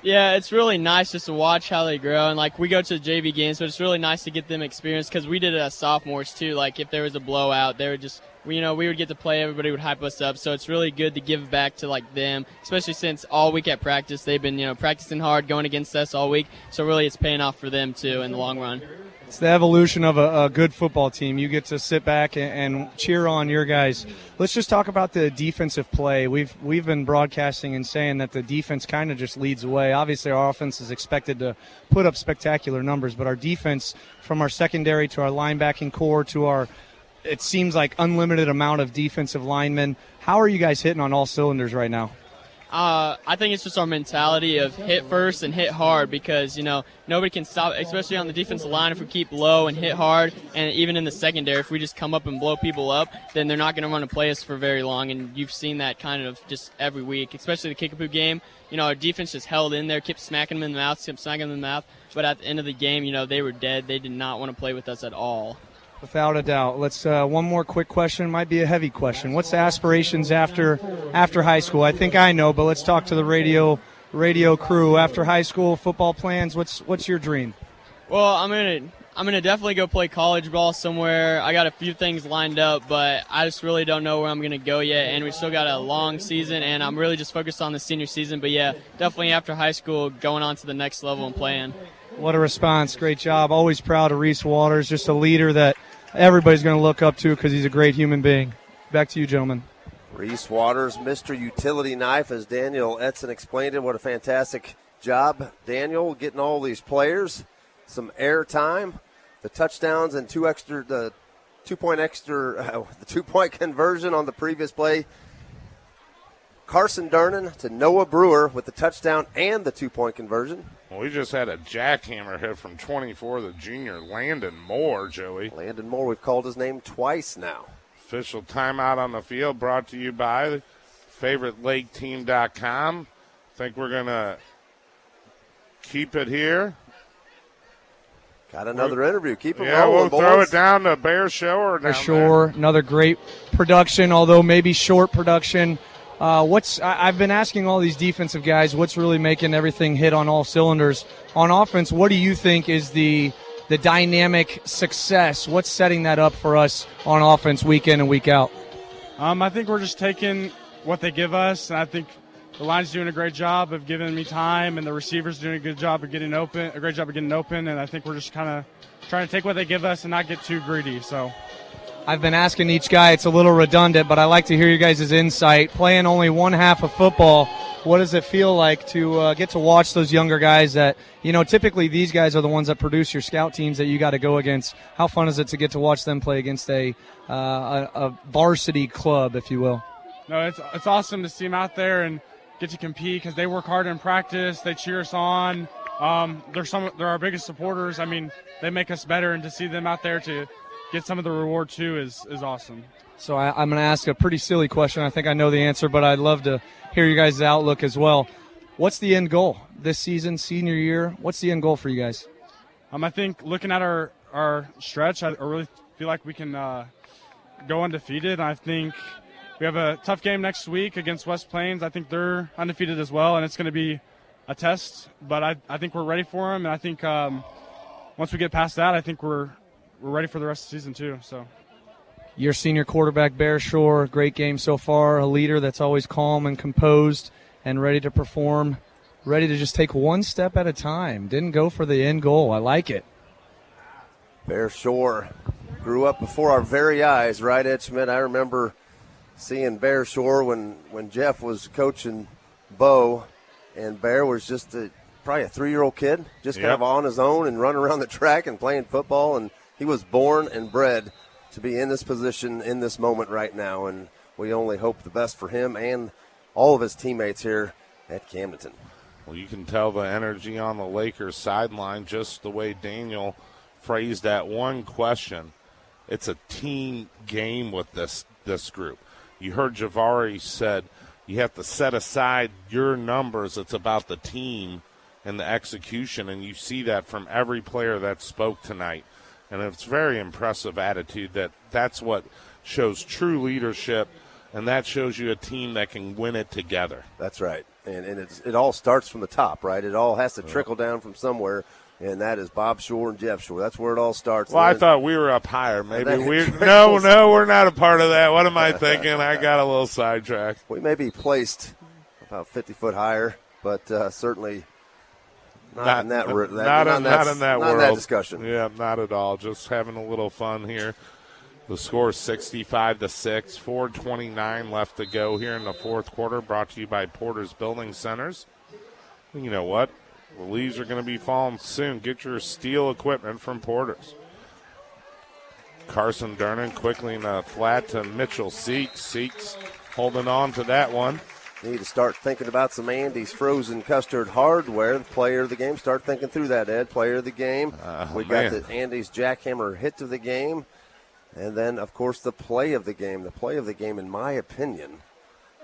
Yeah, it's really nice just to watch how they grow. And, we go to the JV games, but it's really nice to get them experience because we did it as sophomores, too. If there was a blowout, they would just, we would get to play. Everybody would hype us up. So it's really good to give back to, them, especially since all week at practice, they've been, practicing hard, going against us all week. So really it's paying off for them, too, in the long run. It's the evolution of a good football team. You get to sit back and cheer on your guys. Let's just talk about the defensive play. We've been broadcasting and saying that the defense kind of just leads the way. Obviously, our offense is expected to put up spectacular numbers, but our defense, from our secondary to our linebacking core to our, it seems like, unlimited amount of defensive linemen. How are you guys hitting on all cylinders right now? I think it's just our mentality of hit first and hit hard because, nobody can stop, especially on the defensive line. If we keep low and hit hard, and even in the secondary, if we just come up and blow people up, then they're not going to run and play us for very long. And you've seen that kind of just every week, especially the Kickapoo game. Our defense just held in there, kept smacking them in the mouth, But at the end of the game, they were dead. They did not want to play with us at all. Without a doubt. Let's one more quick question. Might be a heavy question. What's the aspirations after high school? I think I know, but let's talk to the radio crew. After high school, football plans. What's your dream? Well, I'm gonna definitely go play college ball somewhere. I got a few things lined up, but I just really don't know where I'm gonna go yet. And we still got a long season, and I'm really just focused on the senior season. But yeah, definitely after high school, going on to the next level and playing. What a response. Great job. Always proud of Reese Waters, just a leader that everybody's going to look up to because he's a great human being. Back to you, gentlemen. Reese Waters, Mr. Utility Knife, as Daniel Etzen explained it. What a fantastic job, Daniel, getting all these players some air time. The touchdowns and the 2-point conversion on the previous play. Carson Durnan to Noah Brewer with the touchdown and the 2-point conversion. Well, we just had a jackhammer hit from 24, the junior Landon Moore, Joey. Landon Moore, we've called his name twice now. Official timeout on the field brought to you by favoritelake.team.com. I think we're going to keep it here. Got another interview. Keep it rolling, we'll boys. throw it down to Bear Shore. Bear Shore, another great production, although maybe short production. I've been asking all these defensive guys what's really making everything hit on all cylinders. On offense, what do you think is the dynamic success? What's setting that up for us on offense week in and week out? I think we're just taking what they give us, and I think the line's doing a great job of giving me time, and the receivers doing a great job of getting open, and I think we're just kind of trying to take what they give us and not get too greedy. So I've been asking each guy, it's a little redundant, but I like to hear you guys' insight. Playing only one half of football, what does it feel like to get to watch those younger guys that, typically these guys are the ones that produce your scout teams that you got to go against. How fun is it to get to watch them play against a varsity club, if you will? No, it's awesome to see them out there and get to compete because they work hard in practice. They cheer us on. They're our biggest supporters. I mean, they make us better, and to see them out there to get some of the reward too is awesome. So I'm going to ask a pretty silly question. I think I know the answer, but I'd love to hear you guys' outlook as well. What's the end goal this season, senior year? What's the end goal for you guys? I think looking at our stretch, I really feel like we can go undefeated. I think we have a tough game next week against West Plains. I think they're undefeated as well, and it's going to be a test. But I think we're ready for them, and I think once we get past that, I think we're ready for the rest of the season too. So, your senior quarterback, Bear Shore, great game so far. A leader that's always calm and composed and ready to perform, ready to just take one step at a time. Didn't go for the end goal. I like it. Bear Shore grew up before our very eyes, right, Ed Schmidt? I remember seeing Bear Shore when Jeff was coaching Bo, and Bear was just probably a 3-year-old kid, just kind of on his own and running around the track and playing football, and he was born and bred to be in this position in this moment right now, and we only hope the best for him and all of his teammates here at Camdenton. Well, you can tell the energy on the Lakers sideline just the way Daniel phrased that one question. It's a team game with this group. You heard Javari said you have to set aside your numbers. It's about the team and the execution, and you see that from every player that spoke tonight. And it's very impressive attitude that's what shows true leadership, and that shows you a team that can win it together. That's right. And it all starts from the top, right? It all has to trickle down from somewhere, and that is Bob Shore and Jeff Shore. That's where it all starts. Well, I thought we were up higher. Maybe no, we're not a part of that. What am I thinking? I got a little sidetracked. We may be placed about 50 foot higher, but certainly not in that world. Not in that discussion. Yeah, not at all. Just having a little fun here. The score is 65-6, 4:29 left to go here in the fourth quarter, brought to you by Porter's Building Centers. And you know what? The leaves are going to be falling soon. Get your steel equipment from Porter's. Carson Durnan quickly in the flat to Mitchell Seeks. Seeks holding on to that one. Need to start thinking about some Andy's Frozen Custard Hardware. The player of the game. Start thinking through that, Ed. Player of the game. We got the Andy's Jackhammer hit of the game. And then, of course, the play of the game. The play of the game, in my opinion,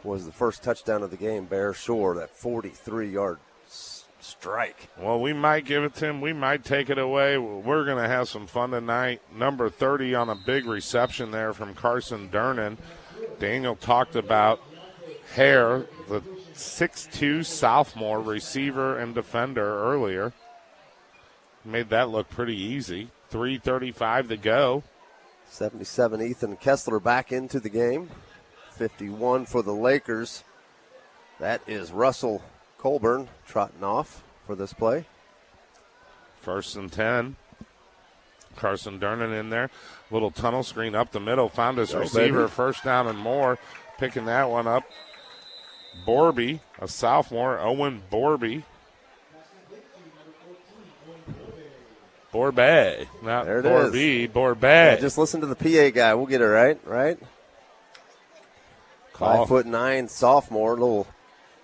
was the first touchdown of the game, Bear Shore, that 43-yard strike. Well, we might give it to him. We might take it away. We're going to have some fun tonight. Number 30 on a big reception there from Carson Durnan. Daniel talked about Hare, the 6'2 sophomore receiver and defender earlier. Made that look pretty easy. 3:35 to go. 77, Ethan Kessler back into the game. 51 for the Lakers. That is Russell Colburn trotting off for this play. 1st and 10. Carson Durnan in there. Little tunnel screen up the middle. Found his receiver. Baby. First down and more. Picking that one up. Borby, a sophomore. Owen Borby. Borbay, not there it Borby, is. Borbay. Yeah, just listen to the PA guy. We'll get it right. 5'9" sophomore, little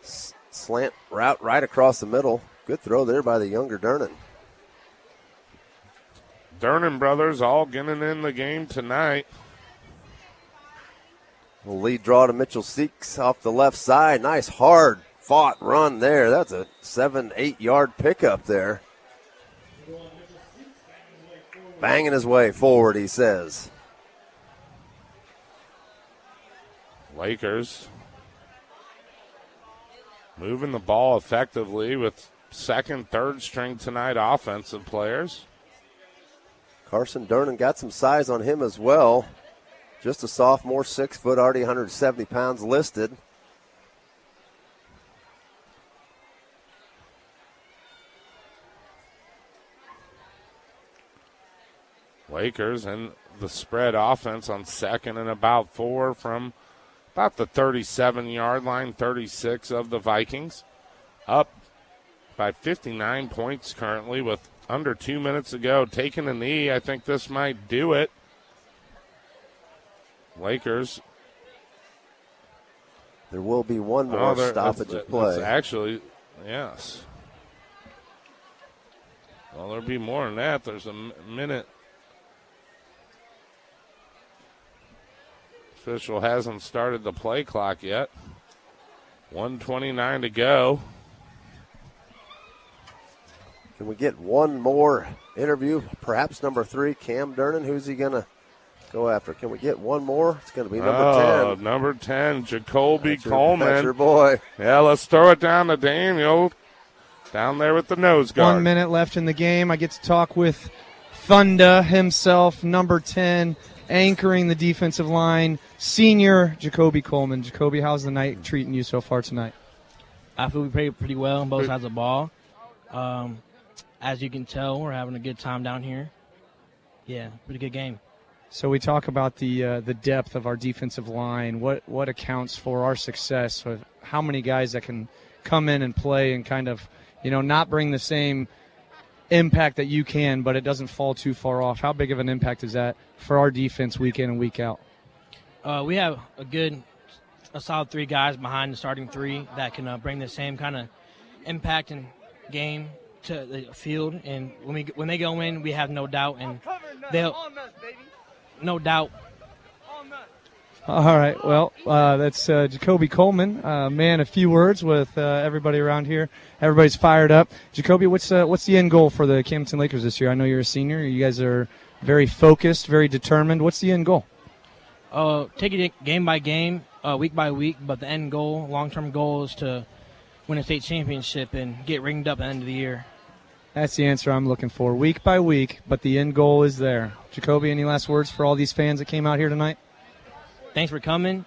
slant route right across the middle. Good throw there by the younger Durnan. Durnan brothers all getting in the game tonight. We'll lead draw to Mitchell Seeks off the left side. Nice hard fought run there. That's a 7-8 yard pickup there. Banging his way forward, he says. Lakers moving the ball effectively with second, third string tonight offensive players. Carson Durnan got some size on him as well. Just a sophomore, 6 foot, already 170 pounds listed. Lakers and the spread offense on second and about 4 from about the 37-yard line, 36 of the Vikings. Up by 59 points currently with under 2 minutes to go. Taking a knee, I think this might do it. Lakers. There will be one more stoppage of play. Actually, yes. Well, there'll be more than that. There's a minute. Official hasn't started the play clock yet. 1:29 to go. Can we get one more interview? Perhaps number 3, Cam Durnan. Who's he going to go after? Can we get one more? It's going to be number 10. Number 10, Jacoby Coleman. That's your boy. Yeah, let's throw it down to Daniel. Down there with the nose guard. 1 minute left in the game. I get to talk with Thunda himself, number 10, anchoring the defensive line, senior Jacoby Coleman. Jacoby, how's the night treating you so far tonight? I feel we played pretty well on both sides of the ball. As you can tell, we're having a good time down here. Yeah, pretty good game. So we talk about the depth of our defensive line. What accounts for our success? How many guys that can come in and play and kind of, not bring the same impact that you can, but it doesn't fall too far off. How big of an impact is that for our defense week in and week out? We have a good a solid 3 guys behind the starting 3 that can bring the same kind of impact and game to the field. And when they go in, we have no doubt, and they'll no doubt. All right, well, that's Jacoby Coleman. Man, a few words with everybody around here. Everybody's fired up. Jacoby, what's the end goal for the Camdenton Lakers this year? I know you're a senior. You guys are very focused, very determined. What's the end goal? Take it game by game, week by week, but the end goal, long-term goal, is to win a state championship and get ringed up at the end of the year. That's the answer I'm looking for. Week by week, but the end goal is there. Jacoby, any last words for all these fans that came out here tonight? Thanks for coming.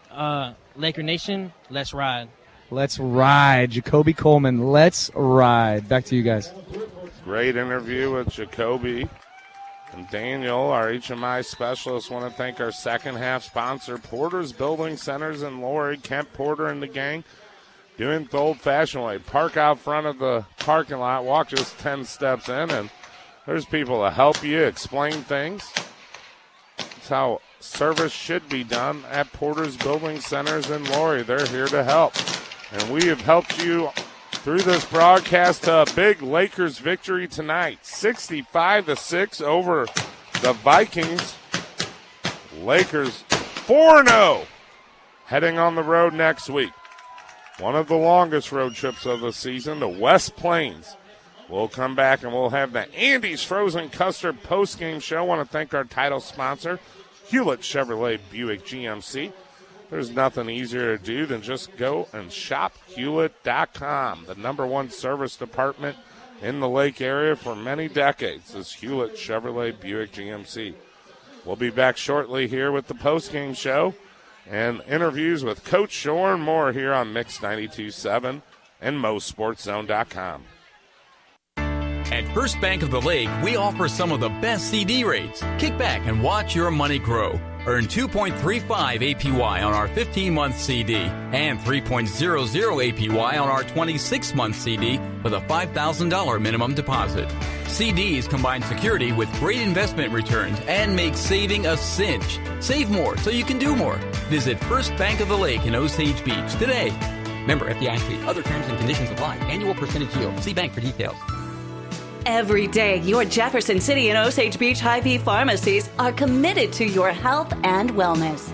Laker Nation, let's ride. Let's ride. Jacoby Coleman, let's ride. Back to you guys. Great interview with Jacoby and Daniel, our HMI specialist. Want to thank our second half sponsor, Porter's Building Centers in Lori. Kent Porter and the gang doing the old-fashioned way. Park out front of the parking lot, walk just 10 steps in, and there's people to help you explain things. That's how service should be done at Porter's Building Centers in Lori. They're here to help. And we have helped you through this broadcast to a big Lakers victory tonight. 65-6 over the Vikings. Lakers 4-0 heading on the road next week. One of the longest road trips of the season to West Plains. We'll come back and we'll have the Andy's Frozen Custard postgame show. I want to thank our title sponsor, Hewlett Chevrolet Buick GMC. There's nothing easier to do than just go and shop Hewlett.com. The #1 service department in the Lake area for many decades is Hewlett Chevrolet Buick GMC. We'll be back shortly here with the postgame show and interviews with Coach Shore and more here on Mix 92.7 and MoSportsZone.com. At First Bank of the Lake, we offer some of the best CD rates. Kick back and watch your money grow. Earn 2.35 APY on our 15-month CD and 3.00 APY on our 26-month CD with a $5,000 minimum deposit. CDs combine security with great investment returns and make saving a cinch. Save more so you can do more. Visit First Bank of the Lake in Osage Beach today. Member FDIC. Other terms and conditions apply. Annual percentage yield. See bank for details. Every day, your Jefferson City and Osage Beach Hy-Vee pharmacies are committed to your health and wellness.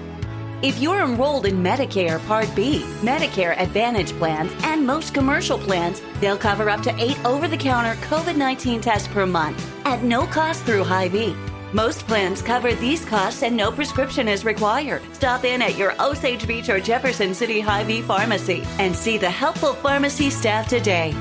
If you're enrolled in Medicare Part B, Medicare Advantage plans, and most commercial plans, they'll cover up to 8 over-the-counter COVID-19 tests per month at no cost through Hy-Vee. Most plans cover these costs and no prescription is required. Stop in at your Osage Beach or Jefferson City Hy-Vee pharmacy and see the helpful pharmacy staff today.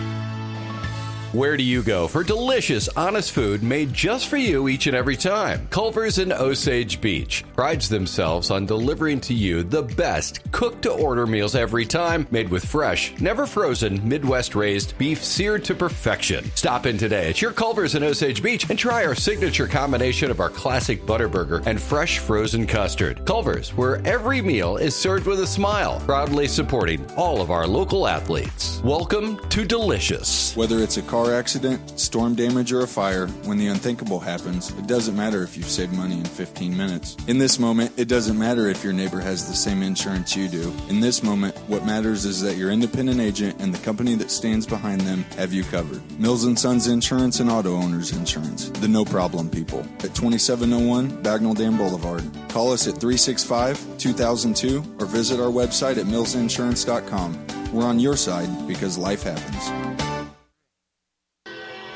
Where do you go for delicious, honest food made just for you each and every time? Culver's in Osage Beach prides themselves on delivering to you the best cooked-to-order meals every time, made with fresh, never frozen, Midwest-raised beef seared to perfection. Stop in today at your Culver's in Osage Beach and try our signature combination of our classic Butterburger and fresh frozen custard. Culver's, where every meal is served with a smile, proudly supporting all of our local athletes. Welcome to Delicious. Whether it's a car accident, storm damage, or a fire, when the unthinkable happens, it doesn't matter if you've saved money in 15 minutes. In this moment, it doesn't matter if your neighbor has the same insurance you do. In this moment, what matters is that your independent agent and the company that stands behind them have you covered. Mills & Sons Insurance and Auto Owners Insurance. The no problem people. At 2701 Bagnell Dam Boulevard. Call us at 365-2002 or visit our website at millsinsurance.com. We're on your side because life happens.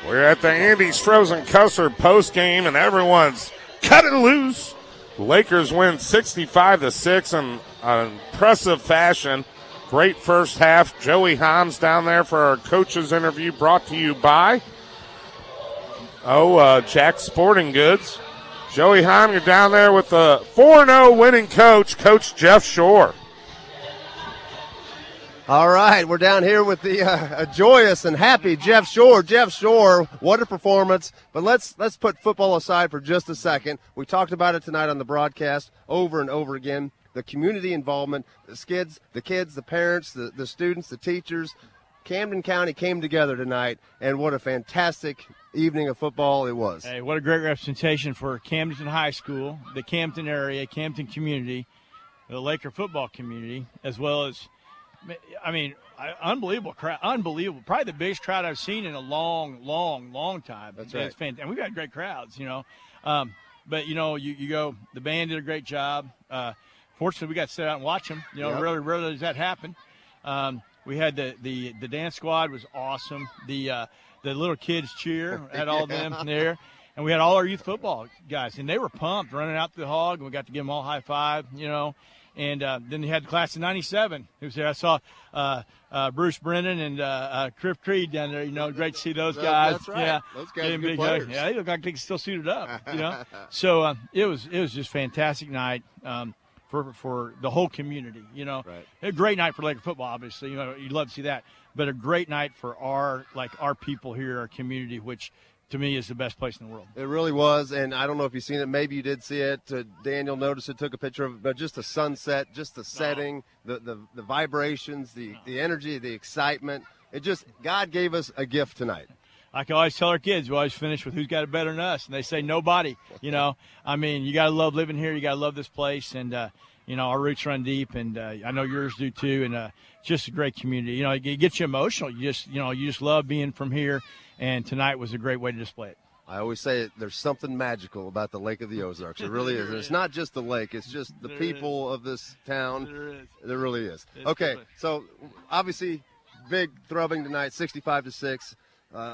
We're at the Andy's Frozen Custard postgame, and everyone's cut it loose. The Lakers win 65-6 in an impressive fashion. Great first half. Joey Hahns down there for our coaches interview, brought to you by Jack Sporting Goods. Joey Hahn, you're down there with the 4-0 winning coach, Coach Jeff Shore. All right, we're down here with the joyous and happy Jeff Shore. Jeff Shore, what a performance. But let's put football aside for just a second. We talked about it tonight on the broadcast over and over again. The community involvement, the kids, the parents, the students, the teachers. Camden County came together tonight, and what a fantastic evening of football it was. Hey, what a great representation for Camdenton High School, the Camden area, Camden community. the Laker football community, as well as, I mean, unbelievable crowd, unbelievable. Probably the biggest crowd I've seen in a long time. That's right. It's fantastic. And we've got great crowds, you know. But, you know, you go, the band did a great job. Fortunately, we got to sit out and watch them. You know, Yep. rarely does that happen. We had the dance squad was awesome. The little kids cheer, had all of them there. And we had all our youth football guys, and they were pumped, running out the hog, and we got to give them all high five, you know. And then you had the class of '97 who was there. I saw Bruce Brennan and Cliff Creed down there. You know, great to see those guys. That's right. Yeah, Those guys are good big players. Yeah, they look like they can still suit it up. You know, so it was just a fantastic night for the whole community. You know, a great night for Laker football. Obviously, you know, you'd love to see that, but a great night for our people here, our community, which to me is the best place in the world. It really was, and I don't know if you've seen it. Maybe you did see it. Daniel noticed it, took a picture of it, but just the sunset, just the setting, the vibrations, the energy, the excitement. It just, God gave us a gift tonight. I can always tell our kids, we always finish with who's got it better than us, and they say nobody. You know, I mean, you got to love living here. You got to love this place, and you know, our roots run deep, and I know yours do too. And just a great community. You know, it gets you emotional. You just love being from here. And tonight was a great way to display it. I always say there's something magical about the Lake of the Ozarks. It really is. And it's not just the lake. It's just the people of this town. There really is. Okay, so obviously big thrubbing tonight, 65-6.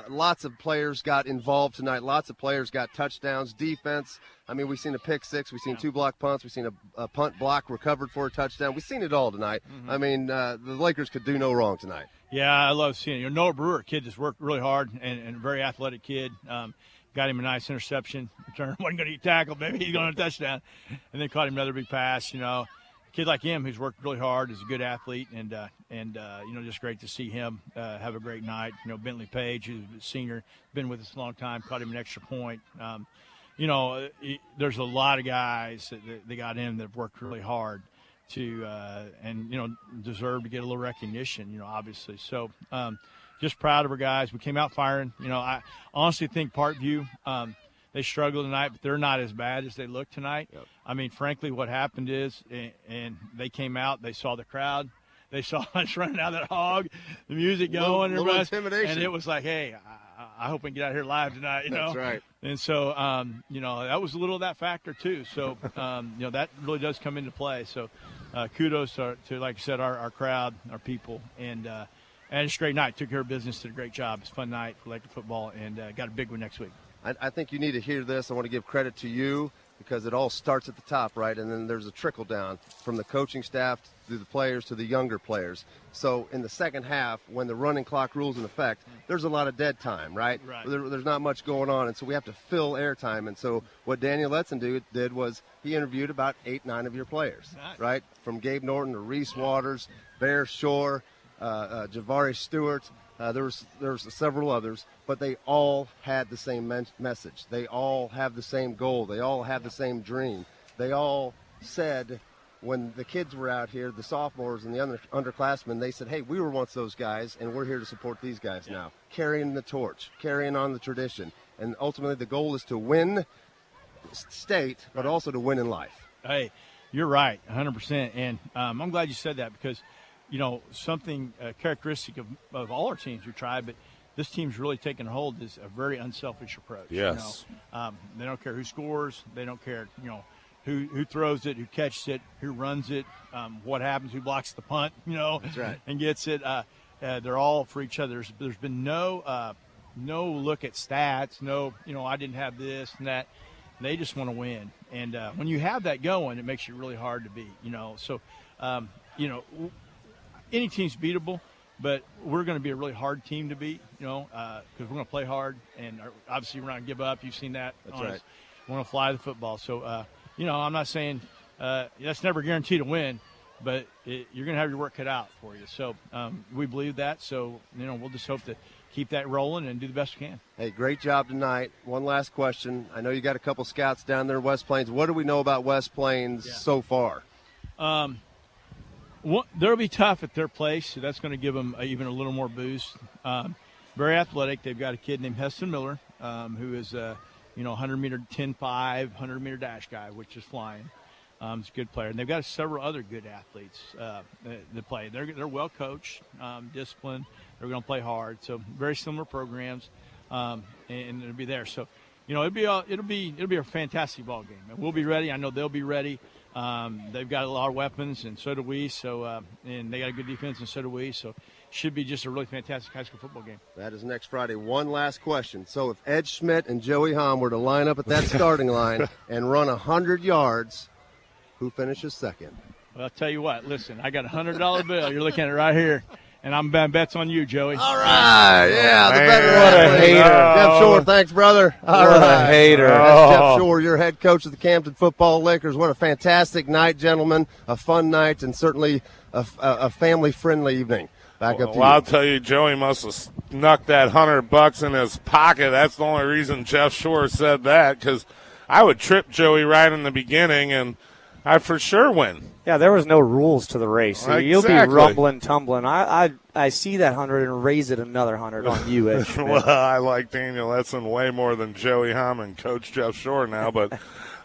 Lots of players got involved tonight. Lots of players got touchdowns, defense. I mean, we've seen a pick six. We've seen 2 block punts. We've seen a punt block recovered for a touchdown. We've seen it all tonight. I mean, the Lakers could do no wrong tonight. Yeah, I love seeing it. You know, Noah Brewer, a kid that's worked really hard and a very athletic kid. Got him a nice interception. Return wasn't going to get tackled. Maybe he's going to touchdown. And then caught him another big pass, you know. A kid like him who's worked really hard is a good athlete, and you know, just great to see him have a great night. You know, Bentley Page, who's a senior, been with us a long time, caught him an extra point. You know, there's a lot of guys that they got in that have worked really hard to and, you know, deserve to get a little recognition, you know, obviously. So just proud of our guys. We came out firing. You know, I honestly think Parkview, they struggled tonight, but they're not as bad as they look tonight. Yep. I mean, frankly, what happened is, and they came out, they saw the crowd, they saw us running out of that hog, the music going, little intimidation. and it was like, hey, I hope we can get out here live tonight, you know. That's right. And so, you know, that was a little of that factor too. So, you know, that really does come into play. So, kudos to like I said, our crowd, our people, and it's a great night. Took care of business, did a great job. It's a fun night for Laker football, and got a big one next week. I think you need to hear this. I want to give credit to you because it all starts at the top, right? And then there's a trickle down from the coaching staff to the players to the younger players. So in the second half, when the running clock rule's in effect, there's a lot of dead time, right? There's not much going on, and so we have to fill airtime. And so what Daniel Letson did was he interviewed about 8-9 of your players, right? From Gabe Norton to Reese Waters, Bear Shore, Javari Stewart. There was several others, but they all had the same message. They all have the same goal. They all have the same dream. They all said when the kids were out here, the sophomores and the underclassmen, they said, hey, we were once those guys, and we're here to support these guys now, carrying the torch, carrying on the tradition. And ultimately the goal is to win state, but also to win in life. Hey, you're right, 100%. And I'm glad you said that because – you know, something characteristic of all our teams we tried, but this team's really taken hold is a very unselfish approach. Yes. You know? They don't care who scores. They don't care, you know, who throws it, who catches it, who runs it, what happens, who blocks the punt, you know, That's right. and gets it. They're all for each other. There's been no look at stats, no, you know, I didn't have this and that. They just want to win. And when you have that going, it makes you really hard to beat, you know. So, you know, any team's beatable, but we're going to be a really hard team to beat, you know, because we're going to play hard, and obviously we're not going to give up. You've seen that. That's right. We're going to fly the football. So, you know, I'm not saying that's never guaranteed to win, but you're going to have your work cut out for you. So we believe that. So, you know, we'll just hope to keep that rolling and do the best we can. Hey, great job tonight. One last question. I know you got a couple scouts down there in West Plains. What do we know about West Plains so far? They'll be tough at their place, so that's going to give them even a little more boost. Very athletic. They've got a kid named Heston Miller, who is, 100-meter 10.5, 100-meter dash guy, which is flying. He's a good player. And they've got several other good athletes that play. They're well coached, disciplined. They're going to play hard. So very similar programs, and it'll be there. So, it'll be a fantastic ball game. And we'll be ready. I know they'll be ready. They've got a lot of weapons, and so do we. So, and they got a good defense, and so do we. So, should be just a really fantastic high school football game. That is next Friday. One last question. So, if Ed Schmidt and Joey Hahn were to line up at that starting line and run 100 yards, who finishes second? Well, I'll tell you what. Listen, I got a $100 bill. You're looking at it right here. And I'm betting bets on you, Joey. All right. Yeah, the better What a hater. Jeff Shore, thanks, brother. All what right. a hater. That's Jeff Shore, your head coach of the Camden Football Lakers. What a fantastic night, gentlemen. A fun night and certainly a family-friendly evening. Back up to you. I'll tell you, Joey must have snuck that $100 in his pocket. That's the only reason Jeff Shore said that, because I would trip Joey right in the beginning, and I'd for sure win. Yeah, there was no rules to the race. So Exactly. You'll be rumbling, tumbling. I see that 100 and raise it another 100 on you, Ed Schmidt. Well, I like Daniel Etzen way more than Joey Hahn and Coach Jeff Shore now, but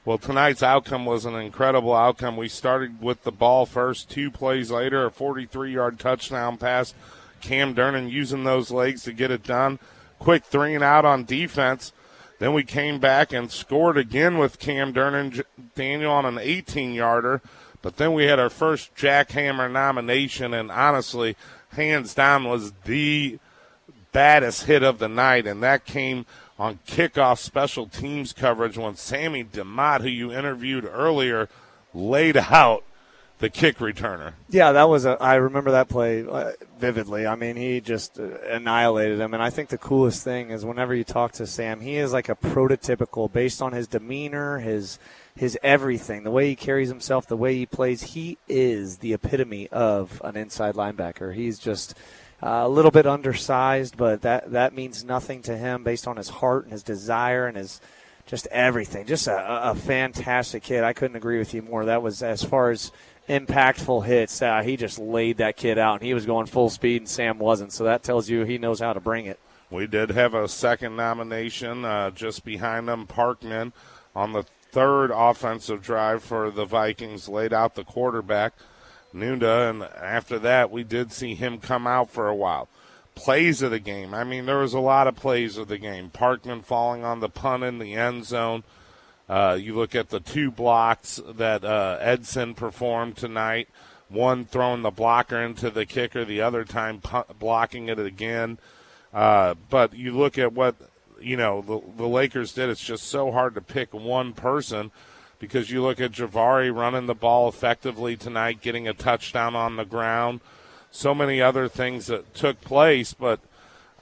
well, tonight's outcome was an incredible outcome. We started with the ball first. 2 plays later, a 43-yard touchdown pass. Cam Durnan using those legs to get it done. Quick 3-and-out on defense. Then we came back and scored again with Cam Durnan, Daniel, on an 18-yarder. But then we had our first jackhammer nomination, and honestly, hands down, was the baddest hit of the night, and that came on kickoff special teams coverage when Sammy DeMott, who you interviewed earlier, laid out the kick returner. Yeah, that was I remember that play vividly. I mean, he just annihilated him. And I think the coolest thing is whenever you talk to Sam, he is like a prototypical, based on his demeanor, his everything, the way he carries himself, the way he plays. He is the epitome of an inside linebacker. He's just a little bit undersized, but that means nothing to him based on his heart and his desire and his just everything. Just a fantastic kid. I couldn't agree with you more. That was, as far as impactful hits, he just laid that kid out, and he was going full speed, and Sam wasn't. So that tells you he knows how to bring it. We did have a second nomination just behind them. Parkman on the third offensive drive for the Vikings laid out the quarterback, Nunda, and after that we did see him come out for a while. Plays of the game. I mean, there was a lot of plays of the game. Parkman falling on the punt in the end zone. You look at the 2 blocks that Edson performed tonight, one throwing the blocker into the kicker, the other time blocking it again. But you look at what, the Lakers did. It's just so hard to pick one person, because you look at Javari running the ball effectively tonight, getting a touchdown on the ground, so many other things that took place, but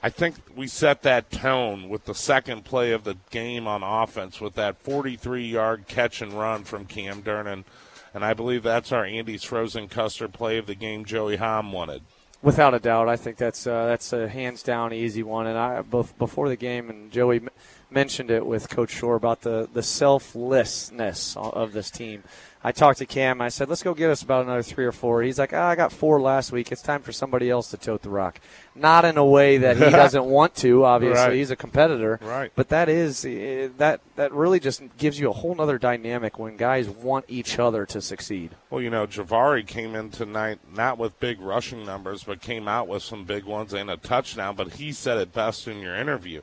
I think we set that tone with the second play of the game on offense with that 43-yard catch and run from Cam Durnan, and I believe that's our Andy's Frozen Custard play of the game Joey Hahn wanted. Without a doubt, I think that's a hands-down easy one. And both before the game, and Joey mentioned it with Coach Shore about the selflessness of this team. I talked to Cam. I said, let's go get us about another 3 or 4. He's like, I got 4 last week. It's time for somebody else to tote the rock. Not in a way that he doesn't want to, obviously. Right. He's a competitor. Right. But that really just gives you a whole other dynamic when guys want each other to succeed. Well, Javari came in tonight not with big rushing numbers, but came out with some big ones and a touchdown. But he said it best in your interview.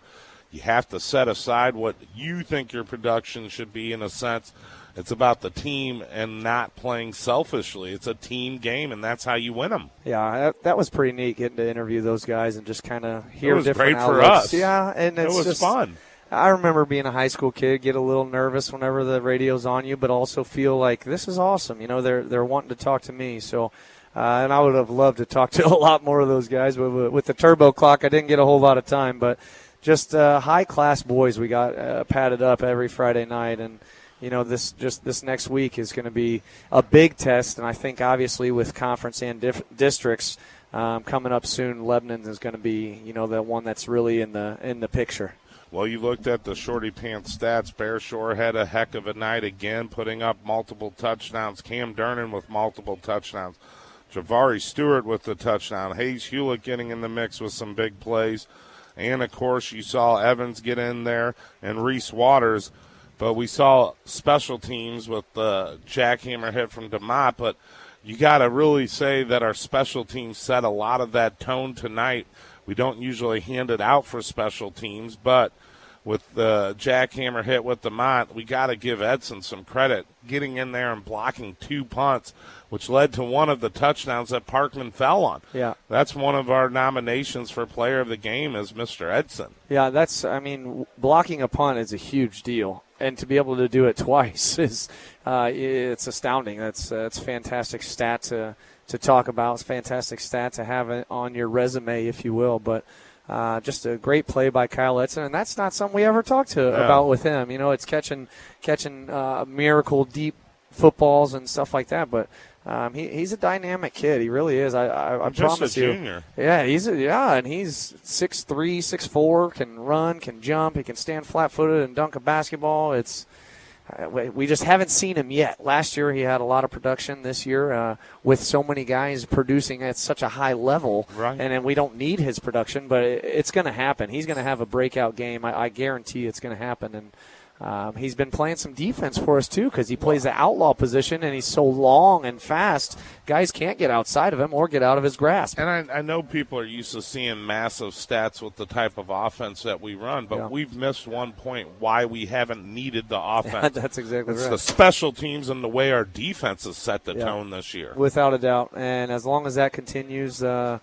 You have to set aside what you think your production should be in a sense. It's about the team and not playing selfishly. It's a team game, and that's how you win them. Yeah, that was pretty neat getting to interview those guys and just kind of hear different outlooks. It was great for us. Yeah, and it was just fun. I remember being a high school kid, get a little nervous whenever the radio's on you, but also feel like this is awesome. They're wanting to talk to me. So, and I would have loved to talk to a lot more of those guys, but with the turbo clock, I didn't get a whole lot of time. But just high-class boys we got padded up every Friday night, and this next week is going to be a big test, and I think obviously with conference and districts coming up soon, Lebanon is going to be the one that's really in the picture. Well, you looked at the Shorty Pants stats. Bear Shore had a heck of a night again, putting up multiple touchdowns. Cam Durnan with multiple touchdowns. Javari Stewart with the touchdown. Hayes Hewlett getting in the mix with some big plays. And, of course, you saw Evans get in there and Reese Waters. But we saw special teams with the jackhammer hit from DeMott, but you got to really say that our special teams set a lot of that tone tonight. We don't usually hand it out for special teams, but with the jackhammer hit with DeMott, we got to give Edson some credit, getting in there and blocking 2 punts, which led to one of the touchdowns that Parkman fell on. Yeah. That's one of our nominations for player of the game is Mr. Edson. Yeah, blocking a punt is a huge deal. And to be able to do it twice is it's astounding. That's a fantastic stat to talk about. It's a fantastic stat to have it on your resume, if you will. But just a great play by Kyle Edson, and that's not something we ever talked about with him. It's catching miracle deep footballs and stuff like that. But he's a dynamic kid. He really is. I promise you. Junior. Yeah, and he's 6'3", 6'4", can run, can jump, he can stand flat-footed and dunk a basketball. We just haven't seen him yet. Last year he had a lot of production. This year with so many guys producing at such a high level, right. And then we don't need his production, but it's going to happen. He's going to have a breakout game. I guarantee it's going to happen. And he's been playing some defense for us, too, because he plays the outlaw position, and he's so long and fast, guys can't get outside of him or get out of his grasp. And I know people are used to seeing massive stats with the type of offense that we run, but we've missed one point why we haven't needed the offense. That's exactly right. It's the special teams and the way our defense has set the tone this year. Without a doubt. And as long as that continues, your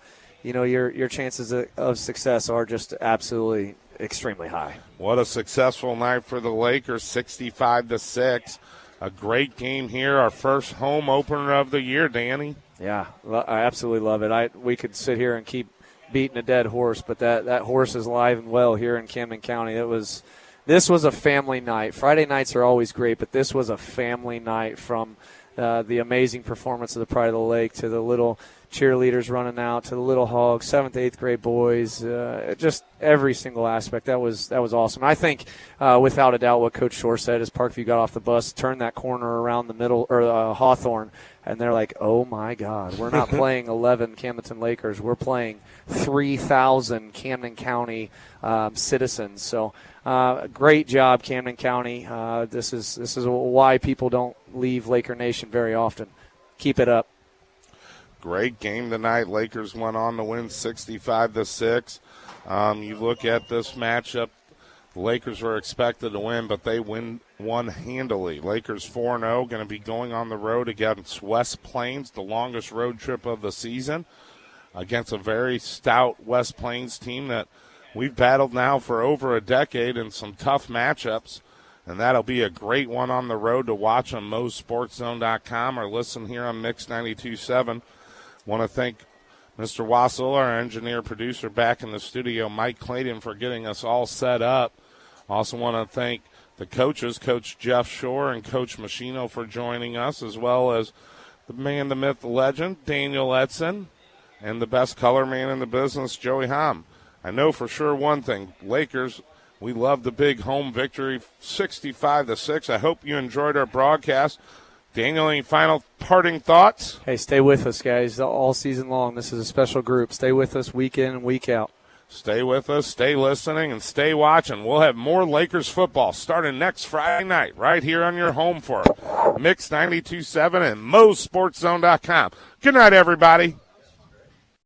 chances of success are just absolutely extremely high. What a successful night for the Lakers, 65-6. A great game here, our first home opener of the year, Danny. Yeah, I absolutely love it. We could sit here and keep beating a dead horse, but that horse is alive and well here in Camden County. This was a family night. Friday nights are always great, but this was a family night, from the amazing performance of the Pride of the Lake to the little cheerleaders running out to the little hogs, 7th, 8th grade boys, just every single aspect. That was awesome. I think, without a doubt, what Coach Shore said as Parkview got off the bus, turned that corner around the middle, or Hawthorne, and they're like, oh, my God, we're not playing 11 Camdenton Lakers. We're playing 3,000 Camden County citizens. So great job, Camden County. This is why people don't leave Laker Nation very often. Keep it up. Great game tonight. Lakers went on to win 65-6. You look at this matchup, the Lakers were expected to win, but they won handily. Lakers 4-0, going to be going on the road against West Plains, the longest road trip of the season, against a very stout West Plains team that we've battled now for over a decade in some tough matchups. And that'll be a great one on the road to watch on MoSportsZone.com or listen here on Mix 92.7. Want to thank Mr. Wassel, our engineer-producer back in the studio, Mike Clayton, for getting us all set up. Also want to thank the coaches, Coach Jeff Shore and Coach Machino, for joining us, as well as the man, the myth, the legend, Daniel Edson, and the best color man in the business, Joey Hom. I know for sure one thing, Lakers, we love the big home victory, 65-6. I hope you enjoyed our broadcast. Daniel, any final parting thoughts? Hey, stay with us, guys, all season long. This is a special group. Stay with us week in and week out. Stay with us, stay listening, and stay watching. We'll have more Lakers football starting next Friday night right here on your home for Mix 92.7 and MoSportsZone.com. Good night, everybody.